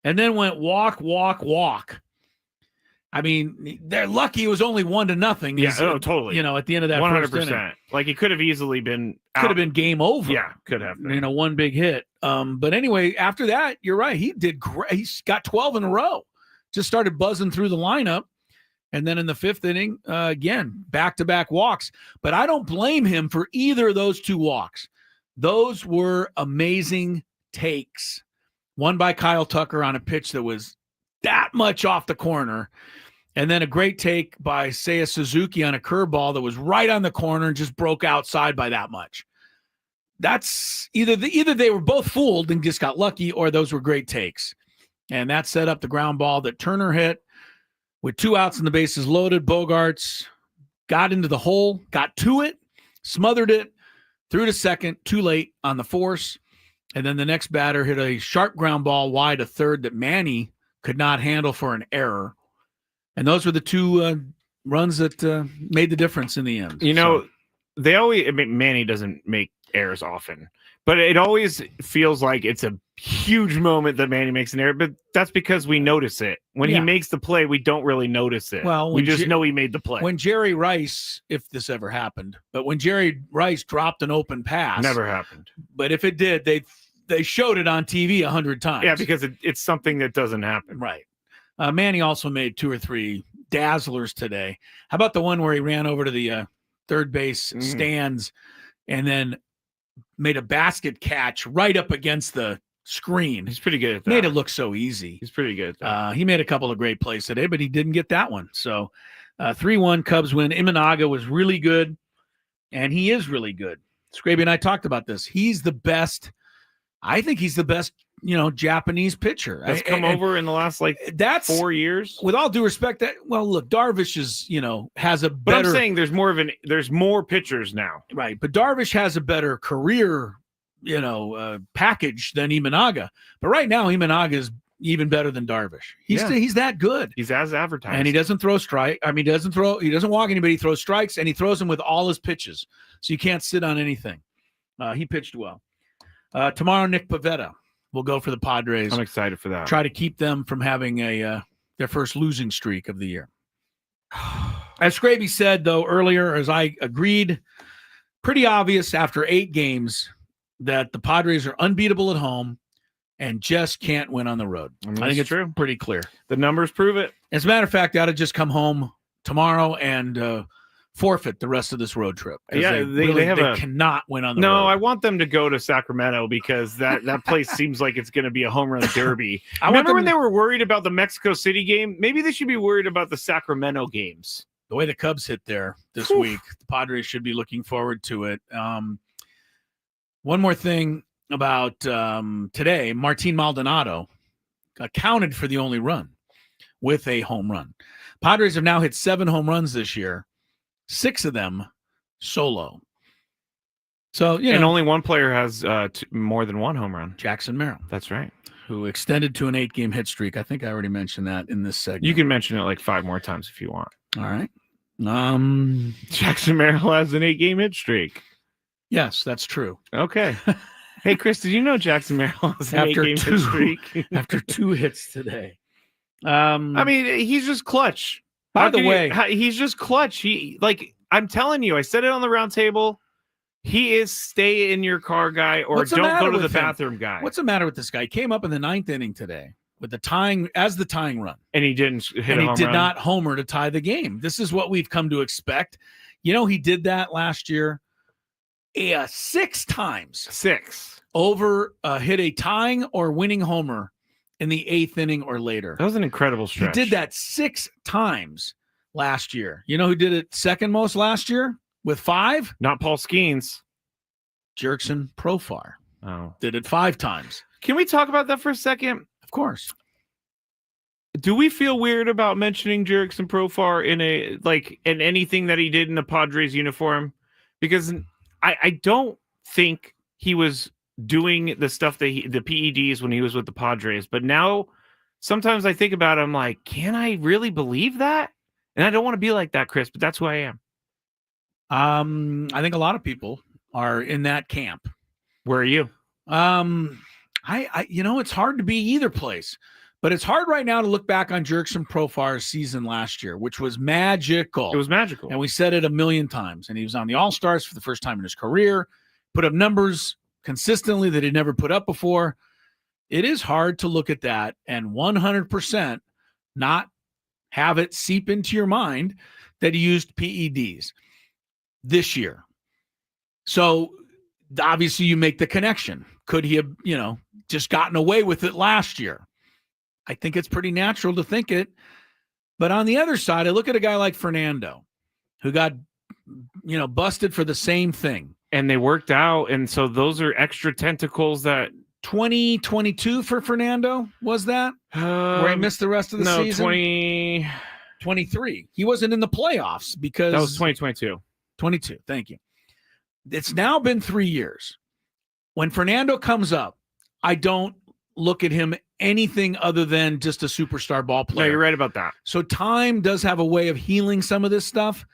and then went walk, walk, walk. I mean, they're lucky it was only 1-0. Yeah, totally. At the end of that 100%. Like it could have easily been out. Could have been game over. Yeah, could have been. One big hit. But anyway, after that, you're right. He did great. He's got 12 in a row. Just started buzzing through the lineup. And then in the 5th inning, again, back-to-back walks. But I don't blame him for either of those 2 walks. Those were amazing takes. One by Kyle Tucker on a pitch that was that much off the corner. And then a great take by Seiya Suzuki on a curveball that was right on the corner and just broke outside by that much. That's either they were both fooled and just got lucky, or those were great takes. And that set up the ground ball that Turner hit with 2 outs and the bases loaded. Bogaerts got into the hole, got to it, smothered it, threw to second, too late on the force. And then the next batter hit a sharp ground ball wide to third that Manny could not handle for an error. And those were the 2 runs that made the difference in the end. They always, Manny doesn't make errors often, but it always feels like it's a huge moment that Manny makes an error, but that's because we notice it. When he makes the play, we don't really notice it. Well, we just know he made the play. When Jerry Rice, if this ever happened, but when Jerry Rice dropped an open pass. Never happened. But if it did, they showed it on TV 100 times. Yeah, because it's something that doesn't happen. Right. Manny also made 2 or 3 dazzlers today. How about the one where he ran over to the third base stands and then made a basket catch right up against the screen? He's pretty good at that. Made it look so easy. He's pretty good at that. He made a couple of great plays today, but he didn't get that one. So 3-1 Cubs win. Imanaga was really good, and he is really good. Scraby and I talked about this. He's the best. I think he's the best, Japanese pitcher. That's come over in the last 4 years. With all due respect, look, Darvish is, has a better. But I'm saying there's more pitchers now. Right. But Darvish has a better career, package than Imanaga. But right now, Imanaga is even better than Darvish. He's that good. He's as advertised. And he doesn't throw strike. I mean, he doesn't walk anybody. He throws strikes, and he throws them with all his pitches. So you can't sit on anything. He pitched well. Tomorrow, Nick Pivetta will go for the Padres. I'm excited for that. Try to keep them from having their first losing streak of the year. As Scraby said, though, earlier, as I agreed, pretty obvious after 8 games that the Padres are unbeatable at home and just can't win on the road. I think it's true. Pretty clear. The numbers prove it. As a matter of fact, they ought to just come home tomorrow and forfeit the rest of this road trip. Yeah, they cannot win on the road. No, I want them to go to Sacramento because that place seems like it's going to be a home run derby. Remember when they were worried about the Mexico City game? Maybe they should be worried about the Sacramento games. The way the Cubs hit there this week, the Padres should be looking forward to it. One more thing about today, Martin Maldonado accounted for the only run with a home run. Padres have now hit 7 home runs this year. 6 of them solo. So, and only one player has more than 1 home run. Jackson Merrill. That's right. Who extended to an 8-game hit streak. I think I already mentioned that in this segment. You can mention it 5 more times if you want. All right. Jackson Merrill has an 8-game hit streak. Yes, that's true. Okay. Hey, Chris, did you know Jackson Merrill has an 8-game hit streak? After 2 hits today. He's just clutch. By the way, he's just clutch. I'm telling you, I said it on the round table. He is stay in your car guy or don't go to the bathroom guy. What's the matter with this guy? He came up in the 9th inning today with the tying run. And he didn't hit and a he home did run. not homer to tie the game. This is what we've come to expect. He did that last year 6 times. 6. Over hit a tying or winning homer in the 8th inning or later. That was an incredible stretch. He did that 6 times last year. You know who did it second most last year with 5? Not Paul Skeens. Jurickson Profar. Oh. Did it 5 times. Can we talk about that for a second? Of course. Do we feel weird about mentioning Jurickson Profar in anything that he did in a Padres uniform? Because I don't think he was doing the stuff that the PEDs when he was with the Padres, but now sometimes I think about it, I'm like, can I really believe that? And I don't want to be like that, Chris, but that's who I am. I think a lot of people are in that camp. Where are you? I it's hard to be either place But it's hard right now to look back on Jurickson Profar's season last year, which was magical. It was magical. And we said it a million times. And he was on the All-Stars for the first time in his career, put up numbers consistently that he'd never put up before. It is hard to look at that and 100% not have it seep into your mind that he used PEDs this year. So obviously you make the connection. Could he have, just gotten away with it last year? I think it's pretty natural to think it. But on the other side, I look at a guy like Fernando who got, busted for the same thing. And they worked out. And so those are extra tentacles that 2022 for Fernando, was that? Where he missed the rest of the season? 2023. He wasn't in the playoffs because... That was 2022. 22, thank you. It's now been 3 years. When Fernando comes up, I don't look at him anything other than just a superstar ball player. No, you're right about that. So time does have a way of healing some of this stuff,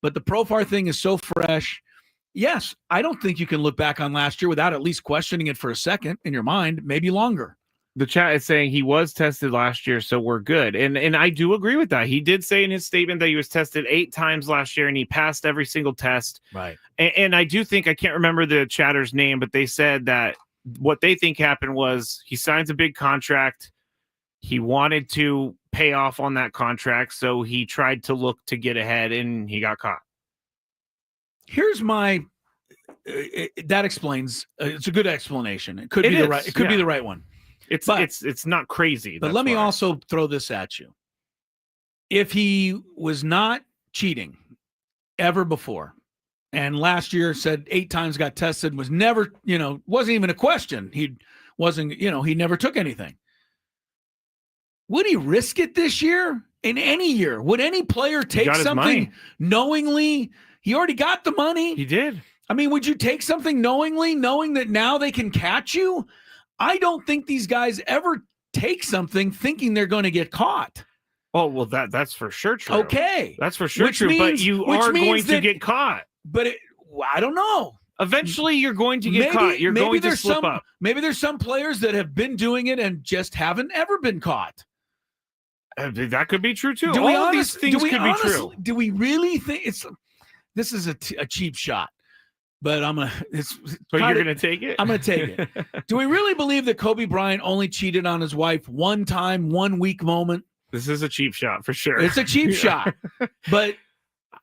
but the Profar thing is so fresh. Yes, I don't think you can look back on last year without at least questioning it for a second in your mind, maybe longer. The chat is saying he was tested last year, so we're good. And I do agree with that. He did say in his statement that he was tested 8 times last year and he passed every single test. Right. And I do think, I can't remember the chatter's name, but they said that what they think happened was he signs a big contract. He wanted to pay off on that contract, so he tried to look to get ahead and he got caught. Here's my that explains it's a good explanation. It could be the right be the right one. It's not crazy. But let me also throw this at you. If he was not cheating ever before, and last year said 8 times got tested, was never, wasn't even a question. He wasn't, he never took anything. Would he risk it this year? In any year? Would any player take something knowingly? He already got the money. He did. I mean, would you take something knowingly, knowing that now they can catch you? I don't think these guys ever take something thinking they're going to get caught. Oh, well, that's for sure true. Okay. That's for sure true, but you are going to get caught. But I don't know. Eventually, you're going to get caught. You're going to slip up. Maybe there's some players that have been doing it and just haven't ever been caught. That could be true, too. All of these things could be true. Do we really think this is a cheap shot? But you're going to take it? I'm going to take it. Do we really believe that Kobe Bryant only cheated on his wife one time, 1 week moment? This is a cheap shot for sure. It's a cheap shot. But,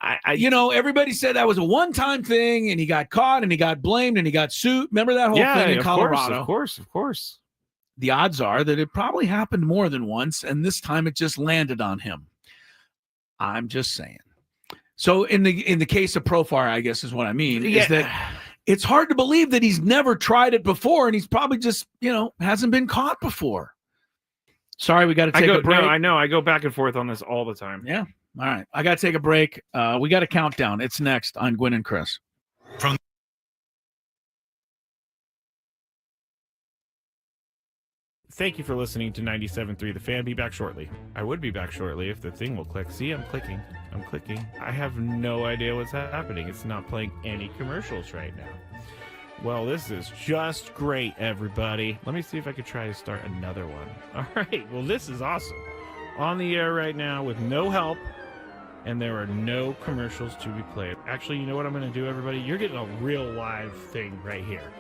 everybody said that was a one-time thing, and he got caught, and he got blamed, and he got sued. Remember that whole thing in Colorado? Of course. The odds are that it probably happened more than once, and this time it just landed on him. I'm just saying. So in the case of Profar, I guess is what I mean, is that it's hard to believe that he's never tried it before, and he's probably just, hasn't been caught before. Sorry, we got to take a break. No, I know. I go back and forth on this all the time. Yeah. All right. I got to take a break. We got a countdown. It's next on Gwynn and Chris. Thank you for listening to 97.3 The Fan. Be back shortly. I would be back shortly if the thing will click. See, I'm clicking. I have no idea what's happening. It's not playing any commercials right now. Well, this is just great, everybody. Let me see if I could try to start another one. All right. Well, this is awesome. On the air right now with no help, and there are no commercials to be played. Actually, you know what I'm going to do, everybody? You're getting a real live thing right here.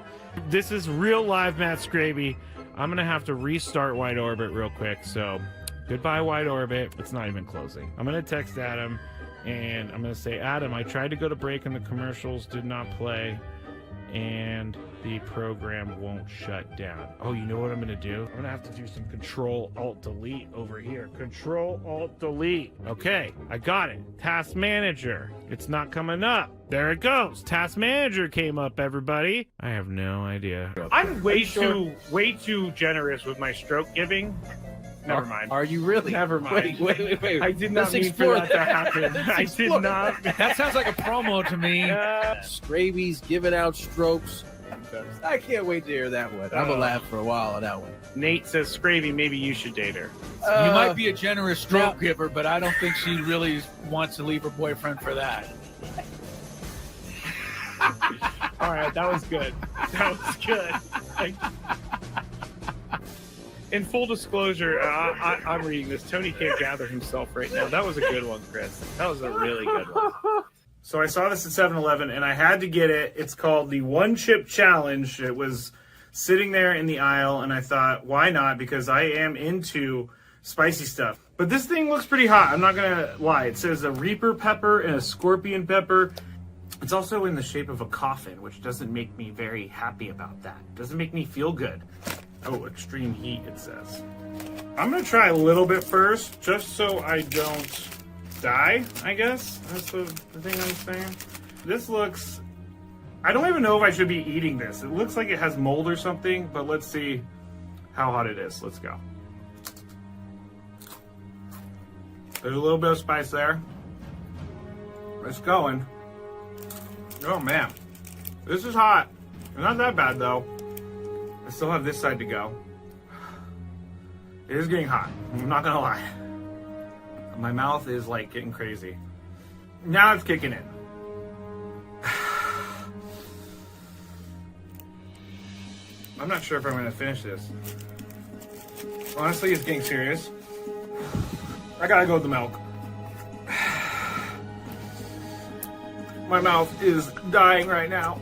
This is real live Matt Scraby. I'm going to have to restart Wide Orbit real quick. So goodbye, Wide Orbit. It's not even closing. I'm going to text Adam, and I'm going to say, Adam, I tried to go to break, and the commercials did not play, and the program won't shut down. Oh, you know what I'm going to do? I'm going to have to do some Control-Alt-Delete over here. Control-Alt-Delete. Okay, I got it. Task Manager. It's not coming up. There it goes. Task Manager came up, everybody. I have no idea. I'm way too generous with my stroke giving. Never mind. Are you really? Never mind. Wait. I did not mean for that to happen. I did not. That sounds like a promo to me. Scraby's giving out strokes. I can't wait to hear that one. I'm going to laugh for a while on that one. Nate says, Scravy, maybe you should date her. You might be a generous stroke giver, but I don't think she really wants to leave her boyfriend for that. All right, that was good. In full disclosure, I'm reading this. Tony can't gather himself right now. That was a good one, Chris. That was a really good one. So I saw this at 7-Eleven, and I had to get it. It's called the One Chip Challenge. It was sitting there in the aisle, and I thought, why not? Because I am into spicy stuff. But this thing looks pretty hot. I'm not going to lie. It says a Reaper pepper and a scorpion pepper. It's also in the shape of a coffin, which doesn't make me very happy about that. Doesn't make me feel good. Oh, extreme heat, it says. I'm going to try a little bit first, just so I don't die, I guess. That's the thing I'm saying. This looks... I don't even know if I should be eating this. It looks like it has mold or something, but let's see how hot it is. Let's go. There's a little bit of spice there. It's going. Oh, man. This is hot. Not that bad, though. I still have this side to go. It is getting hot. I'm not gonna lie. My mouth is like getting crazy. Now it's kicking in. I'm not sure if I'm gonna finish this. Honestly, it's getting serious. I gotta go with the milk. My mouth is dying right now.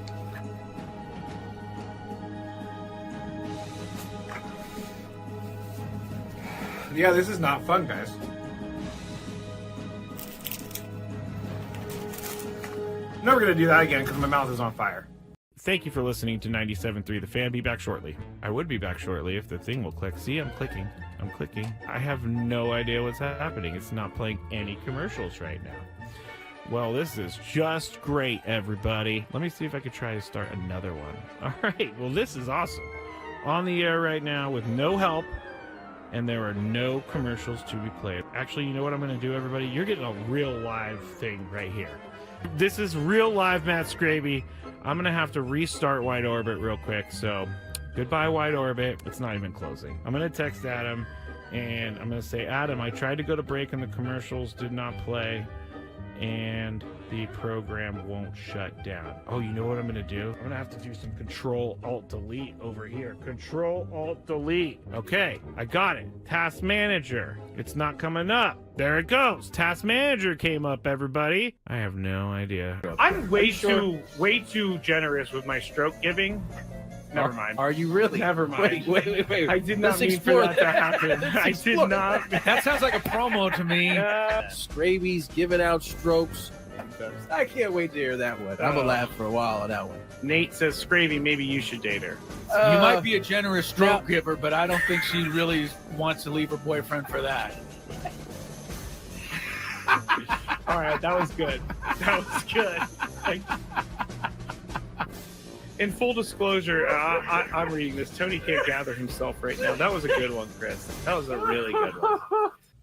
Yeah, this is not fun, guys. Never gonna do that again because my mouth is on fire. Thank you for listening to 97.3 The Fan. Be back shortly. I would be back shortly if the thing will click. See, I'm clicking. I'm clicking. I have no idea what's happening. It's not playing any commercials right now. Well, this is just great, everybody. Let me see if I could try to start another one. All right. Well, this is awesome. On the air right now with no help. And there are no commercials to be played. Actually, you know what I'm going to do, everybody? You're getting a real live thing right here. This is real live Matt Scraby. I'm going to have to restart Wide Orbit real quick. So, goodbye, Wide Orbit. It's not even closing. I'm going to text Adam, and I'm going to say, Adam, I tried to go to break, and the commercials did not play, and the program won't shut down. Oh, you know what I'm going to do? I'm going to have to do some Control-Alt-Delete over here. Control-Alt-Delete. Okay, I got it. Task Manager. It's not coming up. There it goes. Task Manager came up, everybody. I have no idea. I'm way too generous with my stroke giving. Never mind. Are you really? Never mind. Wait. I did not mean for that to happen. I did not. That sounds like a promo to me. Scraby's giving out strokes. I can't wait to hear that one. I'm going to laugh for a while on that one. Nate says, Scravy, maybe you should date her. You might be a generous stroke giver, but I don't think she really wants to leave her boyfriend for that. All right, that was good. That was good. In full disclosure, I'm reading this. Tony can't gather himself right now. That was a good one, Chris. That was a really good one.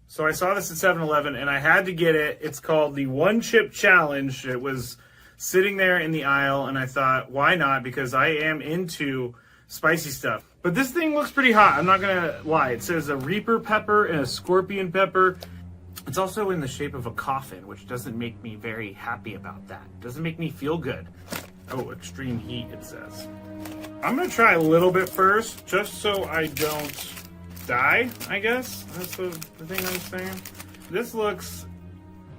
So I saw this at 7-Eleven, and I had to get it. It's called the One Chip Challenge. It was sitting there in the aisle, and I thought, why not? Because I am into spicy stuff. But this thing looks pretty hot. I'm not going to lie. It says a Reaper pepper and a scorpion pepper. It's also in the shape of a coffin, which doesn't make me very happy about that. Doesn't make me feel good. Oh, extreme heat, it says. I'm going to try a little bit first, just so I don't die, I guess. That's the thing I'm saying. This looks...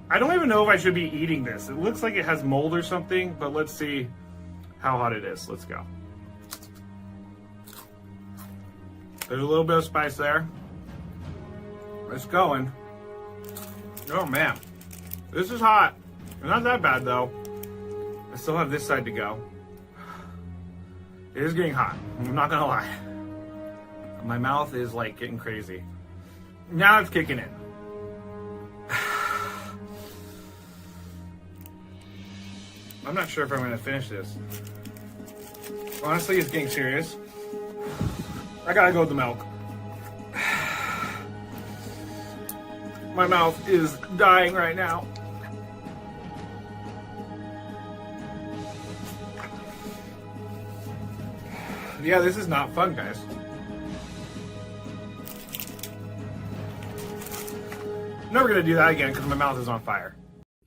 I don't even know if I should be eating this. It looks like it has mold or something, but let's see how hot it is. Let's go. There's a little bit of spice there. It's going. Oh, man. This is hot. Not that bad, though. I still have this side to go. It is getting hot. I'm not going to lie. My mouth is like getting crazy. Now it's kicking in. I'm not sure if I'm going to finish this. Honestly, it's getting serious. I got to go with the milk. My mouth is dying right now. Yeah, this is not fun, guys. Never gonna do that again because my mouth is on fire.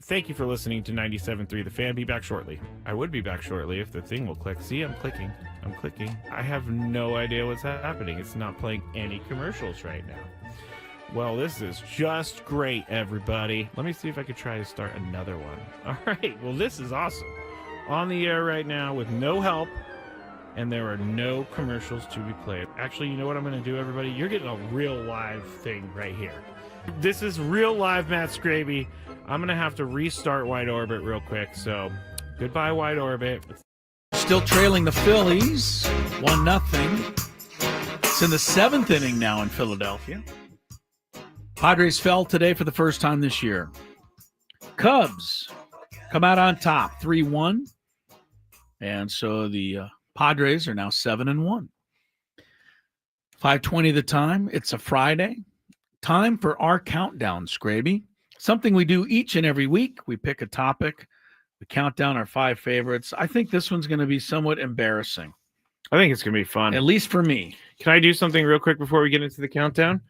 Thank you for listening to 97.3 The Fan. Be back shortly. I would be back shortly if the thing will click. See, I'm clicking. I'm clicking. I have no idea what's happening. It's not playing any commercials right now. Well, this is just great, everybody. Let me see if I could try to start another one. All right. Well, this is awesome. On the air right now with no help, and there are no commercials to be played. Actually, you know what I'm going to do, everybody? You're getting a real live thing right here. This is real live Matt Scraby. I'm going to have to restart Wide Orbit real quick. So, goodbye, Wide Orbit. Still trailing the Phillies 1-0. It's in the 7th inning now in Philadelphia. Padres fell today for the first time this year. Cubs come out on top 3-1. And so the Padres are now 7-1. 5:20 the time. It's a Friday. Time for our countdown, Scraby. Something we do each and every week. We pick a topic. We count down our 5 favorites. I think this one's going to be somewhat embarrassing. I think it's going to be fun. At least for me. Can I do something real quick before we get into the countdown?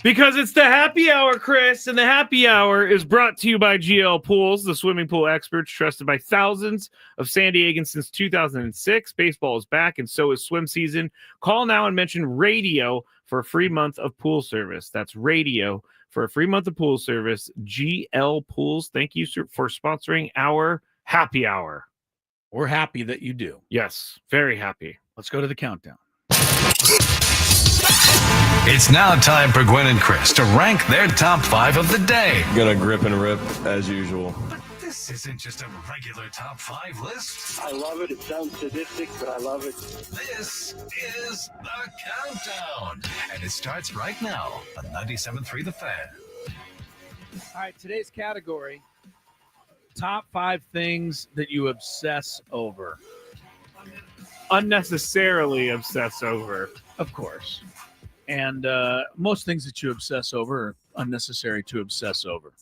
Because it's the happy hour, Chris, and the happy hour is brought to you by GL Pools, the swimming pool experts trusted by thousands of San Diegans since 2006. Baseball is back, and so is swim season. Call now and mention radio for a free month of pool service. That's radio for a free month of pool service. GL Pools, thank you for sponsoring our happy hour. We're happy that you do. Yes, very happy. Let's go to the countdown. It's now time for Gwynn and Chris to rank their top 5 of the day. Gonna grip and rip as usual. But this isn't just a regular top 5 list. I love it. It sounds sadistic, but I love it. This is the countdown. And it starts right now on 97.3 The Fan. All right, today's category, top 5 things that you obsess over. Unnecessarily obsess over. Of course. And most things that you obsess over are unnecessary to obsess over.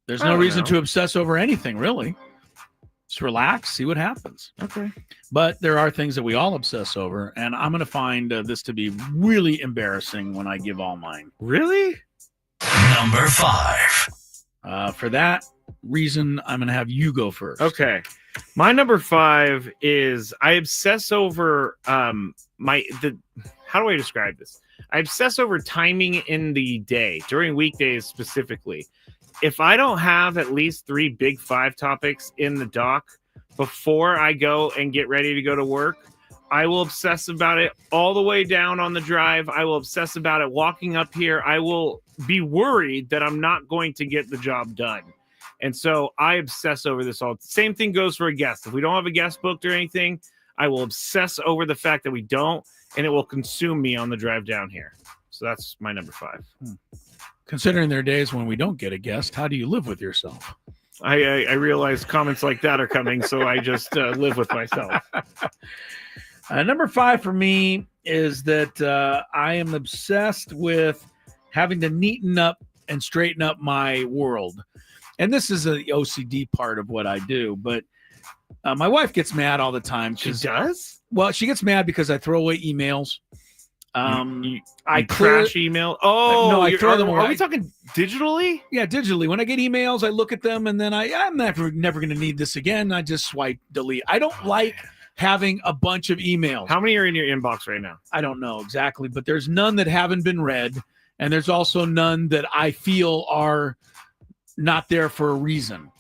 There's no reason to obsess over anything, really. Just relax, see what happens. Okay. But there are things that we all obsess over, and I'm going to find this to be really embarrassing when I give all mine. Really? Number 5. For that reason, I'm going to have you go first. Okay. My number 5 is I obsess over how do I describe this? I obsess over timing in the day, during weekdays specifically. If I don't have at least 3 big 5 topics in the dock before I go and get ready to go to work, I will obsess about it all the way down on the drive. I will obsess about it walking up here. I will be worried that I'm not going to get the job done. And so I obsess over this all. Same thing goes for a guest. If we don't have a guest booked or anything, I will obsess over the fact that we don't, and it will consume me on the drive down here. So that's my number 5. Considering there are days when we don't get a guest, how do you live with yourself? I realize comments like that are coming, so I just live with myself. Number 5 for me is that I am obsessed with having to neaten up and straighten up my world. And this is the OCD part of what I do, but my wife gets mad all the time. She does? Well, she gets mad because I throw away emails. I trash email. Oh, no, I throw them away. Are we talking digitally? Yeah, digitally. When I get emails, I look at them and then I'm never going to need this again. I just swipe delete. I don't like having a bunch of emails. How many are in your inbox right now? I don't know exactly, but there's none that haven't been read, and there's also none that I feel are not there for a reason.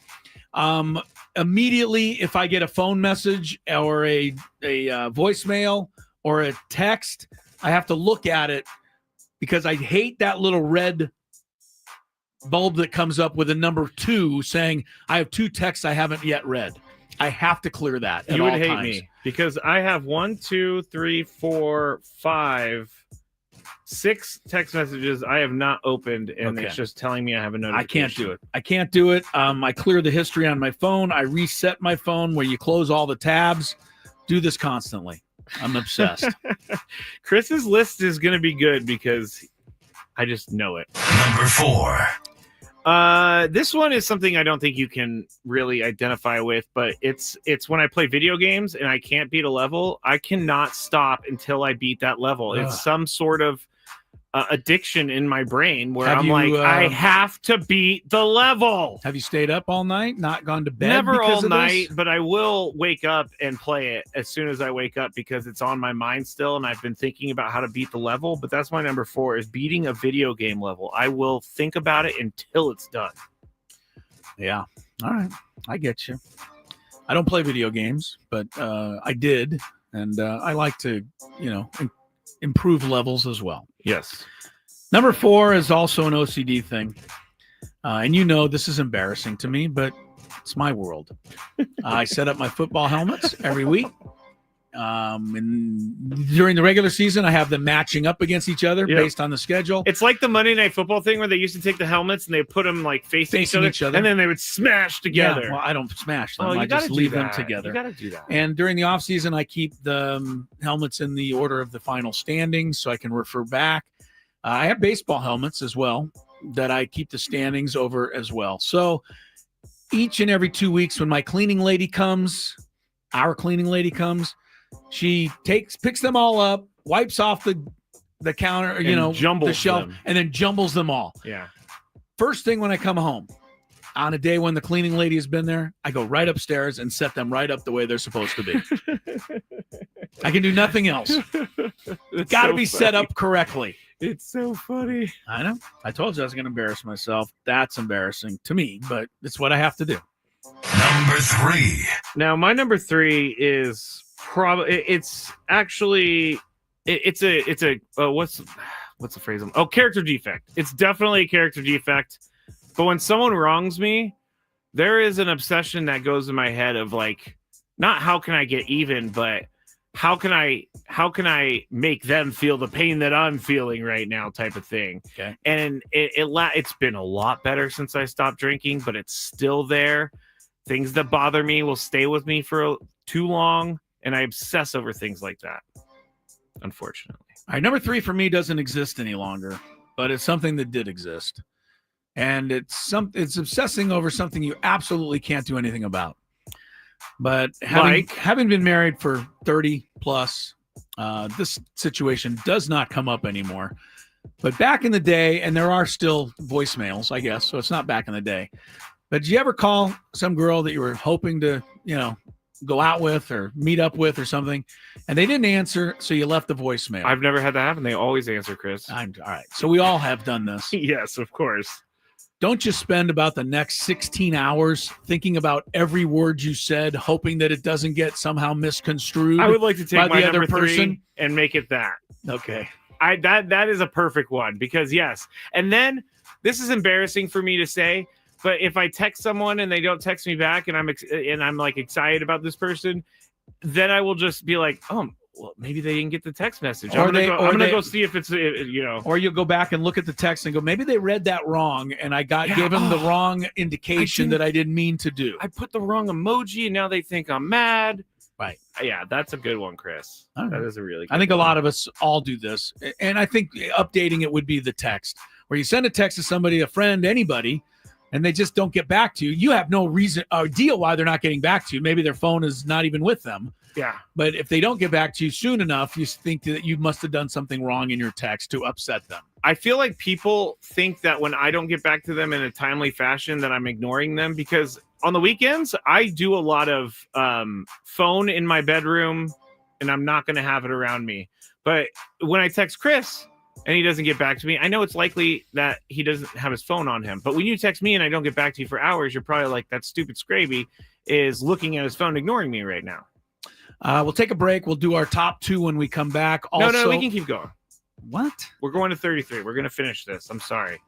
Immediately, if I get a phone message or a voicemail or a text, I have to look at it because I hate that little red bulb that comes up with a number 2 saying I have 2 texts I haven't yet read. I have to clear that. You would hate me because I have 1, 2, 3, 4, 5, 6 text messages I have not opened, and it's just telling me I have a notification. I can't do it. I clear the history on my phone. I reset my phone where you close all the tabs. Do this constantly. I'm obsessed. Chris's list is going to be good because I just know it. Number 4. This one is something I don't think you can really identify with, but it's when I play video games and I can't beat a level, I cannot stop until I beat that level. It's some sort of addiction in my brain where Have I'm you, like, I have to beat the level. Have you stayed up all night, not gone to bed? Never because all of night, this? but I will wake up and play it as soon as I wake up because it's on my mind still, and I've been thinking about how to beat the level. But that's my number 4 is beating a video game level. I will think about it until it's done. Yeah. All right. I get you. I don't play video games, but I did. And I like to, improve levels as well. Yes. Number 4 is also an OCD thing. And this is embarrassing to me, but it's my world. I set up my football helmets every week. And during the regular season, I have them matching up against each other based on the schedule. It's like the Monday Night Football thing where they used to take the helmets and they put them like facing each other, and then they would smash together. Yeah, well, I don't smash them. Oh, I just leave them together. You got to do that. And during the off season, I keep the helmets in the order of the final standings so I can refer back. I have baseball helmets as well that I keep the standings over as well. So each and every 2 weeks when my cleaning lady comes, she picks them all up, wipes off the counter, the shelf, and then jumbles them all. Yeah. First thing when I come home, on a day when the cleaning lady has been there, I go right upstairs and set them right up the way they're supposed to be. I can do nothing else. It's got to be set up correctly. It's so funny. I know. I told you I was going to embarrass myself. That's embarrassing to me, but it's what I have to do. Number 3. Now, my number 3 is it's a what's the phrase? Oh, character defect. It's definitely a character defect. But when someone wrongs me, there is an obsession that goes in my head of like, not how can I get even, but how can I make them feel the pain that I'm feeling right now type of thing. Okay. And it's been a lot better since I stopped drinking, but it's still there. Things that bother me will stay with me for too long, and I obsess over things like that, unfortunately. All right, number 3 for me doesn't exist any longer, but it's something that did exist. And it's obsessing over something you absolutely can't do anything about. But having been married for 30 plus, this situation does not come up anymore. But back in the day, and there are still voicemails, I guess, so it's not back in the day. But did you ever call some girl that you were hoping to, go out with or meet up with or something, and they didn't answer, so you left the voicemail? I've never had that happen. They always answer, Chris. All right. So we all have done this. Yes, of course. Don't you spend about the next 16 hours thinking about every word you said, hoping that it doesn't get somehow misconstrued? I would like to take by my the other number 3 person and make it that. Okay. That is a perfect one because yes. And then this is embarrassing for me to say, but if I text someone and they don't text me back and I'm like excited about this person, then I will just be like, oh, well, maybe they didn't get the text message. I'm gonna go see if it's Or you'll go back and look at the text and go, maybe they read that wrong, and I gave them the wrong indication that I didn't mean to do. I put the wrong emoji, and now they think I'm mad. Right. Yeah, that's a good one, Chris. All right. That is a really good I think one. a lot of us all do this. And I think updating it would be the text, where you send a text to somebody, a friend, anybody, and they just don't get back to you. You have no reason or idea why they're not getting back to you. Maybe their phone is not even with them. Yeah. But if they don't get back to you soon enough, you think that you must have done something wrong in your text to upset them. I feel like people think that when I don't get back to them in a timely fashion that I'm ignoring them, because on the weekends, I do a lot of phone in my bedroom, and I'm not going to have it around me. But when I text Chris and he doesn't get back to me, I know it's likely that he doesn't have his phone on him. But when you text me and I don't get back to you for hours, you're probably like, that stupid Scraby is looking at his phone, ignoring me right now. We'll take a break. We'll do our top 2 when we come back. Also, no, we can keep going. What? We're going to 33. We're going to finish this. I'm sorry.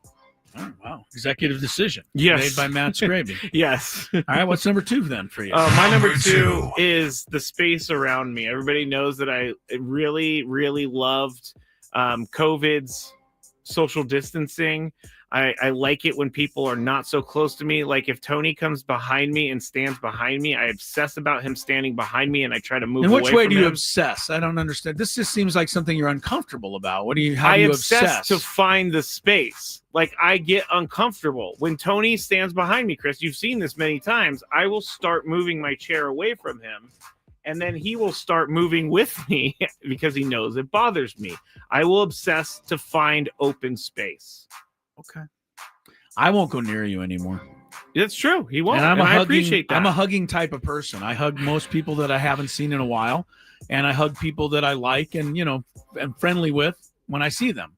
Oh, wow. Executive decision. Yes. Made by Matt Scraby. Yes. All right. What's number 2 then for you? My number 2 is the space around me. Everybody knows that I really, really loved COVID's social distancing. I like it when people are not so close to me. Like if Tony comes behind me and stands behind me, I obsess about him standing behind me, and I try to move away from him. In which way do you obsess? I don't understand. This just seems like something you're uncomfortable about. How do you obsess? To find the space. Like I get uncomfortable when Tony stands behind me, Chris. You've seen this many times. I will start moving my chair away from him and then he will start moving with me because he knows it bothers me. I will obsess to find open space. Okay. I won't go near you anymore. It's true. He won't. And I appreciate that. I'm a hugging type of person. I hug most people that I haven't seen in a while, and I hug people that I like and, am friendly with when I see them.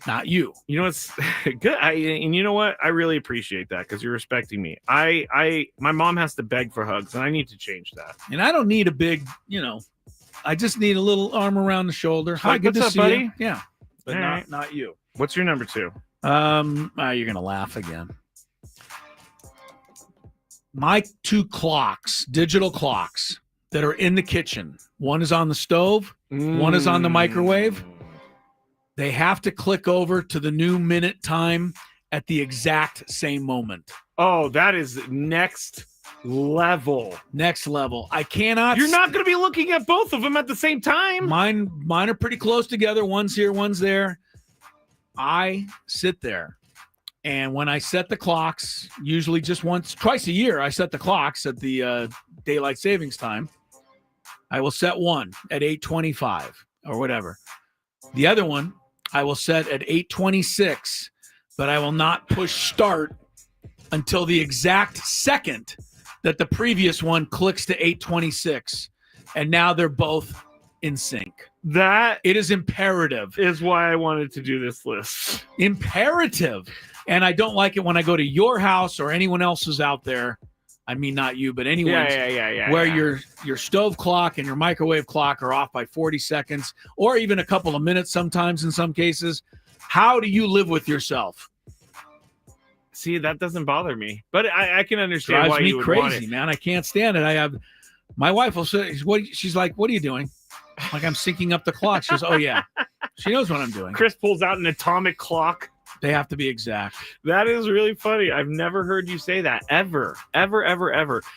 Not you. You know, it's good. And you know what? I really appreciate that because you're respecting me. My mom has to beg for hugs, and I need to change that. And I don't need a big, I just need a little arm around the shoulder. Hi, good to see buddy? you. Yeah, but All right. not you. What's your number 2? You're gonna laugh again. My 2 clocks, digital clocks that are in the kitchen. One is on the stove. One is on the microwave. They have to click over to the new minute time at the exact same moment. Oh, that is next level. Next level. I cannot. You're not going to be looking at both of them at the same time. Mine are pretty close together. One's here, one's there. I sit there. And when I set the clocks, usually just twice a year, I set the clocks at the daylight savings time. I will set one at 8:25 or whatever. The other one I will set at 8:26, but I will not push start until the exact second that the previous one clicks to 8:26. And now they're both in sync. That it is imperative. Is why I wanted to do this list. Imperative. And I don't like it when I go to your house or anyone else's out there. I mean, not you, but anyone's. Where your stove clock and your microwave clock are off by 40 seconds or even a couple of minutes sometimes in some cases. How do you live with yourself? See, that doesn't bother me. But I can understand why you would crazy, want it. man. I can't stand it. My wife will say, she's like, what are you doing? Like, I'm syncing up the clock. She goes, oh, yeah. She knows what I'm doing. Chris pulls out an atomic clock. They have to be exact. That is really funny. I've never heard you say that ever.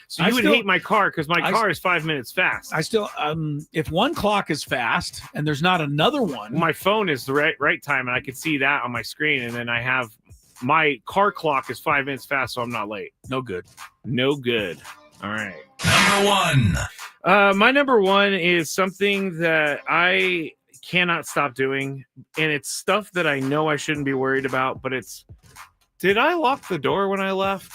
So you would hate my car because my car is 5 minutes fast. I still, if one clock is fast and there's not another one. My phone is the right time, and I can see that on my screen. And then I have my car clock is 5 minutes fast, so I'm not late. No good. All right. Number 1. My number 1 is something that I cannot stop doing, and it's stuff that I know I shouldn't be worried about, but did I lock the door when I left?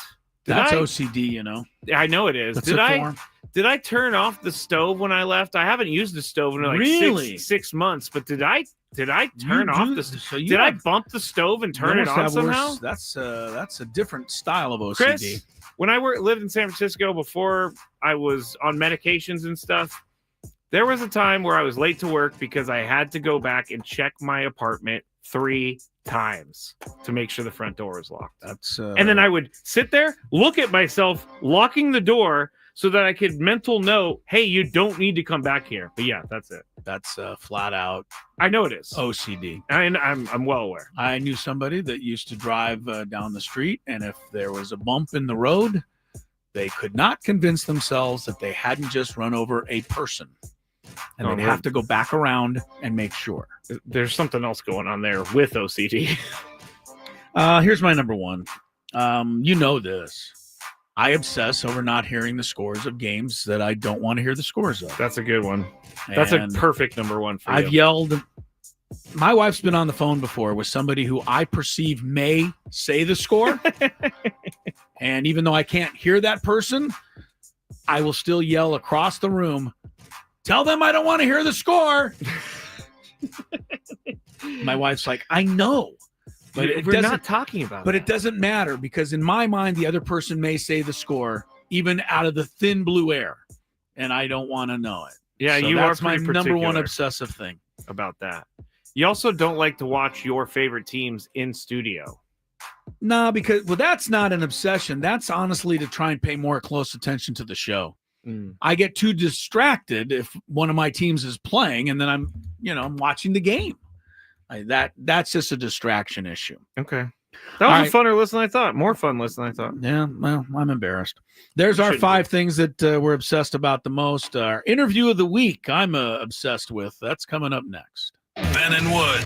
That's OCD, I know it is. Did I turn off the stove when I left? I haven't used the stove in like six months, but did I turn off the stove? Did I bump the stove and turn it on somehow? That's a different style of OCD. Chris, when I lived in San Francisco before I was on medications and stuff, there was a time where I was late to work because I had to go back and check my apartment 3 times to make sure the front door was locked. And then I would sit there, look at myself locking the door so that I could mental note, hey, you don't need to come back here. But yeah, that's it. That's flat out. I know it is OCD. And I'm well aware. I knew somebody that used to drive down the street, and if there was a bump in the road, they could not convince themselves that they hadn't just run over a person. And they'd have to go back around and make sure. There's something else going on there with OCD. Here's my number 1. You know this. I obsess over not hearing the scores of games that I don't want to hear the scores of. That's a good one. That's a perfect number 1 for you. I've yelled. My wife's been on the phone before with somebody who I perceive may say the score. And even though I can't hear that person, I will still yell across the room, tell them I don't want to hear the score. My wife's like, I know. But we're not talking about it doesn't matter because in my mind, the other person may say the score, even out of the thin blue air. And I don't want to know it. Yeah, so that's my number 1 obsessive thing about that. You also don't like to watch your favorite teams in studio. No, because that's not an obsession. That's honestly to try and pay more close attention to the show. I get too distracted if one of my teams is playing and then I'm watching the game. That's just a distraction issue. Okay. That was a funner list than I thought. More fun list than I thought. Yeah, well, I'm embarrassed. There's our 5 things that we're obsessed about the most. Our interview of the week I'm obsessed with. That's coming up next. Ben and Wood.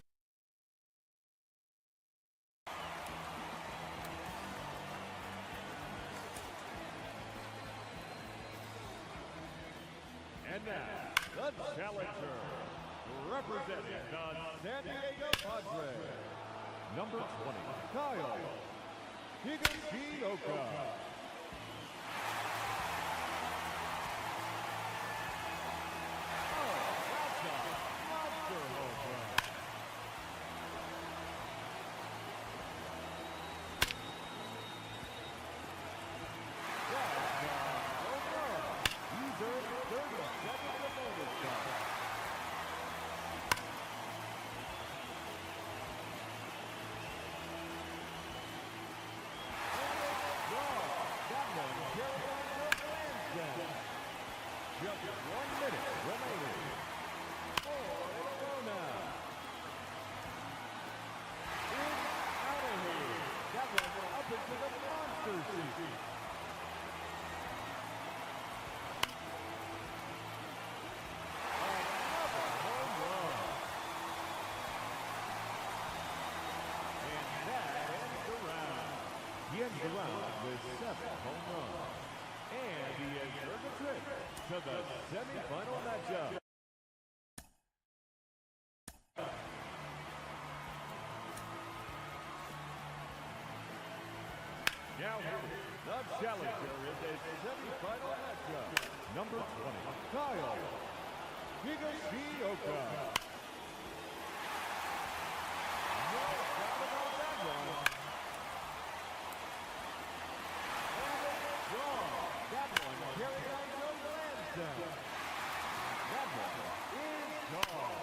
And And now, the challenger, representing the San Diego Padres, number 20, Kyle Higashioka. Just 1 minute remaining. It's out of here. That one up into the monster seat. Another home run. And that ends the round. He ends the round with 7 home runs. And he has earned the trip to the semifinal matchup. Now the challenger in this semifinal matchup, number 20, Kyle Higashioka. No doubt about that one. That one carried on to Lansdowne. That one is gone.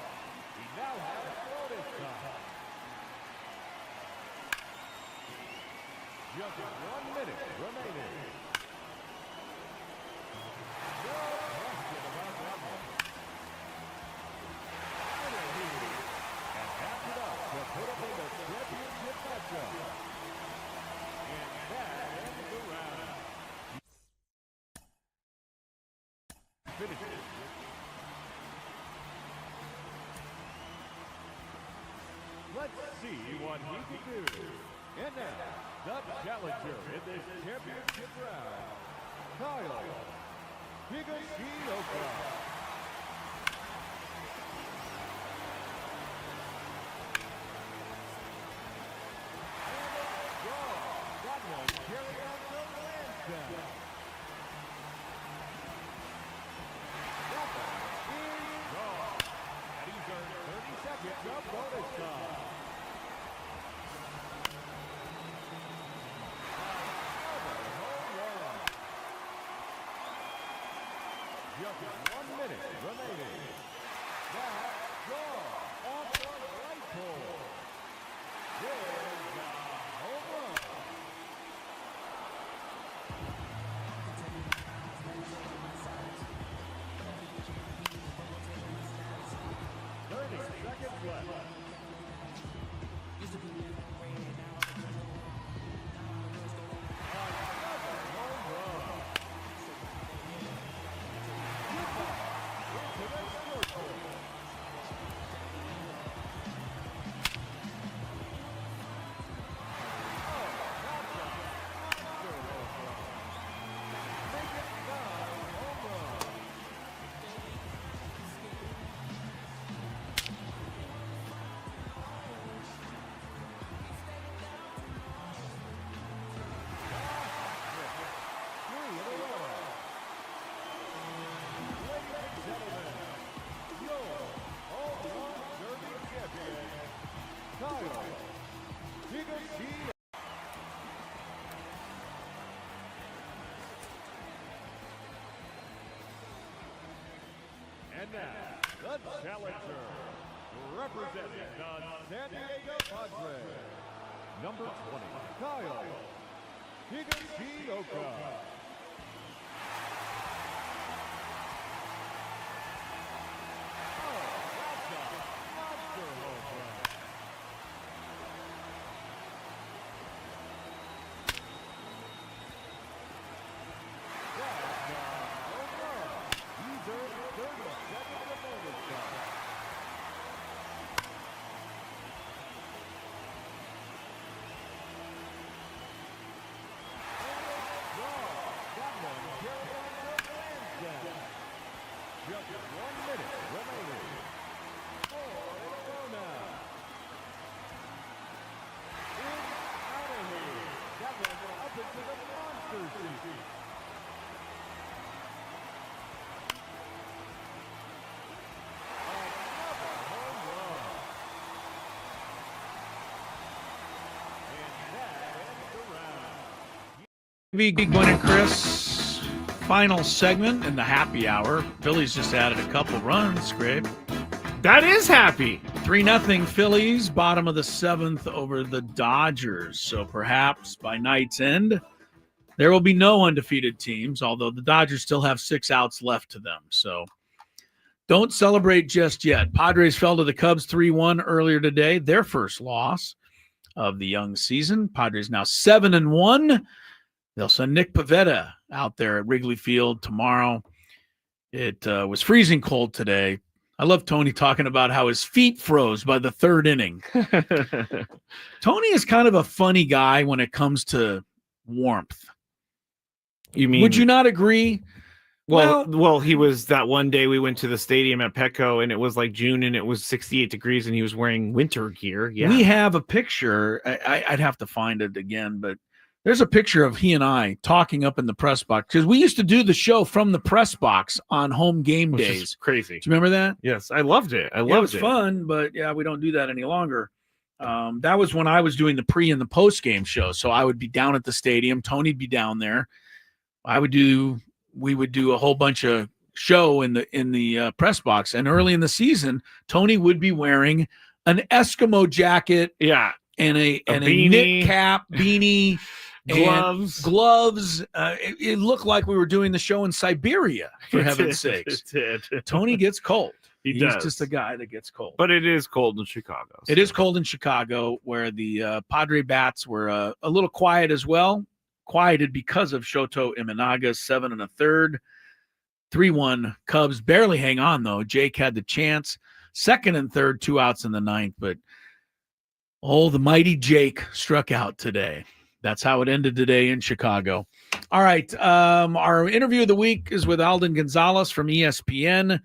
He now has bonus time. Just 1 minute remaining. No question about that one. And tapped it up to put up in the championship matchup. And that ends the round. Finishes. Let's see what he can do. And now, the challenger in this championship round, Kyle Higashioka. And it's gone. That one carried on to Lansdowne. That one is gone. And he's earned 30 seconds of bonus time. Just 1 minute remaining. That's gone off the right pole. There's a home run. Seconds left. And now, the challenger, representing the San Diego Padres, number 20, Kyle Higashioka. Oh, that's a monster home run. That's a home run. He's earned 30 seconds of bonus time. And it's gone. Gwynn and Chris, final segment in the happy hour. Phillies just added a couple runs, Grabe. That is happy. 3-0 Phillies, bottom of the 7th over the Dodgers. So perhaps by night's end, there will be no undefeated teams, although the Dodgers still have 6 outs left to them. So don't celebrate just yet. Padres fell to the Cubs 3-1 earlier today, their first loss of the young season. Padres now 7-1. They'll send Nick Pivetta out there at Wrigley Field tomorrow. It was freezing cold today. I love Tony talking about how his feet froze by the 3rd inning. Tony is kind of a funny guy when it comes to warmth. You mean? Would you not agree? Well, he was that one day we went to the stadium at Petco and it was like June and it was 68 degrees and he was wearing winter gear. Yeah. We have a picture. I'd have to find it again, but there's a picture of he and I talking up in the press box because we used to do the show from the press box on home game Which days. is crazy. Do you remember that? Yes, I loved it. It was fun, but yeah, we don't do that any longer. That was when I was doing the pre and the post game show. So I would be down at the stadium. Tony'd be down there. We would do a whole bunch of show in the press box. And early in the season, Tony would be wearing an Eskimo jacket. Yeah. And a beanie. knit cap, beanie. Gloves. It looked like we were doing the show in Siberia, for heaven's sakes. It did. Tony gets cold. He's He's just a guy that gets cold. But it is cold in Chicago. It is cold in Chicago, where the Padre bats were a little quiet as well. Quieted because of Shoto Imanaga's 7 1/3. 3-1 Cubs barely hang on, though. Jake had the chance. 2nd and 3rd, 2 outs in the 9th. But, the mighty Jake struck out today. That's how it ended today in Chicago. All right. Our interview of the week is with Alden Gonzalez from ESPN.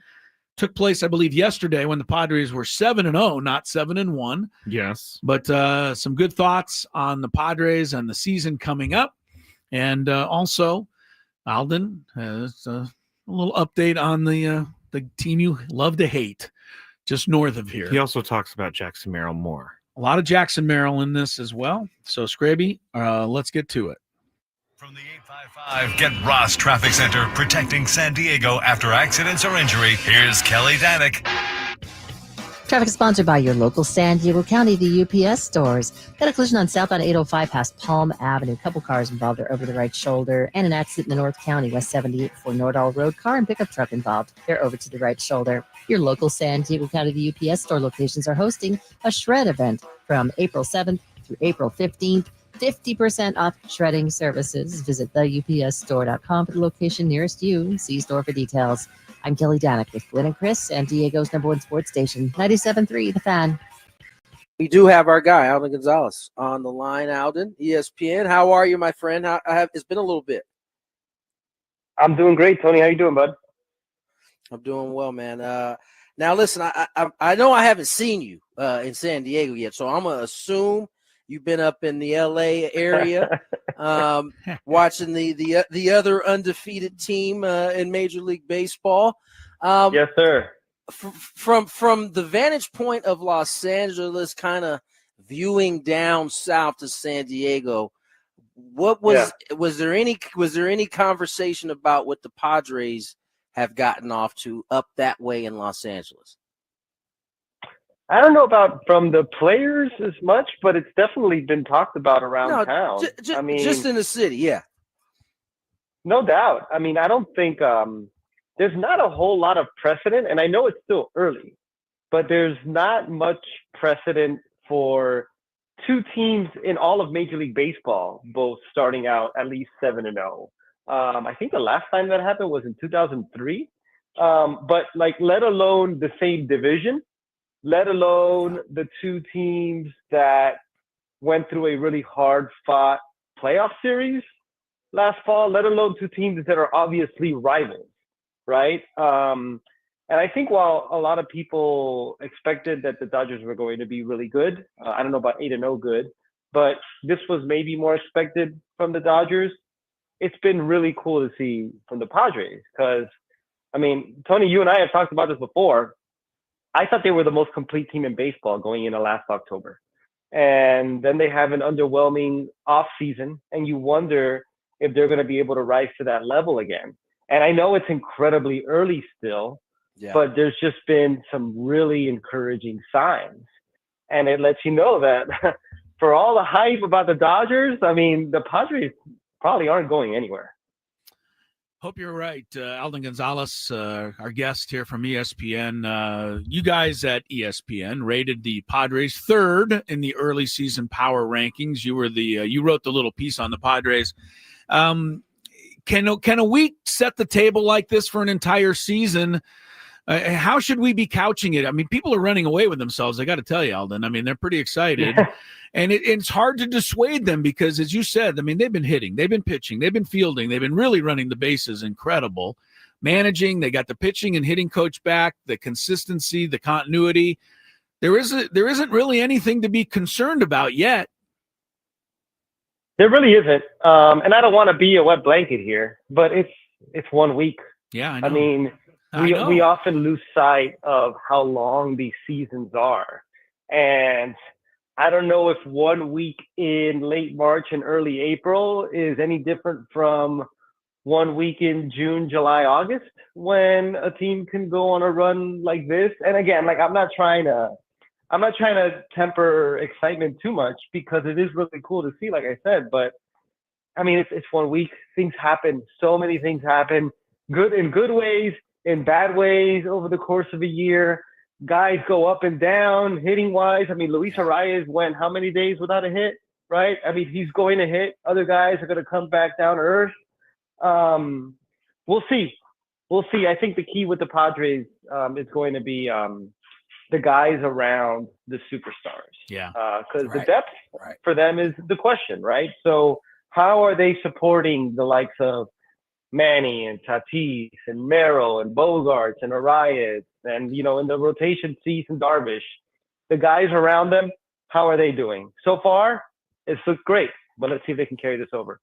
Took place, I believe, yesterday when the Padres were 7-0, not 7-1. Yes. But some good thoughts on the Padres and the season coming up. And also, Alden has a little update on the team you love to hate just north of here. He also talks about Jackson Merrill more. A lot of Jackson Merrill in this as well. So, Scraby, let's get to it. From the 855 Get Ross Traffic Center, protecting San Diego after accidents or injury, here's Kelly Danick. Traffic is sponsored by your local San Diego County, the UPS stores. Got a collision on southbound 805 past Palm Avenue. A couple cars involved are over the right shoulder. And an accident in the North County, West 78 for Nordall Road. Car and pickup truck involved. They're over to the right shoulder. Your local San Diego County, the UPS store locations are hosting a shred event from April 7th through April 15th. 50% off shredding services. Visit theupsstore.com for the location nearest you. See store for details. I'm Kelly Danick with Gwynn and Chris, San Diego's #1 sports station, 97.3 The Fan. We do have our guy, Alden Gonzalez, on the line. Alden, ESPN. How are you, my friend? It's been a little bit. I'm doing great, Tony. How you doing, bud? I'm doing well, man. Now, listen, I know I haven't seen you in San Diego yet, so I'm going to assume you've been up in the L.A. area watching the other undefeated team in Major League Baseball. Yes, sir. From the vantage point of Los Angeles, kind of viewing down south to San Diego, what was there any conversation about what the Padres have gotten off to up that way in Los Angeles? I don't know about from the players as much, but it's definitely been talked about around town. I mean, just in the city, yeah. No doubt. I mean, I don't think there's not a whole lot of precedent, and I know it's still early, but there's not much precedent for two teams in all of Major League Baseball, both starting out at least 7-0. I think the last time that happened was in 2003. But let alone the same division, let alone the two teams that went through a really hard-fought playoff series last fall, let alone two teams that are obviously rivals, right? And I think while a lot of people expected that the Dodgers were going to be really good, I don't know about 8-0 good, but this was maybe more expected from the Dodgers. It's been really cool to see from the Padres because, I mean, Tony, you and I have talked about this before. I thought they were the most complete team in baseball going into last October. And then they have an underwhelming offseason, and you wonder if they're going to be able to rise to that level again. And I know it's incredibly early still, but there's just been some really encouraging signs. And it lets you know that for all the hype about the Dodgers, I mean, the Padres probably aren't going anywhere. Hope you're right. Alden Gonzalez, our guest here from ESPN. You guys at ESPN rated the Padres third in the early season power rankings. You were you wrote the little piece on the Padres. Can a week set the table like this for an entire season? How should we be couching it? I mean, people are running away with themselves. I got to tell you, Alden. I mean, they're pretty excited. And it's hard to dissuade them because, as you said, I mean, they've been hitting, they've been pitching, they've been fielding, they've been really running the bases incredible. Managing, they got the pitching and hitting coach back, the consistency, the continuity. There isn't really anything to be concerned about yet. There really isn't. And I don't want to be a wet blanket here, but it's 1 week. Yeah, I know. I mean, we often lose sight of how long these seasons are. And I don't know if 1 week in late March and early April is any different from 1 week in June, July, August, when a team can go on a run like this. And again, like I'm not trying to temper excitement too much because it is really cool to see, like I said, but I mean, it's 1 week. Things happen. So many things happen, in good ways, in bad ways over the course of a year. Guys go up and down hitting wise. I mean, Luis Arias went how many days without a hit, right? I mean, he's going to hit. Other guys are going to come back down to earth. We'll see. I think the key with the Padres is going to be the guys around the superstars. Yeah. Because the depth for them is the question, right? So how are they supporting the likes of Manny and Tatis and Merrill and Bogarts and Arias and, in the rotation, Cease and Darvish, the guys around them, how are they doing? So far, it's looked great, but let's see if they can carry this over.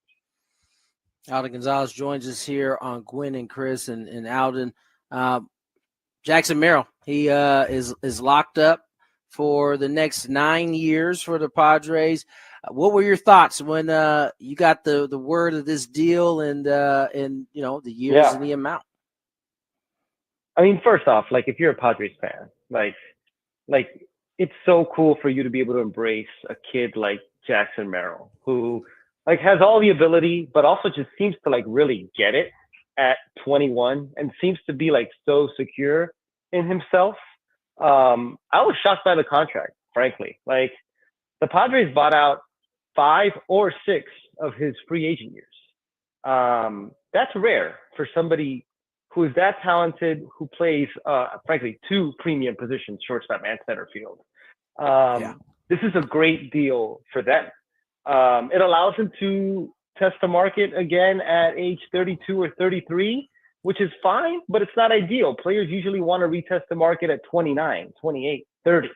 Alden Gonzalez joins us here on Gwynn and Chris and Alden. Jackson Merrill, he is locked up for the next 9 years for the Padres. What were your thoughts when you got the word of this deal and the years and the amount? I mean, first off, like if you're a Padres fan, like it's so cool for you to be able to embrace a kid like Jackson Merrill, who like has all the ability, but also just seems to like really get it at 21 and seems to be like so secure in himself. I was shocked by the contract, frankly. Like the Padres bought out 5 or 6 of his free agent years. That's rare for somebody who is that talented, who plays, frankly, 2 premium positions, shortstop and center field. This is a great deal for them. It allows him to test the market again at age 32 or 33, which is fine, but it's not ideal. Players usually want to retest the market at 29, 28, 30.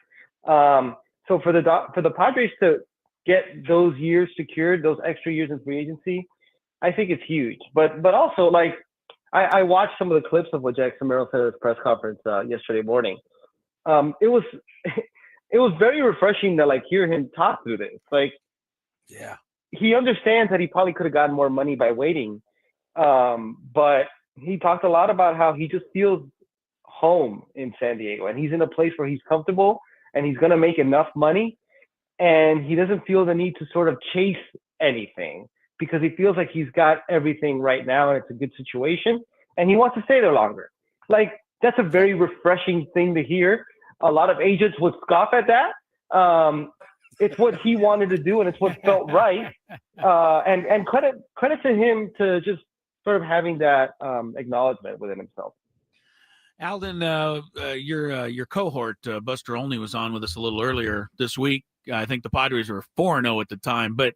So for the Padres to get those years secured, those extra years in free agency, I think it's huge. But also, like, I watched some of the clips of what Jackson Merrill said at his press conference yesterday morning. It was very refreshing to like hear him talk through this. Like, he understands that he probably could have gotten more money by waiting, but he talked a lot about how he just feels home in San Diego, and he's in a place where he's comfortable and he's going to make enough money, and he doesn't feel the need to sort of chase anything because he feels like he's got everything right now and it's a good situation, and he wants to stay there longer. Like, that's a very refreshing thing to hear. A lot of agents would scoff at that. It's what he wanted to do, and it's what felt right. And credit to him to just sort of having that acknowledgement within himself. Alden, your cohort, Buster Olney, was on with us a little earlier this week. I think the Padres were 4-0 at the time, but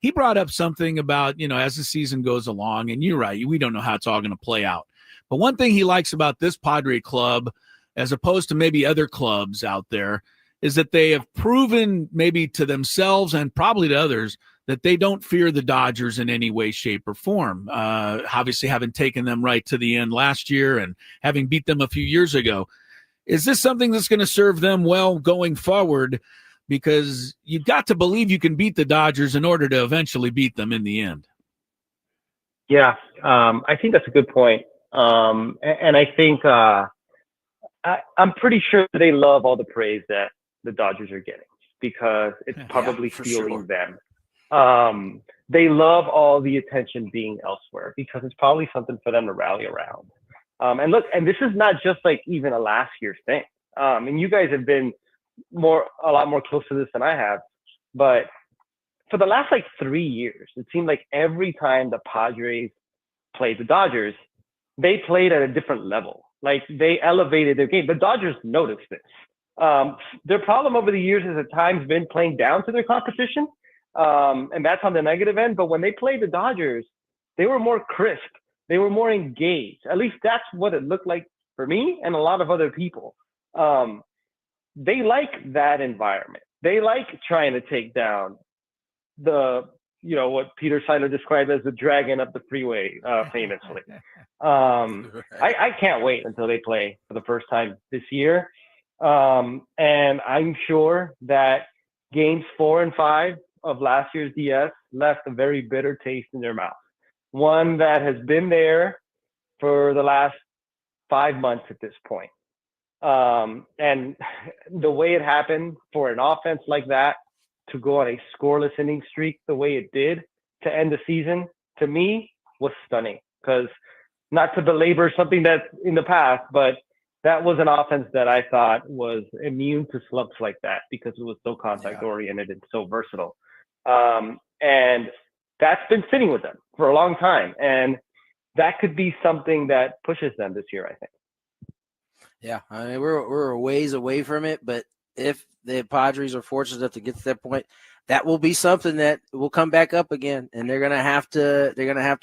he brought up something about, as the season goes along, and you're right, we don't know how it's all going to play out. But one thing he likes about this Padre club, as opposed to maybe other clubs out there, is that they have proven maybe to themselves and probably to others that they don't fear the Dodgers in any way, shape, or form. Obviously, having taken them right to the end last year and having beat them a few years ago. Is this something that's going to serve them well going forward? Because you've got to believe you can beat the Dodgers in order to eventually beat them in the end. Yeah, I think that's a good point. And I think I'm pretty sure they love all the praise that the Dodgers are getting because it's probably fueling them. They love all the attention being elsewhere because it's probably something for them to rally around. And look, and this is not just like even a last year's thing. And you guys have been a lot more close to this than I have, but for the last like 3 years, it seemed like every time the Padres played the Dodgers, they played at a different level. Like they elevated their game. The Dodgers noticed this. Their problem over the years has at times been playing down to their competition. And that's on the negative end. But when they played the Dodgers, they were more crisp. They were more engaged. At least that's what it looked like for me and a lot of other people. They like that environment. They like trying to take down what Peter Seiler described as the dragon up the freeway, famously. I can't wait until they play for the first time this year. And I'm sure that games 4 and 5 of last year's DS left a very bitter taste in their mouth. One that has been there for the last 5 months at this point. And the way it happened for an offense like that to go on a scoreless inning streak the way it did to end the season, to me, was stunning. Because not to belabor something that's in the past, but that was an offense that I thought was immune to slumps like that because it was so contact-oriented and so versatile. And that's been sitting with them for a long time. And that could be something that pushes them this year, I think. Yeah, I mean, we're a ways away from it, but if the Padres are fortunate enough to get to that point, that will be something that will come back up again, and they're gonna have to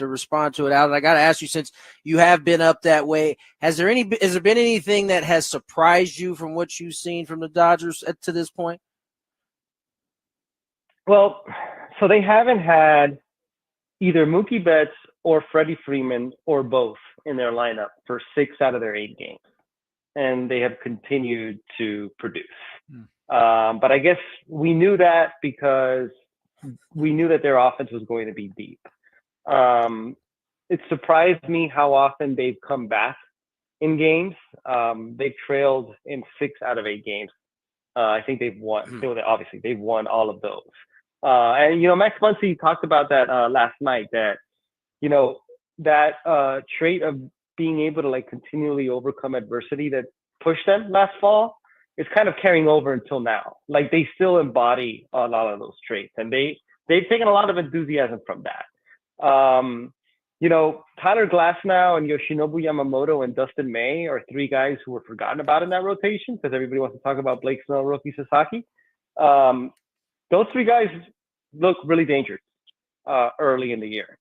respond to it. Alan, I got to ask you, since you have been up that way, has there been anything that has surprised you from what you've seen from the Dodgers to this point? Well, so they haven't had either Mookie Betts or Freddie Freeman or both in their lineup for 6 out of their 8 games. And they have continued to produce. But I guess we knew that because we knew that their offense was going to be deep. It surprised me how often they've come back in games. They've trailed in 6 out of 8 games. I think they've won. Obviously, they've won all of those. And, Max Muncy talked about that last night, that, that trait of being able to like continually overcome adversity that pushed them last fall is kind of carrying over until now. Like they still embody a lot of those traits, and they've taken a lot of enthusiasm from that. Tyler Glasnow and Yoshinobu Yamamoto and Dustin May are 3 guys who were forgotten about in that rotation because everybody wants to talk about Blake Snell, Roki Sasaki. Those 3 guys look really dangerous early in the year.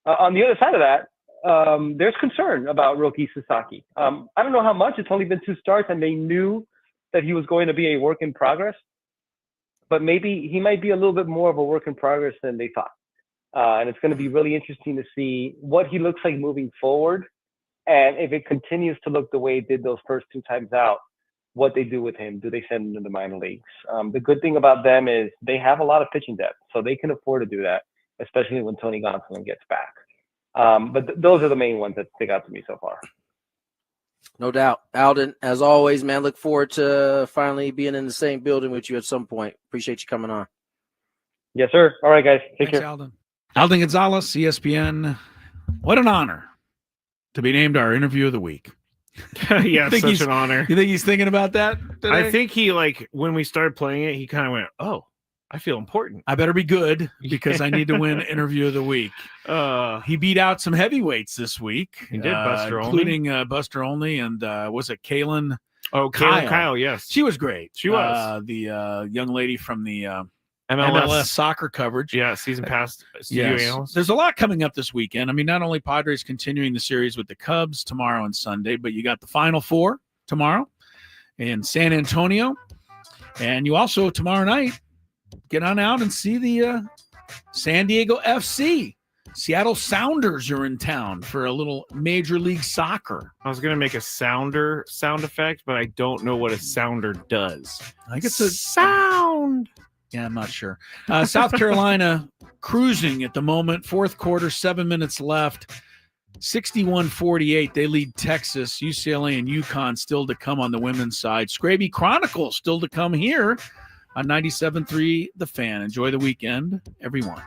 On the other side of that, there's concern about Roki Sasaki. I don't know how much. It's only been 2 starts, and they knew that he was going to be a work in progress. But maybe he might be a little bit more of a work in progress than they thought. And it's going to be really interesting to see what he looks like moving forward. And if it continues to look the way it did those first 2 times out, what they do with him. Do they send him to the minor leagues? The good thing about them is they have a lot of pitching depth, so they can afford to do that, especially when Tony Gonsolin gets back. But those are the main ones that stick out to me so far. No doubt. Alden, as always, man, look forward to finally being in the same building with you at some point. Appreciate you coming on. Yes, sir. All right, guys. Take care. Alden. Alden Gonzalez, ESPN. What an honor to be named our interview of the week. Yeah, such an honor. You think he's thinking about that today? I think he, when we started playing it, he kind of went, oh, I feel important. I better be good because I need to win interview of the week. He beat out some heavyweights this week. He did, Buster including Buster Olney, and was it Kaylin? Oh, Kaylin Kyle, yes. She was great. She was. The young lady from the MLS soccer coverage. Yeah, season pass studio analyst. There's a lot coming up this weekend. I mean, not only Padres continuing the series with the Cubs tomorrow and Sunday, but you got the Final Four tomorrow in San Antonio. And you also, tomorrow night, get on out and see the San Diego FC. Seattle Sounders are in town for a little Major League Soccer. I was going to make a sound effect, but I don't know what a sounder does. I think it's a sound. Yeah, I'm not sure. South Carolina cruising at the moment. Fourth quarter, 7 minutes left. 61-48. They lead Texas, UCLA, and UConn still to come on the women's side. Scraby Chronicles still to come here on 97.3 The Fan. Enjoy the weekend, everyone.